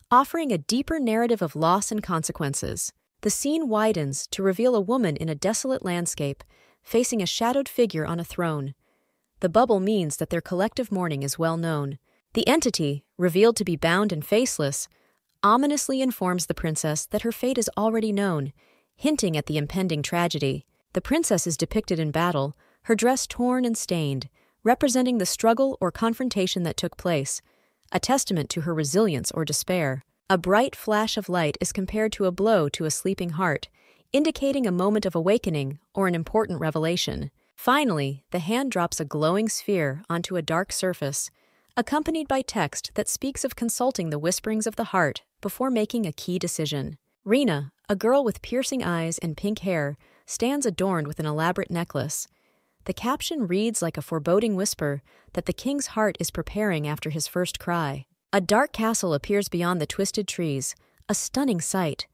S1: offering a deeper narrative of loss and consequences. The scene widens to reveal a woman in a desolate landscape, facing a shadowed figure on a throne. The bubble means that their collective mourning is well known. The entity, revealed to be bound and faceless, ominously informs the princess that her fate is already known, hinting at the impending tragedy. The princess is depicted in battle, her dress torn and stained, representing the struggle or confrontation that took place, a testament to her resilience or despair. A bright flash of light is compared to a blow to a sleeping heart, indicating a moment of awakening or an important revelation. Finally, the hand drops a glowing sphere onto a dark surface, accompanied by text that speaks of consulting the whisperings of the heart before making a key decision. Rina, a girl with piercing eyes and pink hair, stands adorned with an elaborate necklace. The caption reads like a foreboding whisper that the king's heart is preparing after his first cry. A dark castle appears beyond the twisted trees, a stunning sight.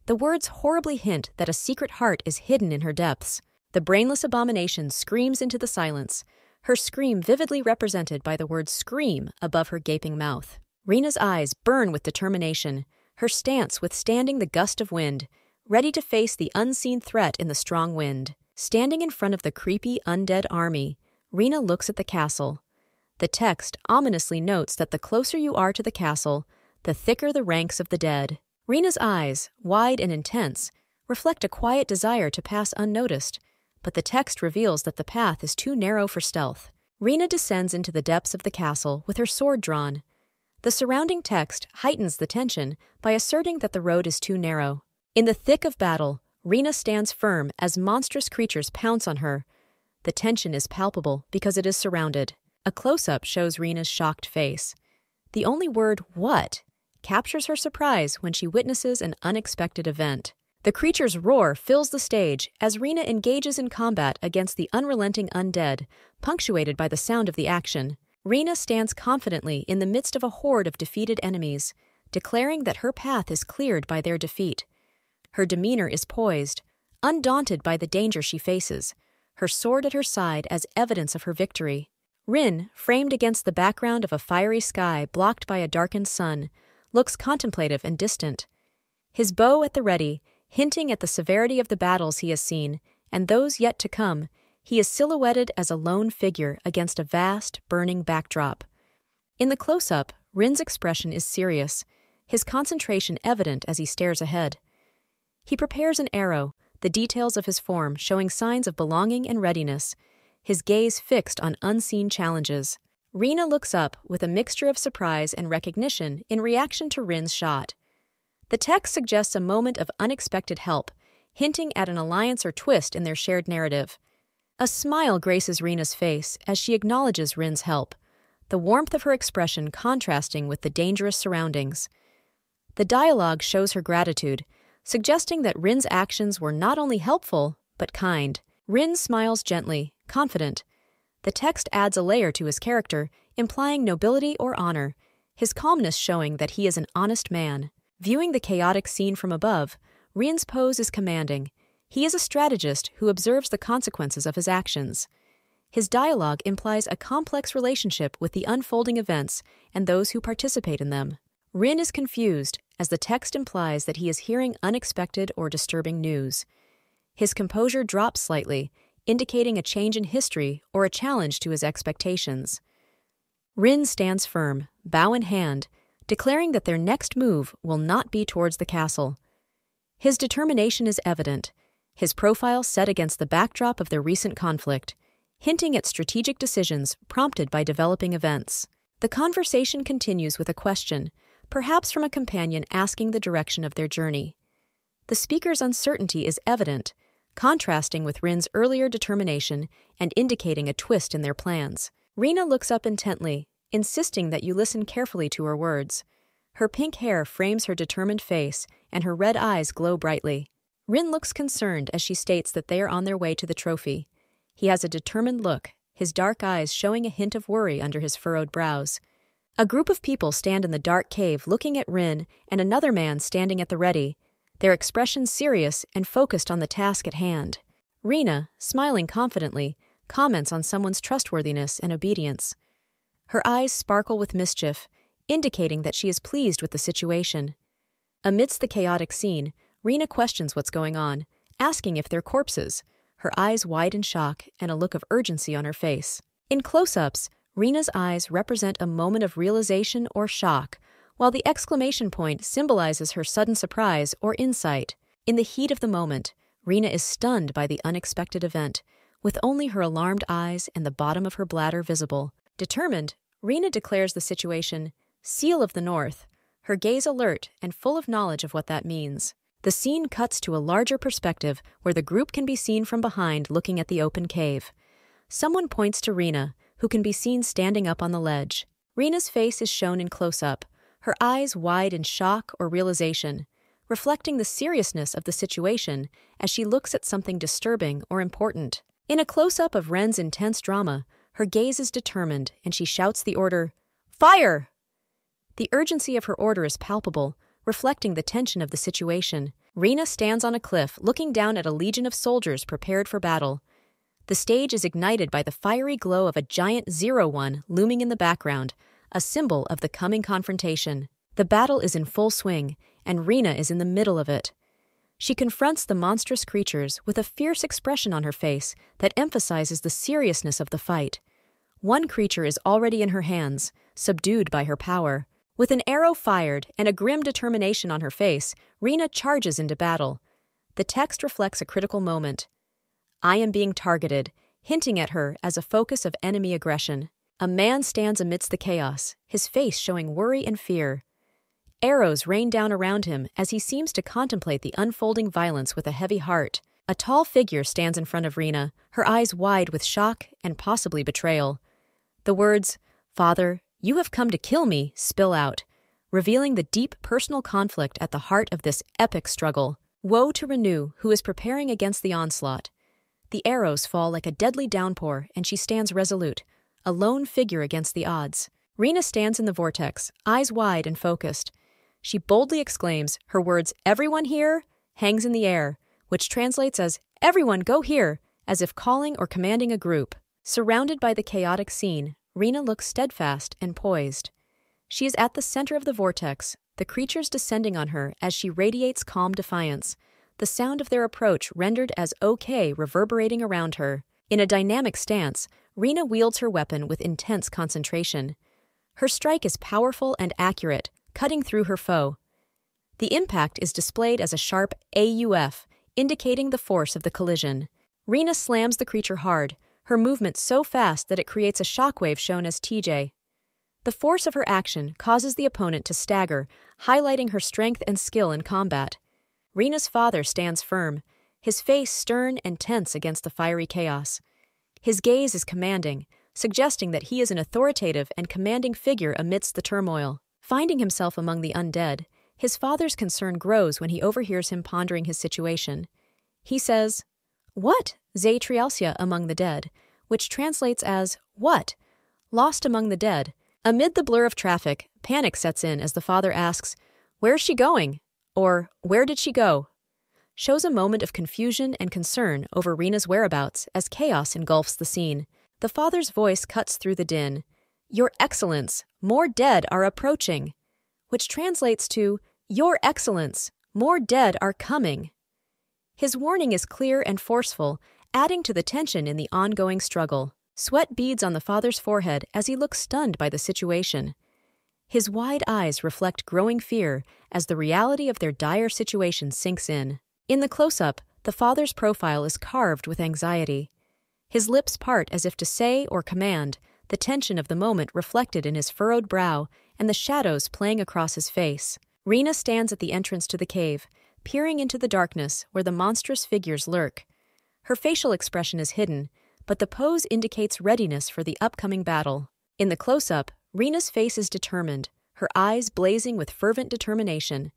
S1: The words horribly hint that a secret heart is hidden in her depths. The brainless abomination screams into the silence, her scream vividly represented by the word scream above her gaping mouth. Rina's eyes burn with determination, her stance withstanding the gust of wind, ready to face the unseen threat in the strong wind. Standing in front of the creepy undead army, Rina looks at the castle. The text ominously notes that the closer you are to the castle, the thicker the ranks of the dead. Rina's eyes, wide and intense, reflect a quiet desire to pass unnoticed, but the text reveals that the path is too narrow for stealth. Rina descends into the depths of the castle with her sword drawn. The surrounding text heightens the tension by asserting that the road is too narrow. In the thick of battle, Rina stands firm as monstrous creatures pounce on her. The tension is palpable because it is surrounded. A close-up shows Rina's shocked face. The only word, "what?" captures her surprise when she witnesses an unexpected event. The creature's roar fills the stage as Rina engages in combat against the unrelenting undead, punctuated by the sound of the action. Rina stands confidently in the midst of a horde of defeated enemies, declaring that her path is cleared by their defeat. Her demeanor is poised, undaunted by the danger she faces, her sword at her side as evidence of her victory. Rin, framed against the background of a fiery sky blocked by a darkened sun, looks contemplative and distant. His bow at the ready, hinting at the severity of the battles he has seen, and those yet to come, he is silhouetted as a lone figure against a vast, burning backdrop. In the close-up, Rin's expression is serious, his concentration evident as he stares ahead. He prepares an arrow, the details of his form showing signs of belonging and readiness, his gaze fixed on unseen challenges. Rina looks up with a mixture of surprise and recognition in reaction to Rin's shot. The text suggests a moment of unexpected help, hinting at an alliance or twist in their shared narrative. A smile graces Rina's face as she acknowledges Rin's help, the warmth of her expression contrasting with the dangerous surroundings. The dialogue shows her gratitude, suggesting that Rin's actions were not only helpful, but kind. Rin smiles gently, confident. The text adds a layer to his character, implying nobility or honor, his calmness showing that he is an honest man. Viewing the chaotic scene from above, Rin's pose is commanding. He is a strategist who observes the consequences of his actions. His dialogue implies a complex relationship with the unfolding events and those who participate in them. Rin is confused, as the text implies that he is hearing unexpected or disturbing news. His composure drops slightly, indicating a change in history or a challenge to his expectations. Rin stands firm, bow in hand, declaring that their next move will not be towards the castle. His determination is evident, his profile set against the backdrop of their recent conflict, hinting at strategic decisions prompted by developing events. The conversation continues with a question, perhaps from a companion asking the direction of their journey. The speaker's uncertainty is evident, contrasting with Rin's earlier determination and indicating a twist in their plans. Rina looks up intently, insisting that you listen carefully to her words. Her pink hair frames her determined face, and her red eyes glow brightly. Rin looks concerned as she states that they are on their way to the trophy. He has a determined look, his dark eyes showing a hint of worry under his furrowed brows. A group of people stand in the dark cave looking at Rin and another man standing at the ready, their expressions serious and focused on the task at hand. Rina, smiling confidently, comments on someone's trustworthiness and obedience. Her eyes sparkle with mischief, indicating that she is pleased with the situation. Amidst the chaotic scene, Rina questions what's going on, asking if they're corpses, her eyes wide in shock and a look of urgency on her face. In close-ups, Rina's eyes represent a moment of realization or shock, while the exclamation point symbolizes her sudden surprise or insight. In the heat of the moment, Rina is stunned by the unexpected event, with only her alarmed eyes and the bottom of her bladder visible. Determined, Rina declares the situation Seal of the North, her gaze alert and full of knowledge of what that means. The scene cuts to a larger perspective where the group can be seen from behind looking at the open cave. Someone points to Rina, who can be seen standing up on the ledge. Rina's face is shown in close-up, her eyes wide in shock or realization, reflecting the seriousness of the situation as she looks at something disturbing or important. In a close-up of Ren's intense drama, her gaze is determined and she shouts the order, "Fire!" The urgency of her order is palpable, reflecting the tension of the situation. Rina stands on a cliff looking down at a legion of soldiers prepared for battle. The stage is ignited by the fiery glow of a giant 01 looming in the background, a symbol of the coming confrontation. The battle is in full swing, and Rina is in the middle of it. She confronts the monstrous creatures with a fierce expression on her face that emphasizes the seriousness of the fight. One creature is already in her hands, subdued by her power. With an arrow fired and a grim determination on her face, Rina charges into battle. The text reflects a critical moment. I am being targeted, hinting at her as a focus of enemy aggression. A man stands amidst the chaos, his face showing worry and fear. Arrows rain down around him as he seems to contemplate the unfolding violence with a heavy heart. A tall figure stands in front of Rina, her eyes wide with shock and possibly betrayal. The words, "Father, you have come to kill me," spill out, revealing the deep personal conflict at the heart of this epic struggle. Woe to Renu, who is preparing against the onslaught. The arrows fall like a deadly downpour, and she stands resolute, a lone figure against the odds. Rina stands in the vortex, eyes wide and focused. She boldly exclaims, her words, "Everyone here?" hangs in the air, which translates as, "Everyone go here," as if calling or commanding a group. Surrounded by the chaotic scene, Rina looks steadfast and poised. She is at the center of the vortex, the creatures descending on her as she radiates calm defiance, the sound of their approach rendered as okay reverberating around her. In a dynamic stance, Rina wields her weapon with intense concentration. Her strike is powerful and accurate, cutting through her foe. The impact is displayed as a sharp AUF, indicating the force of the collision. Rina slams the creature hard, her movement so fast that it creates a shockwave shown as TJ. The force of her action causes the opponent to stagger, highlighting her strength and skill in combat. Rina's father stands firm, his face stern and tense against the fiery chaos. His gaze is commanding, suggesting that he is an authoritative and commanding figure amidst the turmoil. Finding himself among the undead, his father's concern grows when he overhears him pondering his situation. He says, "What, Zaytrialsia among the dead?" which translates as, "What? Lost among the dead." Amid the blur of traffic, panic sets in as the father asks, "Where's she going?" or "Where did she go?" Shows a moment of confusion and concern over Rina's whereabouts as chaos engulfs the scene. The father's voice cuts through the din. "Your Excellence, more dead are approaching," which translates to, "Your Excellence, more dead are coming." His warning is clear and forceful, adding to the tension in the ongoing struggle. Sweat beads on the father's forehead as he looks stunned by the situation. His wide eyes reflect growing fear as the reality of their dire situation sinks in. In the close-up, the father's profile is carved with anxiety. His lips part as if to say or command, the tension of the moment reflected in his furrowed brow and the shadows playing across his face. Rina stands at the entrance to the cave, peering into the darkness where the monstrous figures lurk. Her facial expression is hidden, but the pose indicates readiness for the upcoming battle. In the close-up, Rina's face is determined, her eyes blazing with fervent determination.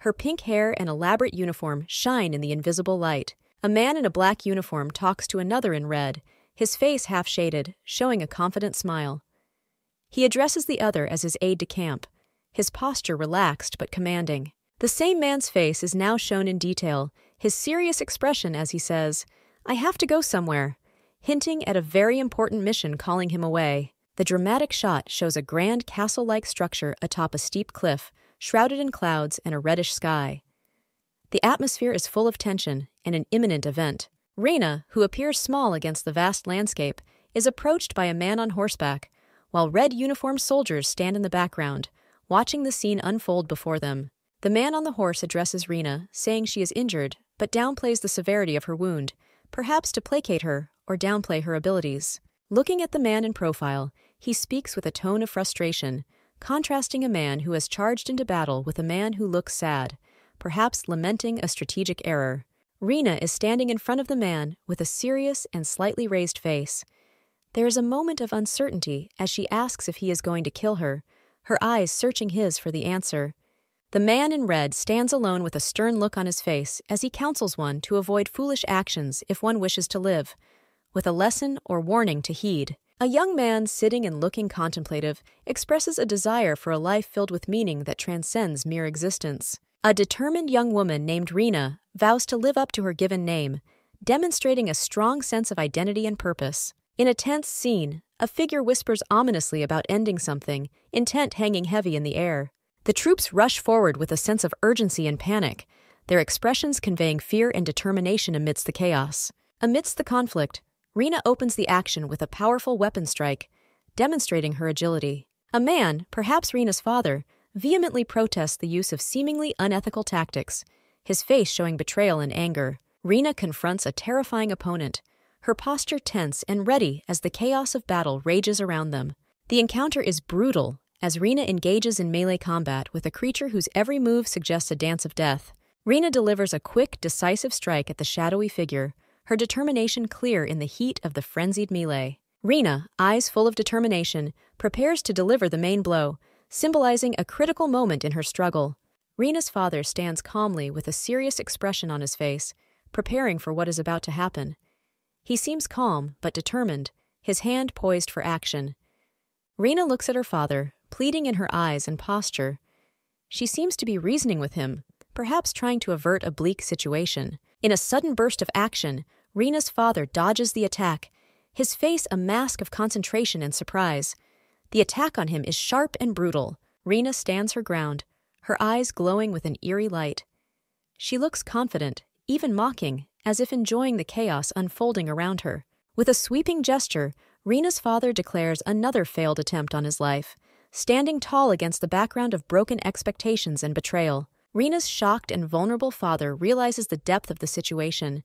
S1: Her pink hair and elaborate uniform shine in the invisible light. A man in a black uniform talks to another in red, his face half-shaded, showing a confident smile. He addresses the other as his aide-de-camp, his posture relaxed but commanding. The same man's face is now shown in detail, his serious expression as he says, "I have to go somewhere," hinting at a very important mission calling him away. The dramatic shot shows a grand castle-like structure atop a steep cliff, shrouded in clouds and a reddish sky. The atmosphere is full of tension and an imminent event. Rina, who appears small against the vast landscape, is approached by a man on horseback, while red-uniformed soldiers stand in the background, watching the scene unfold before them. The man on the horse addresses Rina, saying she is injured, but downplays the severity of her wound, perhaps to placate her or downplay her abilities. Looking at the man in profile, he speaks with a tone of frustration, contrasting a man who has charged into battle with a man who looks sad, perhaps lamenting a strategic error. Rina is standing in front of the man with a serious and slightly raised face. There is a moment of uncertainty as she asks if he is going to kill her, her eyes searching his for the answer. The man in red stands alone with a stern look on his face as he counsels one to avoid foolish actions if one wishes to live, with a lesson or warning to heed. A young man sitting and looking contemplative expresses a desire for a life filled with meaning that transcends mere existence. A determined young woman named Rina vows to live up to her given name, demonstrating a strong sense of identity and purpose. In a tense scene, a figure whispers ominously about ending something, intent hanging heavy in the air. The troops rush forward with a sense of urgency and panic, their expressions conveying fear and determination amidst the chaos. Amidst the conflict, Rina opens the action with a powerful weapon strike, demonstrating her agility. A man, perhaps Rina's father, vehemently protests the use of seemingly unethical tactics, his face showing betrayal and anger. Rina confronts a terrifying opponent, her posture tense and ready as the chaos of battle rages around them. The encounter is brutal, as Rina engages in melee combat with a creature whose every move suggests a dance of death. Rina delivers a quick, decisive strike at the shadowy figure, her determination clear in the heat of the frenzied melee. Rina, eyes full of determination, prepares to deliver the main blow, symbolizing a critical moment in her struggle. Rina's father stands calmly with a serious expression on his face, preparing for what is about to happen. He seems calm but determined, his hand poised for action. Rina looks at her father, pleading in her eyes and posture. She seems to be reasoning with him, perhaps trying to avert a bleak situation. In a sudden burst of action, Rena's father dodges the attack, his face a mask of concentration and surprise. The attack on him is sharp and brutal. Rena stands her ground, her eyes glowing with an eerie light. She looks confident, even mocking, as if enjoying the chaos unfolding around her. With a sweeping gesture, Rena's father declares another failed attempt on his life, standing tall against the background of broken expectations and betrayal. Rena's shocked and vulnerable father realizes the depth of the situation.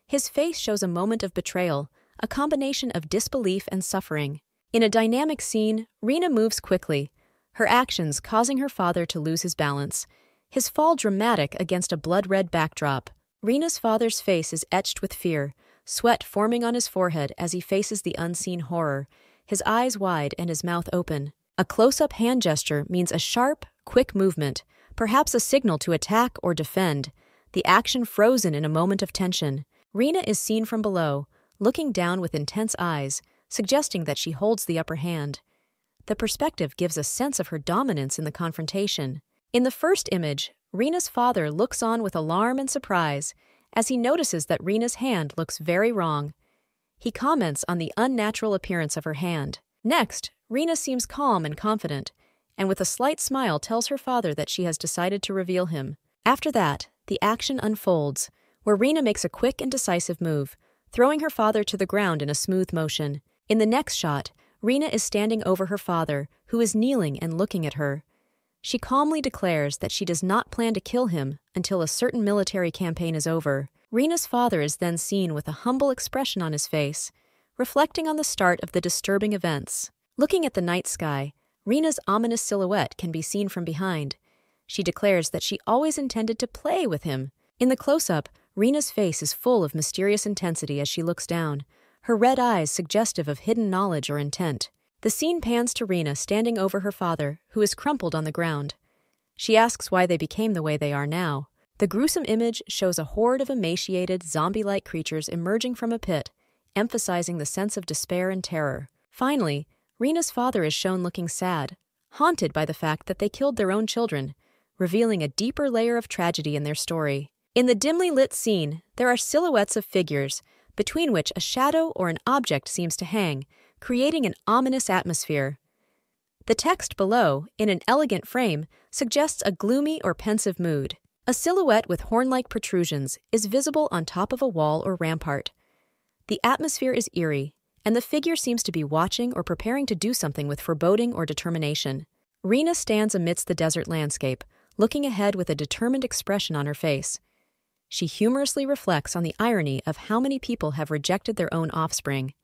S1: His face shows a moment of betrayal, a combination of disbelief and suffering. In a dynamic scene, Rena moves quickly, her actions causing her father to lose his balance, his fall dramatic against a blood-red backdrop. Rena's father's face is etched with fear, sweat forming on his forehead as he faces the unseen horror, his eyes wide and his mouth open. A close-up hand gesture means a sharp, quick movement, perhaps a signal to attack or defend, the action frozen in a moment of tension. Rena is seen from below, looking down with intense eyes, suggesting that she holds the upper hand. The perspective gives a sense of her dominance in the confrontation. In the first image, Rena's father looks on with alarm and surprise as he notices that Rena's hand looks very wrong. He comments on the unnatural appearance of her hand. Next, Rena seems calm and confident, and with a slight smile tells her father that she has decided to reveal him. After that, the action unfolds, where Rena makes a quick and decisive move, throwing her father to the ground in a smooth motion. In the next shot, Rena is standing over her father, who is kneeling and looking at her. She calmly declares that she does not plan to kill him until a certain military campaign is over. Rena's father is then seen with a humble expression on his face, reflecting on the start of the disturbing events. Looking at the night sky, Rena's ominous silhouette can be seen from behind. She declares that she always intended to play with him. In the close-up, Rena's face is full of mysterious intensity as she looks down, her red eyes suggestive of hidden knowledge or intent. The scene pans to Rena standing over her father, who is crumpled on the ground. She asks why they became the way they are now. The gruesome image shows a horde of emaciated, zombie-like creatures emerging from a pit, emphasizing the sense of despair and terror. Finally, Rena's father is shown looking sad, haunted by the fact that they killed their own children, revealing a deeper layer of tragedy in their story. In the dimly lit scene, there are silhouettes of figures, between which a shadow or an object seems to hang, creating an ominous atmosphere. The text below, in an elegant frame, suggests a gloomy or pensive mood. A silhouette with horn-like protrusions is visible on top of a wall or rampart. The atmosphere is eerie, and the figure seems to be watching or preparing to do something with foreboding or determination. Rena stands amidst the desert landscape, looking ahead with a determined expression on her face. She humorously reflects on the irony of how many people have rejected their own offspring.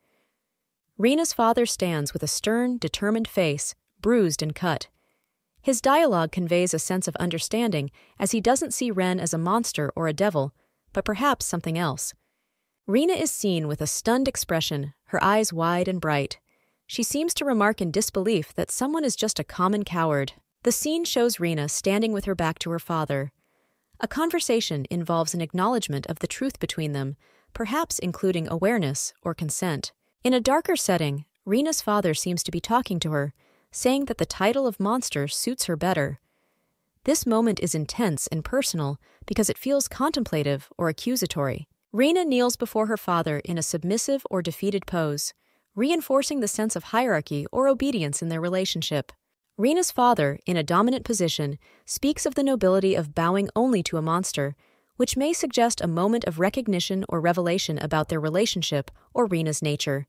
S1: Rena's father stands with a stern, determined face, bruised and cut. His dialogue conveys a sense of understanding as he doesn't see Ren as a monster or a devil, but perhaps something else. Rena is seen with a stunned expression, her eyes wide and bright. She seems to remark in disbelief that someone is just a common coward. The scene shows Rena standing with her back to her father. A conversation involves an acknowledgement of the truth between them, perhaps including awareness or consent. In a darker setting, Rena's father seems to be talking to her, saying that the title of monster suits her better. This moment is intense and personal because it feels contemplative or accusatory. Rena kneels before her father in a submissive or defeated pose, reinforcing the sense of hierarchy or obedience in their relationship. Rena's father, in a dominant position, speaks of the nobility of bowing only to a monster, which may suggest a moment of recognition or revelation about their relationship or Rena's nature.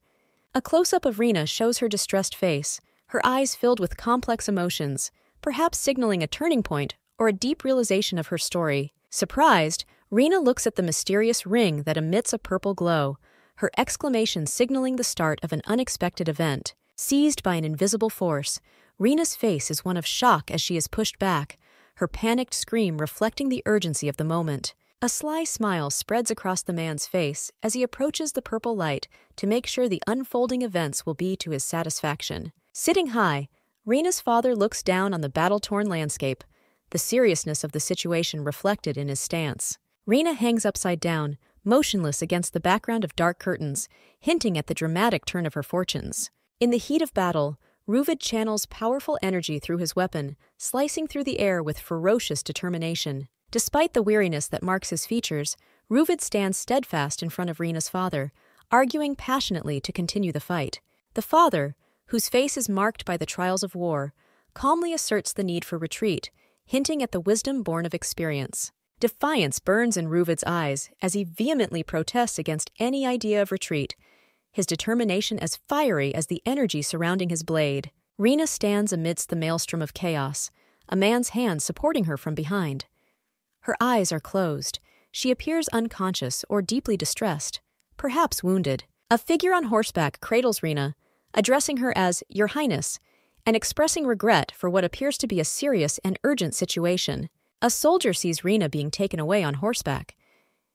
S1: A close-up of Rena shows her distressed face, her eyes filled with complex emotions, perhaps signaling a turning point or a deep realization of her story. Surprised, Rena looks at the mysterious ring that emits a purple glow, her exclamation signaling the start of an unexpected event. Seized by an invisible force, Rena's face is one of shock as she is pushed back, her panicked scream reflecting the urgency of the moment. A sly smile spreads across the man's face as he approaches the purple light to make sure the unfolding events will be to his satisfaction. Sitting high, Rena's father looks down on the battle-torn landscape, the seriousness of the situation reflected in his stance. Rena hangs upside down, motionless against the background of dark curtains, hinting at the dramatic turn of her fortunes. In the heat of battle, Ruvid channels powerful energy through his weapon, slicing through the air with ferocious determination. Despite the weariness that marks his features, Ruvid stands steadfast in front of Rina's father, arguing passionately to continue the fight. The father, whose face is marked by the trials of war, calmly asserts the need for retreat, hinting at the wisdom born of experience. Defiance burns in Ruvid's eyes as he vehemently protests against any idea of retreat, his determination as fiery as the energy surrounding his blade. Rina stands amidst the maelstrom of chaos, a man's hand supporting her from behind. Her eyes are closed. She appears unconscious or deeply distressed, perhaps wounded. A figure on horseback cradles Rina, addressing her as Your Highness, and expressing regret for what appears to be a serious and urgent situation. A soldier sees Rina being taken away on horseback.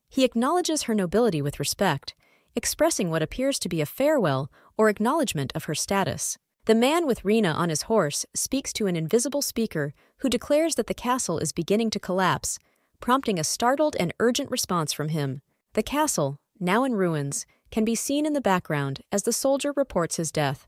S1: He acknowledges her nobility with respect, expressing what appears to be a farewell or acknowledgement of her status. The man with Rina on his horse speaks to an invisible speaker who declares that the castle is beginning to collapse, prompting a startled and urgent response from him. The castle, now in ruins, can be seen in the background as the soldier reports his death.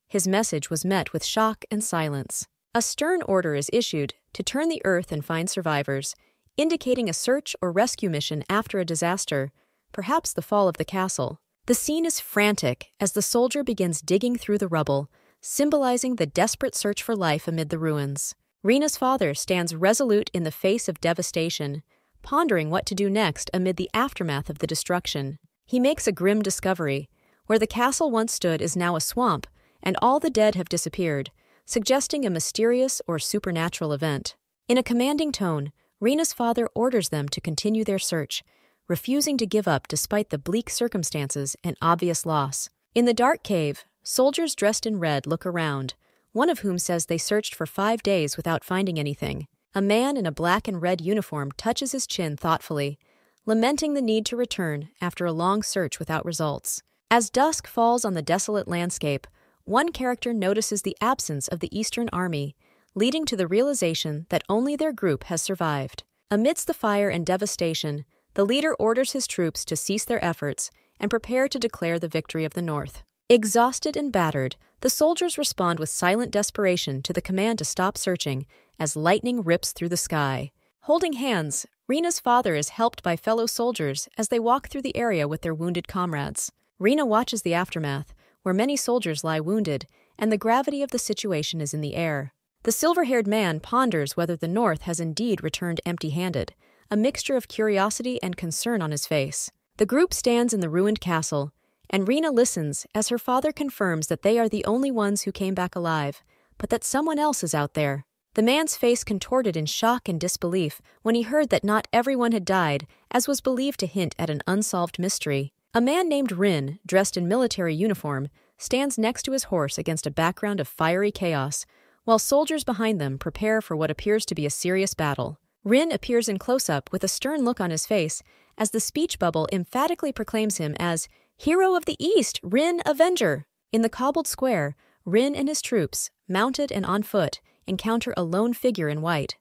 S1: His message was met with shock and silence. A stern order is issued to turn the earth and find survivors, indicating a search or rescue mission after a disaster, perhaps the fall of the castle. The scene is frantic as the soldier begins digging through the rubble, symbolizing the desperate search for life amid the ruins. Rina's father stands resolute in the face of devastation, pondering what to do next amid the aftermath of the destruction. He makes a grim discovery. Where the castle once stood is now a swamp, and all the dead have disappeared, suggesting a mysterious or supernatural event. In a commanding tone, Rina's father orders them to continue their search, refusing to give up despite the bleak circumstances and obvious loss. In the dark cave, soldiers dressed in red look around, one of whom says they searched for 5 days without finding anything. A man in a black and red uniform touches his chin thoughtfully, lamenting the need to return after a long search without results. As dusk falls on the desolate landscape, one character notices the absence of the Eastern Army, leading to the realization that only their group has survived. Amidst the fire and devastation, the leader orders his troops to cease their efforts and prepare to declare the victory of the North. Exhausted and battered, the soldiers respond with silent desperation to the command to stop searching as lightning rips through the sky. Holding hands, Rina's father is helped by fellow soldiers as they walk through the area with their wounded comrades. Rina watches the aftermath, where many soldiers lie wounded, and the gravity of the situation is in the air. The silver-haired man ponders whether the North has indeed returned empty-handed, a mixture of curiosity and concern on his face. The group stands in the ruined castle, and Rina listens as her father confirms that they are the only ones who came back alive, but that someone else is out there. The man's face contorted in shock and disbelief when he heard that not everyone had died, as was believed to hint at an unsolved mystery. A man named Rin, dressed in military uniform, stands next to his horse against a background of fiery chaos, while soldiers behind them prepare for what appears to be a serious battle. Rin appears in close-up with a stern look on his face as the speech bubble emphatically proclaims him as Hero of the East, Rin Avenger. In the cobbled square, Rin and his troops, mounted and on foot, encounter a lone figure in white.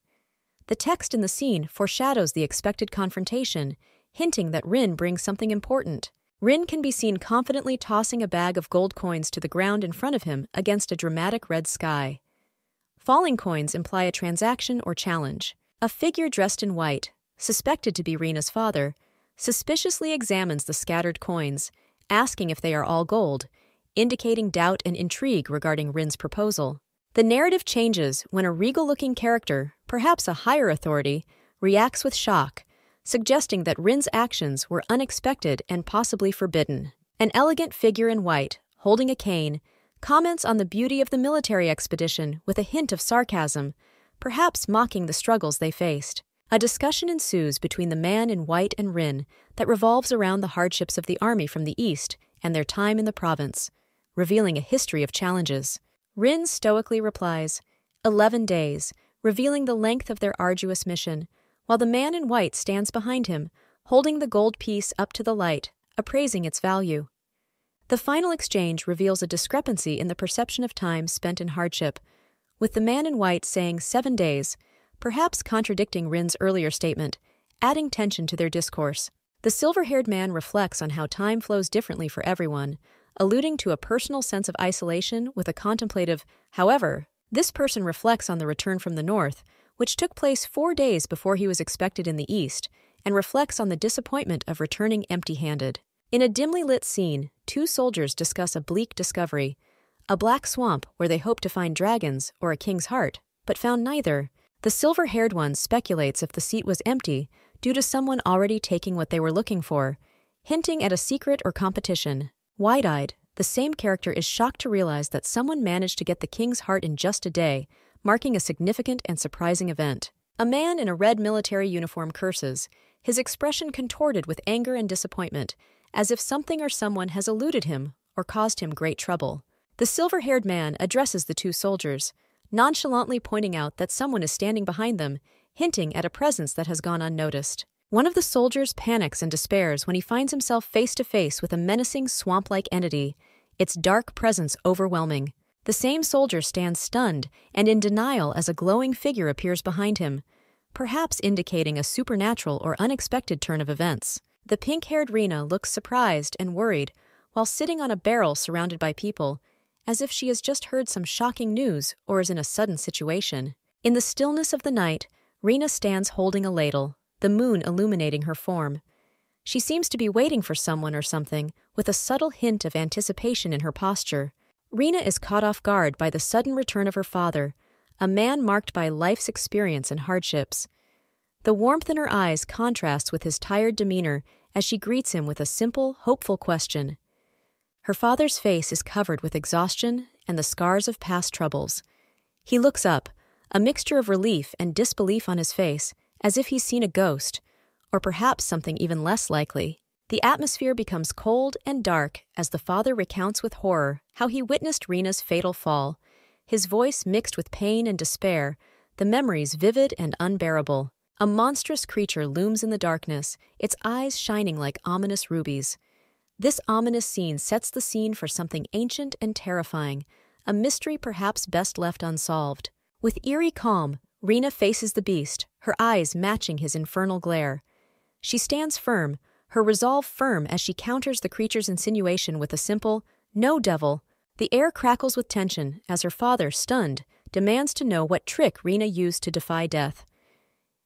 S1: The text in the scene foreshadows the expected confrontation, hinting that Rin brings something important. Rin can be seen confidently tossing a bag of gold coins to the ground in front of him against a dramatic red sky. Falling coins imply a transaction or challenge. A figure dressed in white, suspected to be Rina's father, suspiciously examines the scattered coins, asking if they are all gold, indicating doubt and intrigue regarding Rin's proposal. The narrative changes when a regal-looking character, perhaps a higher authority, reacts with shock, suggesting that Rin's actions were unexpected and possibly forbidden. An elegant figure in white, holding a cane, comments on the beauty of the military expedition with a hint of sarcasm, perhaps mocking the struggles they faced. A discussion ensues between the man in white and Rin that revolves around the hardships of the army from the east and their time in the province, revealing a history of challenges. Rin stoically replies, 11 days, revealing the length of their arduous mission, while the man in white stands behind him, holding the gold piece up to the light, appraising its value. The final exchange reveals a discrepancy in the perception of time spent in hardship, with the man in white saying 7 days, perhaps contradicting Rin's earlier statement, adding tension to their discourse. The silver-haired man reflects on how time flows differently for everyone, alluding to a personal sense of isolation with a contemplative, however. This person reflects on the return from the north, which took place 4 days before he was expected in the east, and reflects on the disappointment of returning empty-handed. In a dimly lit scene, two soldiers discuss a bleak discovery, a black swamp where they hope to find dragons or a king's heart, but found neither. The silver-haired one speculates if the seat was empty due to someone already taking what they were looking for, hinting at a secret or competition. Wide-eyed, the same character is shocked to realize that someone managed to get the king's heart in just a day, marking a significant and surprising event. A man in a red military uniform curses, his expression contorted with anger and disappointment, as if something or someone has eluded him or caused him great trouble. The silver-haired man addresses the two soldiers, nonchalantly pointing out that someone is standing behind them, hinting at a presence that has gone unnoticed. One of the soldiers panics and despairs when he finds himself face to face with a menacing swamp-like entity, its dark presence overwhelming. The same soldier stands stunned and in denial as a glowing figure appears behind him, perhaps indicating a supernatural or unexpected turn of events. The pink-haired Rena looks surprised and worried while sitting on a barrel surrounded by people, as if she has just heard some shocking news or is in a sudden situation. In the stillness of the night, Rena stands holding a ladle, the moon illuminating her form. She seems to be waiting for someone or something, with a subtle hint of anticipation in her posture. Rena is caught off guard by the sudden return of her father, a man marked by life's experience and hardships. The warmth in her eyes contrasts with his tired demeanor as she greets him with a simple, hopeful question. Her father's face is covered with exhaustion and the scars of past troubles. He looks up, a mixture of relief and disbelief on his face, as if he's seen a ghost, or perhaps something even less likely. The atmosphere becomes cold and dark as the father recounts with horror how he witnessed Rena's fatal fall, his voice mixed with pain and despair, the memories vivid and unbearable. A monstrous creature looms in the darkness, its eyes shining like ominous rubies. This ominous scene sets the scene for something ancient and terrifying, a mystery perhaps best left unsolved. With eerie calm, Rena faces the beast, her eyes matching his infernal glare. She stands firm, her resolve firm as she counters the creature's insinuation with a simple, "No, devil." The air crackles with tension as her father, stunned, demands to know what trick Rena used to defy death.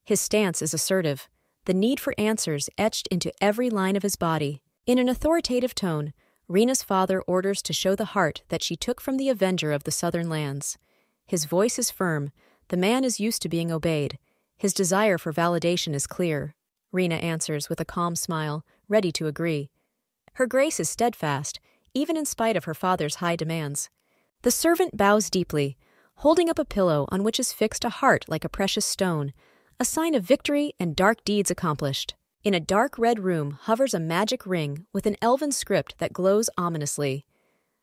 S1: His stance is assertive, the need for answers etched into every line of his body. In an authoritative tone, Rena's father orders to show the heart that she took from the avenger of the southern lands. His voice is firm, the man is used to being obeyed. His desire for validation is clear. Rena answers with a calm smile, ready to agree. Her grace is steadfast, even in spite of her father's high demands. The servant bows deeply, holding up a pillow on which is fixed a heart like a precious stone, a sign of victory and dark deeds accomplished. In a dark red room hovers a magic ring with an elven script that glows ominously.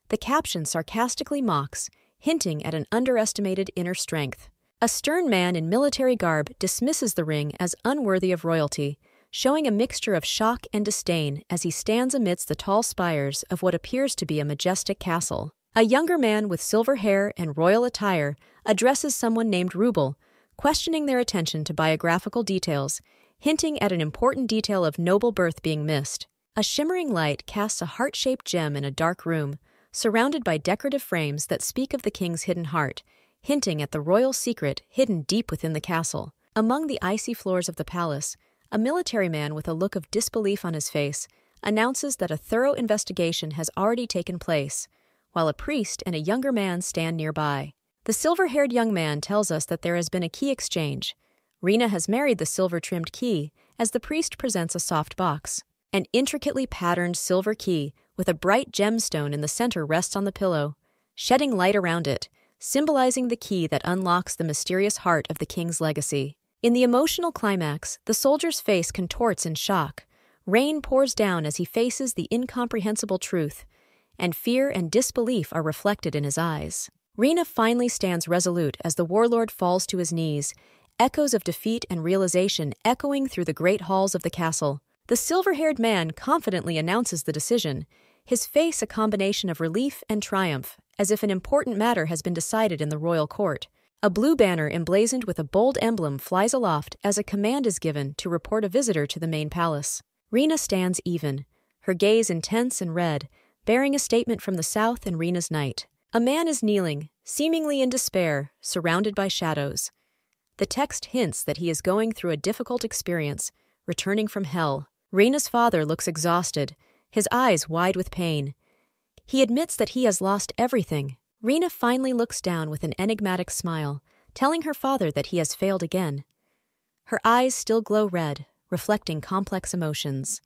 S1: The caption sarcastically mocks, hinting at an underestimated inner strength. A stern man in military garb dismisses the ring as unworthy of royalty, showing a mixture of shock and disdain as he stands amidst the tall spires of what appears to be a majestic castle. A younger man with silver hair and royal attire addresses someone named Rubel, questioning their attention to biographical details, hinting at an important detail of noble birth being missed. A shimmering light casts a heart-shaped gem in a dark room, surrounded by decorative frames that speak of the king's hidden heart, hinting at the royal secret hidden deep within the castle. Among the icy floors of the palace, a military man with a look of disbelief on his face announces that a thorough investigation has already taken place, while a priest and a younger man stand nearby. The silver-haired young man tells us that there has been a key exchange. Rena has married the silver-trimmed key as the priest presents a soft box. An intricately patterned silver key with a bright gemstone in the center rests on the pillow, shedding light around it, symbolizing the key that unlocks the mysterious heart of the king's legacy. In the emotional climax, the soldier's face contorts in shock. Rain pours down as he faces the incomprehensible truth, and fear and disbelief are reflected in his eyes. Rena finally stands resolute as the warlord falls to his knees, echoes of defeat and realization echoing through the great halls of the castle. The silver-haired man confidently announces the decision, his face a combination of relief and triumph, as if an important matter has been decided in the royal court. A blue banner emblazoned with a bold emblem flies aloft as a command is given to report a visitor to the main palace. Rena stands even, her gaze intense and red, bearing a statement from the south and Rena's knight. A man is kneeling, seemingly in despair, surrounded by shadows. The text hints that he is going through a difficult experience, returning from hell. Reina's father looks exhausted, his eyes wide with pain. He admits that he has lost everything. Reina finally looks down with an enigmatic smile, telling her father that he has failed again. Her eyes still glow red, reflecting complex emotions.